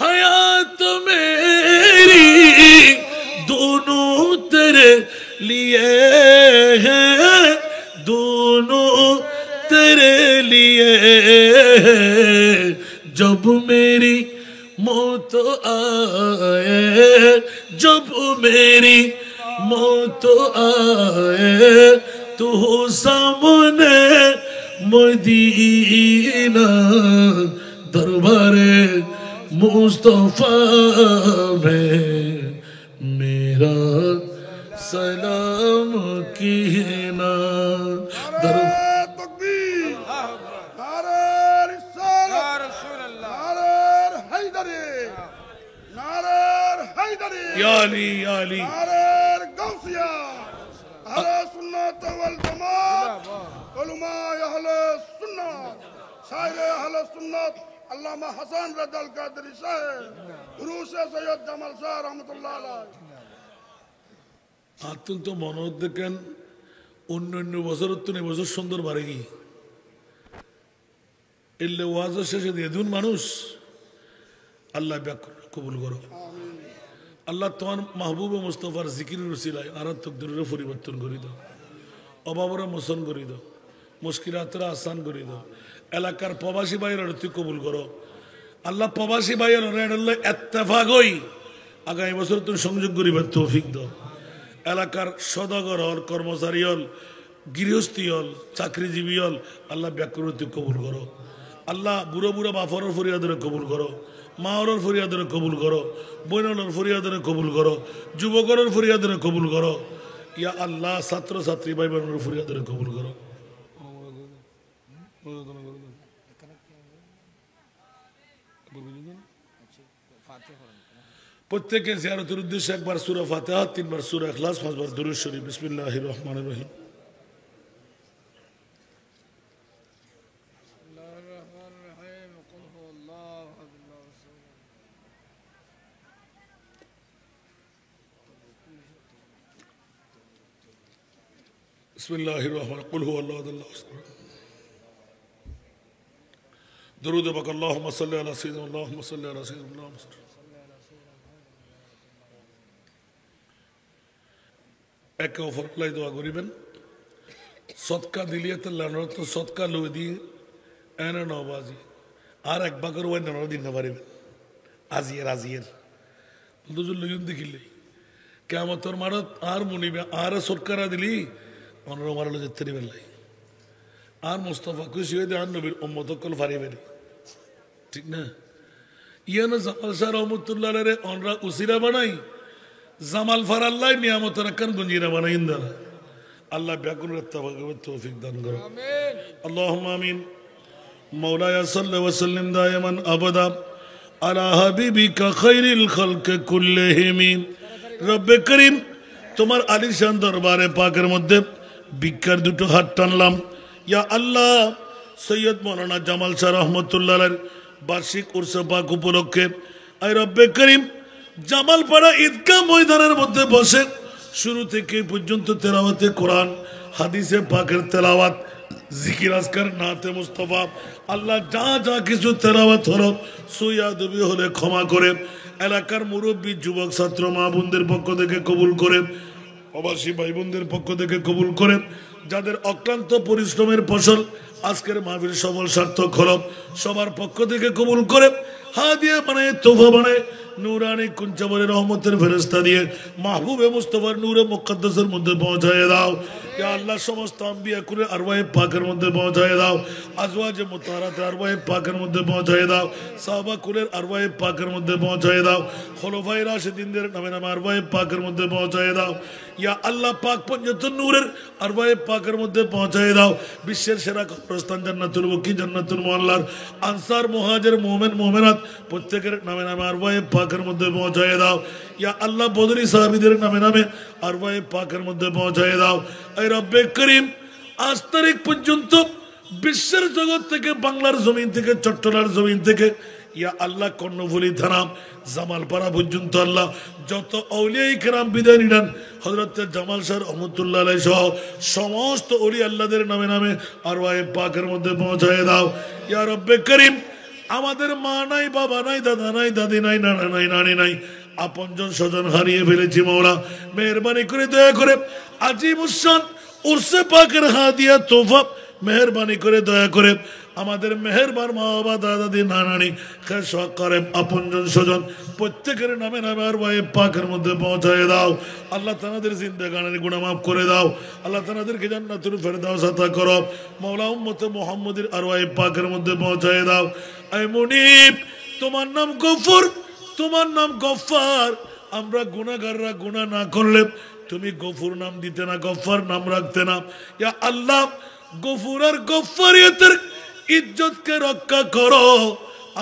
हयात मेरी दोनों तेरे लिए है, दोनों तेरे लिए है। जब मेरी मौत आए, जब मेरी मौत आए, तू सामने मदीना दरबारे मुस्तफा में मेरा सलाम कहना। या अली या अली गौसिया अहले सुन्नत वल जमात उलमाए अहले सुन्नत शायर अहले सुन्नत अल्लामा हसन रदल कादरी साहब उरूस सैयद जमाल शाह रहमतुल्लाह अलैह। অত্যন্ত মনোদ দেখেন অন্যান্য বছরের তো বছর সুন্দর বাড়ে গিয়ে এলে ওয়াজের শেষে দিয়ে দুন মানুষ আল্লাহ ব্যাকুল কবুল করো। আল্লাহ তোমার মাহবুব মুস্তফার জিকিরের উসিলায় আরাত্মক দূরের পরিবর্তন করে দাও, অভাবরা মোচন করে দাও, মুশকিলাতরা আসান করে দাও। এলাকার প্রবাসী ভাইয়ের তুই কবুল করো আল্লাহ। প্রবাসী ভাইয়ের এত্তেফাক হই আগামী বছর তুমি সংযোগ করিবার তৌফিক দাও। এলাকার সদাগর হল, কর্মচারী হল, গৃহস্থী হল, চাকরিজীবী হল, আল্লাহ ব্যাকুল তুই কবুল করো আল্লাহ। বুড়ো বুড়ো বাফরের ফরিয়াদের কবুল করো, মাওরের ফরিয়াদের কবুল করো, বৈনলের ফরিয়াদের কবুল করো, যুবকরের ফরিয়াদের কবুল করো। ইয়া আল্লাহ ছাত্র ছাত্রী ভাই বোনের ফরিয়াদের কবুল করো। প্রত্যেকে জিয়ারতের উদ্দেশ্যে একবার সূরা ফাতিহা, 3 বার সূরা ইখলাস, 5 বার দুরূদ শরীফ। বিসমিল্লাহির রহমানির রহিম। बिस्मिल्लाहिर रहमान कुल हुवल्लाहु अहद अल्लाहु समद। दुरूद पक अल्लाहुम्मा सल्लि अला सय्यिदिना अल्लाहुम्मा सल्लि अला सय्यिदिना। একে অপরলাই দোয়া করিবেন। সদকা দিলিয়ে তো লানত সদকা লই দি এনে নবাজি আর এক বাকর ওই নর দিন না পারিবেন আজিয়ের আজিয়ের দুজুল লইন দেখিলে কিয়ামতের মারত আর মুনিবে আর সরকারা দিলি অনর মারলে যেতে দিবেন লাই আর মুস্তাফা খুশি হয়ে দেন নবীর উম্মত কল ফারিবেন। ঠিক না? ইয়ানা জামাল শাহ রহমাতুল্লাহ আলাইহি অনরা উসিরা বানাই জামাল ফারাল্লাহ নিয়ামতের কান গুঞ্জিরা বানাই ইন্দারা। আল্লাহ ব্যাকুল তওফিক তৌফিক দান করো আমিন। আল্লাহুম্মা আমিন। মাওলায়া সাল্লি ওয়া সাল্লিম দাইমান আবাদা আলা হাবিবিকা খায়রিল খালকি কুল্লিহিম। রব্বে করিম তোমার আলিশান দরবারে পাকের মধ্যে ভিক্ষার দুটো হাত টানলাম। ইয়া আল্লাহ সৈয়দ মাওলানা জামাল শাহ রহমাতুল্লাহ আলাইহির বার্ষিক উরস পাক উপলক্ষে আয় রব্বে করিম জামালপাড়া ঈদগাহ ময়দানের মধ্যে বসে শুরু থেকে পর্যন্ত তেলাওয়াতে কোরআন, হাদিসে পাকের তেলাওয়াত, জিকির আজকার, নাতে মুস্তাফা, আল্লাহ যা যা কিছু তেলাওয়াত হলো সুয়াদবি হলে ক্ষমা করে এলাকার মুরব্বী যুবক ছাত্র মা বোনদের পক্ষ থেকে কবুল করে, প্রবাসী ভাই বোনদের পক্ষ থেকে কবুল করে, যাদের অক্লান্ত পরিশ্রমের ফসল আজকের মাহফিল সফল সার্থক হলো সবার পক্ষ থেকে কবুল করে হাদিয়া বানায় তোফা বানায় নূরানি কুঞ্চাবরের রহমতের ফেরেশতা দিয়ে মাহবুবে মুস্তাফার নূরে মুকদ্দাসের মধ্যে পৌঁছায় দাও। ইয়া আল্লাহ সমস্ত আম্বিয়া কুলে আরওয়ায়ে পাকের মধ্যে পৌঁছায় দাও, আজওয়াজে মুতাহহারাত আরওয়ায়ে পাকের মধ্যে পৌঁছায় দাও, সাহাবা কুলের আরওয়ায়ে পাকের মধ্যে পৌঁছায় দাও, খোলাফায়ে রাশিদিনদের নামে নামে আরওয়ায়ে পাকের মধ্যে পৌঁছায় দাও। ইয়া আল্লাহ পাক পঞ্চতন নূরের আরওয়ায়ে পাকের মধ্যে পৌঁছায় দাও। বিশ্বের সেরা কবরস্থান জান্নাতুল বাকি জান্নাতুল মুআল্লার আনসার মুহাজির মুমিন মুমিনাত প্রত্যেকের নামে নামে আরওয়ায়ে পাকের মধ্যে পৌঁছায় দাও। ইয়া আল্লাহ বদরি সাহাবীদের নামে নামে আরওয়ায়ে পাকের মধ্যে পৌঁছায় দাও। এই রব্বে করিম আজ তারিখ পর্যন্ত বিশ্বের জগৎ থেকে, বাংলার জমিন থেকে, চট্টলার জমিন থেকে ইয়া আল্লাহ কর্ণফুলী থানা জামালপাড়া পর্যন্ত আল্লাহ যত আউলিয়া ইকরাম বিদায় নিলেন হযরত জামাল শাহ রহমাতুল্লাহ আলাইহি সহ সমস্ত ওলি আল্লাহদের নামে নামে আরওয়ায়ে পাকের মধ্যে পৌঁছায় দাও ইয়া রব্বে করিম। আমাদের মা নাই, বাবা নাই, দাদা নাই, দাদি নাই, নানা নাই, নানি নাই, আপনজন স্বজন হারিয়ে ফেলেছি মওলা, মেহেরবানি করে দয়া করে আজিমুস-শান উরসে পাকের হাদিয়া তোফা মেহেরবানি করে দয়া করে আমাদের মেহেরবান মা বাবা দাদা দাদি নানানি খেশওয়াক করে আপনজন স্বজন প্রত্যেকের নামে নামে আর ভাই পাকের মধ্যে পৌঁছায় দাও আল্লাহ তাদের জিন্দেগানের গুনাহ মাফ করে দাও আল্লাহ তাদেরকে জান্নাতুল ফেরদাউস আতা করো মাওলা উম্মতে মুহাম্মদের আরওয়াহ পাকের মধ্যে পৌঁছায় দাও। আই মুনিব তোমার নাম গফুর, তোমার নাম গফফার। আমরা গুনাহগাররা গুনাহ না করলে তুমি গফুর নাম দিতে না, গফফার নাম রাখতে না। ইয়া আল্লাহ গফুর আর গফফারিয়তের ইজ্জতকে রক্ষা করো।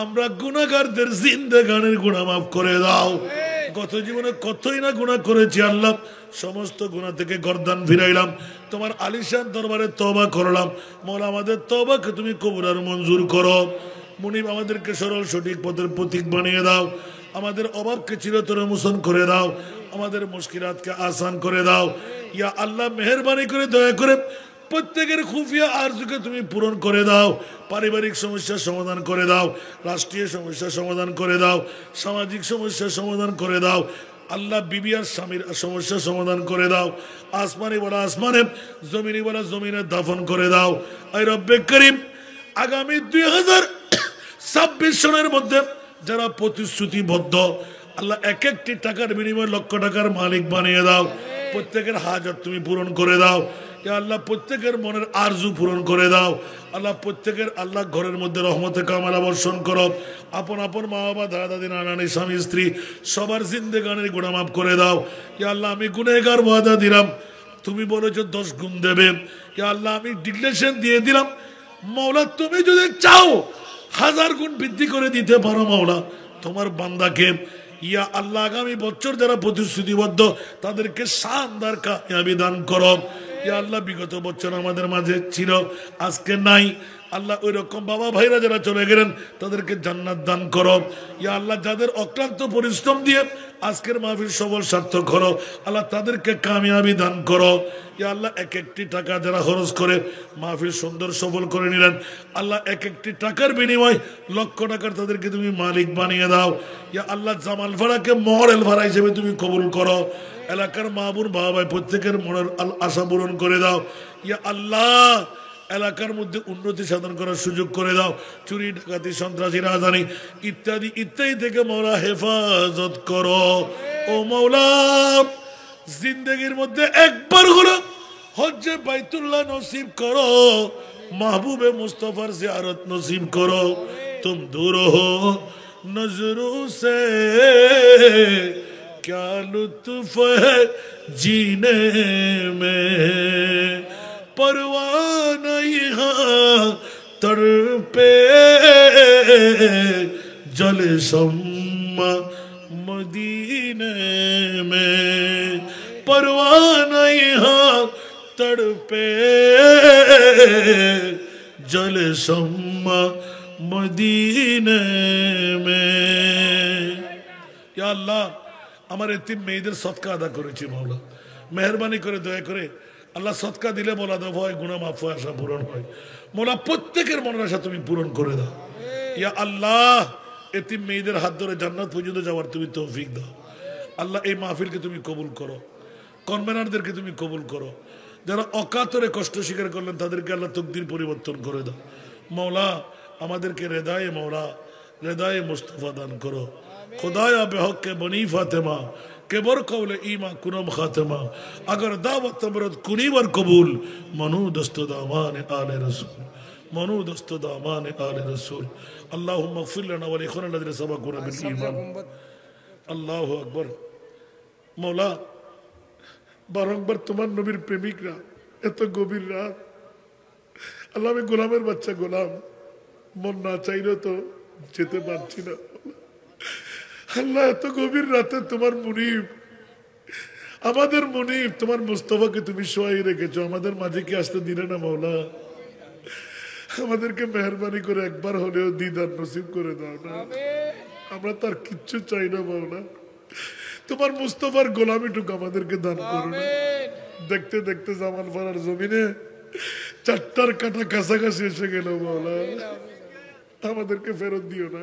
আমরা গুনাহগারদের জিন্দেগানের গুনাহ মাফ করে দাও। গত জীবনে কতই না গুনাহ করেছি আল্লাহ, সমস্ত গুনাহ থেকে গর্দান ফিরাইলাম, তোমার আলিশান দরবারে তওবা করলাম। মওলা আমাদের তওবাকে তুমি কবুল আর মঞ্জুর করো। মুনিব আমাদেরকে সরল সঠিক পথের প্রতীক বানিয়ে দাও, আমাদের অভাবকে চিরতরে মোচন করে দাও, আমাদের মুশকিলাতকে আসান করে দাও। ইয়া আল্লাহ মেহেরবানি করে দয়া করে প্রত্যেকের খুফিয়া আরজুকে তুমি পূরণ করে দাও, পারিবারিক সমস্যার সমাধান করে দাও, রাষ্ট্রীয় সমস্যার সমাধান করে দাও, সামাজিক সমস্যার সমাধান করে দাও। আল্লাহ বিবি আর স্বামীর সমস্যার সমাধান করে দাও, আসমানি বলা আসমানে, জমিনি বলা জমিনে দাফন করে দাও। আই রব্বে করিম আগামী 2026 সনের মধ্যে যারা প্রতিশ্রুতিবদ্ধ আল্লাহ এক একটি টাকার বিনিময়ে লক্ষ টাকার মালিক বানিয়ে দাও। প্রত্যেকের হাজাত তুমি পূরণ করে দাও। ইয়া আল্লাহ প্রত্যেকের মনের আরজু পূরণ করে দাও। আল্লাহ প্রত্যেকের আল্লাহ ঘরের মধ্যে রহমতে কামাল বর্ষণ করো। আপন আপন মা বাবা দাদা দাদি নানানি স্বামী স্ত্রী সবার জিন্দেগানের গুনাহ মাফ করে দাও। ইয়া আল্লাহ আমি গুনাহগার ওয়াদা দিলাম, তুমি বলেছো 10 গুণ দেবে। ইয়া আল্লাহ আমি ডিক্লেরেশন দিয়ে দিলাম, মাওলা তুমি যদি চাও 1000 গুণ বৃদ্ধি করে দিতে পারো মাওলা তোমার বান্দাকে। ইয়া আল্লাহ আগামী বছর যারা প্রতিশ্রুতিবদ্ধ তাদেরকে শানদার কামিয়াবি দান করো। ইয়া আল্লাহ বিগত বছর আমাদের মাঝে ছিল আজকে নাই, আল্লাহ ওই রকম বাবা ভাইরা যারা চলে গেলেন তাদেরকে জান্নাত দান করো। ইয়া আল্লাহ যাদের অক্লান্ত পরিশ্রম দিয়ে আজকের মাহফিল সফল সার্থক করো আল্লাহ তাদেরকে কামিয়াবি দান করো। ইয়া আল্লাহ এক একটি টাকা যারা খরচ করে মাহফিল সুন্দর সফল করে নিলেন আল্লাহ এক একটি টাকার বিনিময় লক্ষ টাকার তাদেরকে তুমি মালিক বানিয়ে দাও। ইয়া আল্লাহ জামাল ভাড়াকে মহরেল ভাড়া হিসেবে তুমি কবুল করো। এলাকার মা বোন বাবা ভাই প্রত্যেকের মনের আশা পূরণ করে দাও। ইয়া আল্লাহ এলাকার মধ্যে উন্নতি সাধন করার সুযোগ করে দাও। চুরি ডাকাতি সন্ত্রাসী রাজধানী ইত্যাদি ইত্যাদি থেকে মওলা হেফাজত করো। ও মওলা জিন্দেগির মধ্যে একবার হলো হজ্জে বাইতুল্লাহ নসিব করো, মাহবুবে মুস্তফার জিয়ারত নসিব করো। তুম দূর হো নজরোं से क्या लुत्फ है जीने में, परवाना यहाँ तड़पे जले शम्मा मदीने में, परवाना यहाँ तड़पे जले शम्मा मदीने में। या अल्लाह আমার এতিম মেয়েদের সদকা আদা করেছি মাওলা, মেহেরবানি করে দয়া করে আল্লাহ সদকা দিলে মোলা দেব হয়, গুনাহ মাফ হয়, আশা পূরণ হয়। মোলা প্রত্যেকের মনের আশা তুমি পূরণ করে দাও। ইয়া আল্লাহ এতিম মেয়েদের হাত ধরে জান্নাত পর্যন্ত যাওয়ার তুমি তৌফিক দাও। আল্লাহ এই মাহফিলকে তুমি কবুল করো, কনভেনারদেরকে তুমি কবুল করো। যারা অকাতরে কষ্ট স্বীকার করলেন তাদেরকে আল্লাহ তকদির পরিবর্তন করে দাও। মওলা আমাদেরকে রেদায়ে মওলা রেদায়ে মুস্তাফা দান করো। खुदाया बेहक के बनी फातिमा केबर कौले ईमा कुनम खातिमा, अगर दावत तमरत कुनी वर कबूल मनु दस्त दामान आले रसूल, मनु दस्त दामान आले रसूल। अल्लाहुम्मा इग़फिर लना व लिइख़वानिना अल्लज़ीना सबक़ूना बिल ईमान। अल्लाहु আকবার। मौला বারংবার তোমার নবীর প্রেমিকরা এত গভীর রাত, আল্লাহ আমি গোলামের বাচ্চা গোলাম, মন না চাইলেও তো যেতে পারছি না। আল্লাহ এত গভীর রাতে তোমার মুনিব, আমাদের মুনিব তোমার মুস্তফাকে তুমি শোয়াই রেখেছো, আমাদের মাঝে কি আসতে দিলে না মাওলা? আমাদেরকে মেহেরবানি করে একবার হলেও দিদার নসিব করে দাও না, আমরা তার কিচ্ছু চাই না মাওলা, তোমার মুস্তফার গোলামিটুকু আমাদেরকে দান করো না। দেখতে দেখতে জামান পাড়ার জমিনে 4টার কাটা কাছাকাছি এসে গেল মাওলা, আমাদেরকে ফেরত দিও না,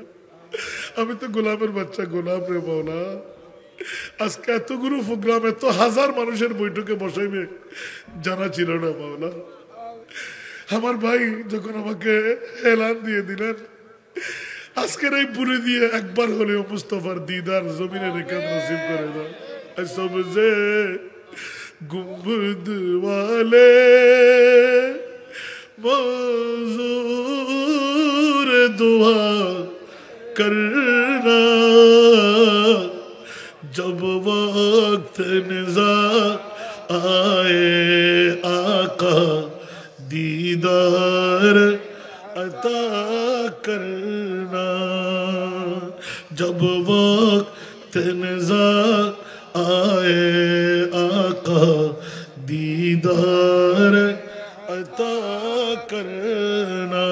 আমি তো গোলামের বাচ্চা, গোলাম রে মাওলা। আজকে এতগুলো প্রোগ্রাম, এত হাজার মানুষের বৈঠকে বসাইবে জানা ছিল না মাওলা। আমার ভাই যখন আমাকে এলান দিয়ে দিলেন, আজকের এই পুরি দিয়ে একবার হলেও মুস্তফার দিদার জমিনে রেখে নসিব করে দাও। সবজে গুম্বদ ওয়ালে মজুর दुआ करना जब वक्त निज़ा आए आका दीदार अता करना जब वक्त निज़ा आए आका दीदार अता करना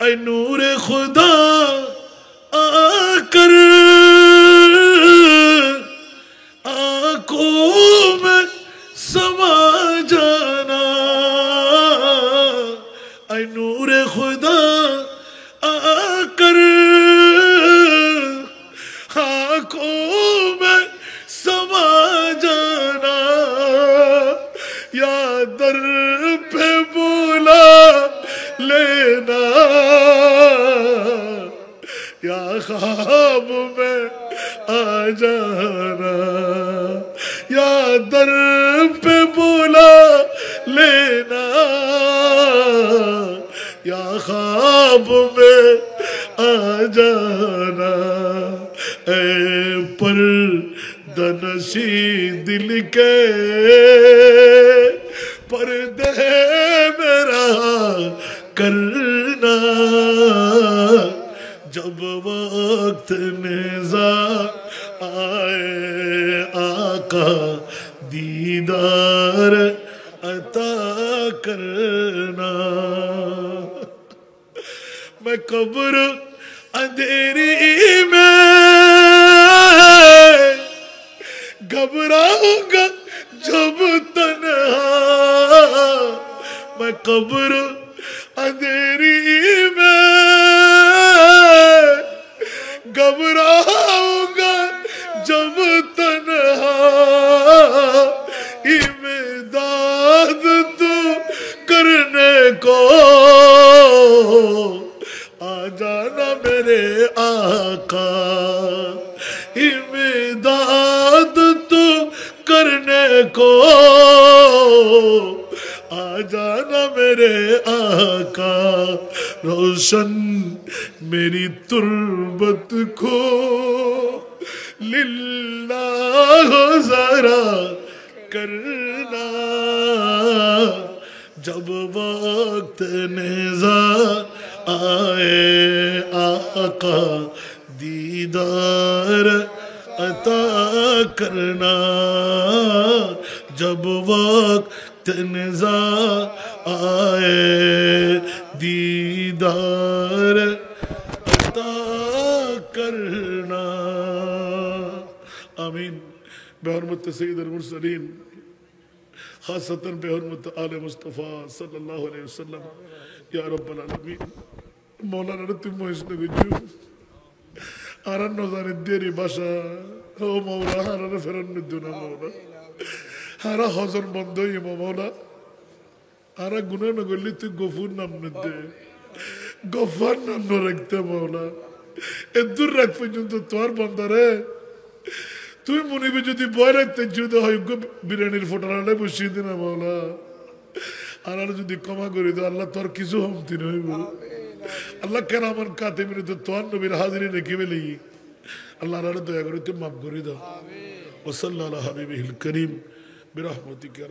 ऐ नूरे खुदा आकर आंखों में समा जाना ऐ नूरे खुदा आकर आंखों में समा जाना या दर पे बुला लेना या ख्वाब में आ जाना या दर पे बुला लेना या ख्वाब में आ जाना ऐ पर्दनशी दिल के पर्दे मेरा करना जब वक्त निज़ा आए आका दीदार अता करना मैं कब्र अंधेरी में घबराऊंगा जब तन्हा मैं कब्र अंधेरी में घबराऊंगा जब तन्हा इमदाद तू करने को आ जाना मेरे आका इमदाद तू करने को आ जाना मेरे आका रोशन मेरी तुर्बत को लिल्लाह जरा करना जब वक्त निज़ा आए आका दीदार अता करना जब वक्त निज़ा आए दीदार अता करना आमीन बेहरमत सय्यदुल मुरसलीन खासतन बेहरमत आले मुस्तफ़ा सल्लल्लाहु अलैहि वसल्लम या रब्बल आलमीन मौलाना तुम मोहिस्न गुजू आरन नज़ारे देरी बाशा ओ मौला आरन फेरन दुना मौला हारा हजर बंदो ये मौला आरा गुनाह न गली तू गफूर नाम न दे गफार नाम न रखते मौला इधर रख पहुँचो तोर बंदरे তুই মনিবে যদি বয় রাখতে যদি হয়তো বিরিয়ানির ফোটালে বসিয়ে দিন মাওলা আর যদি ক্ষমা করে দাও আল্লাহ তোর কিছু হমতি হইব আল্লাহ কেন আমার কাতে মিলে তো তোর নবীর হাজিরি রেখে বেলি আল্লাহ আর দয়া করে তুই মাফ করে দাও আমিন ওয়া সাল্লাল্লাহু হাবিবিল করিম বিরহমাতিকা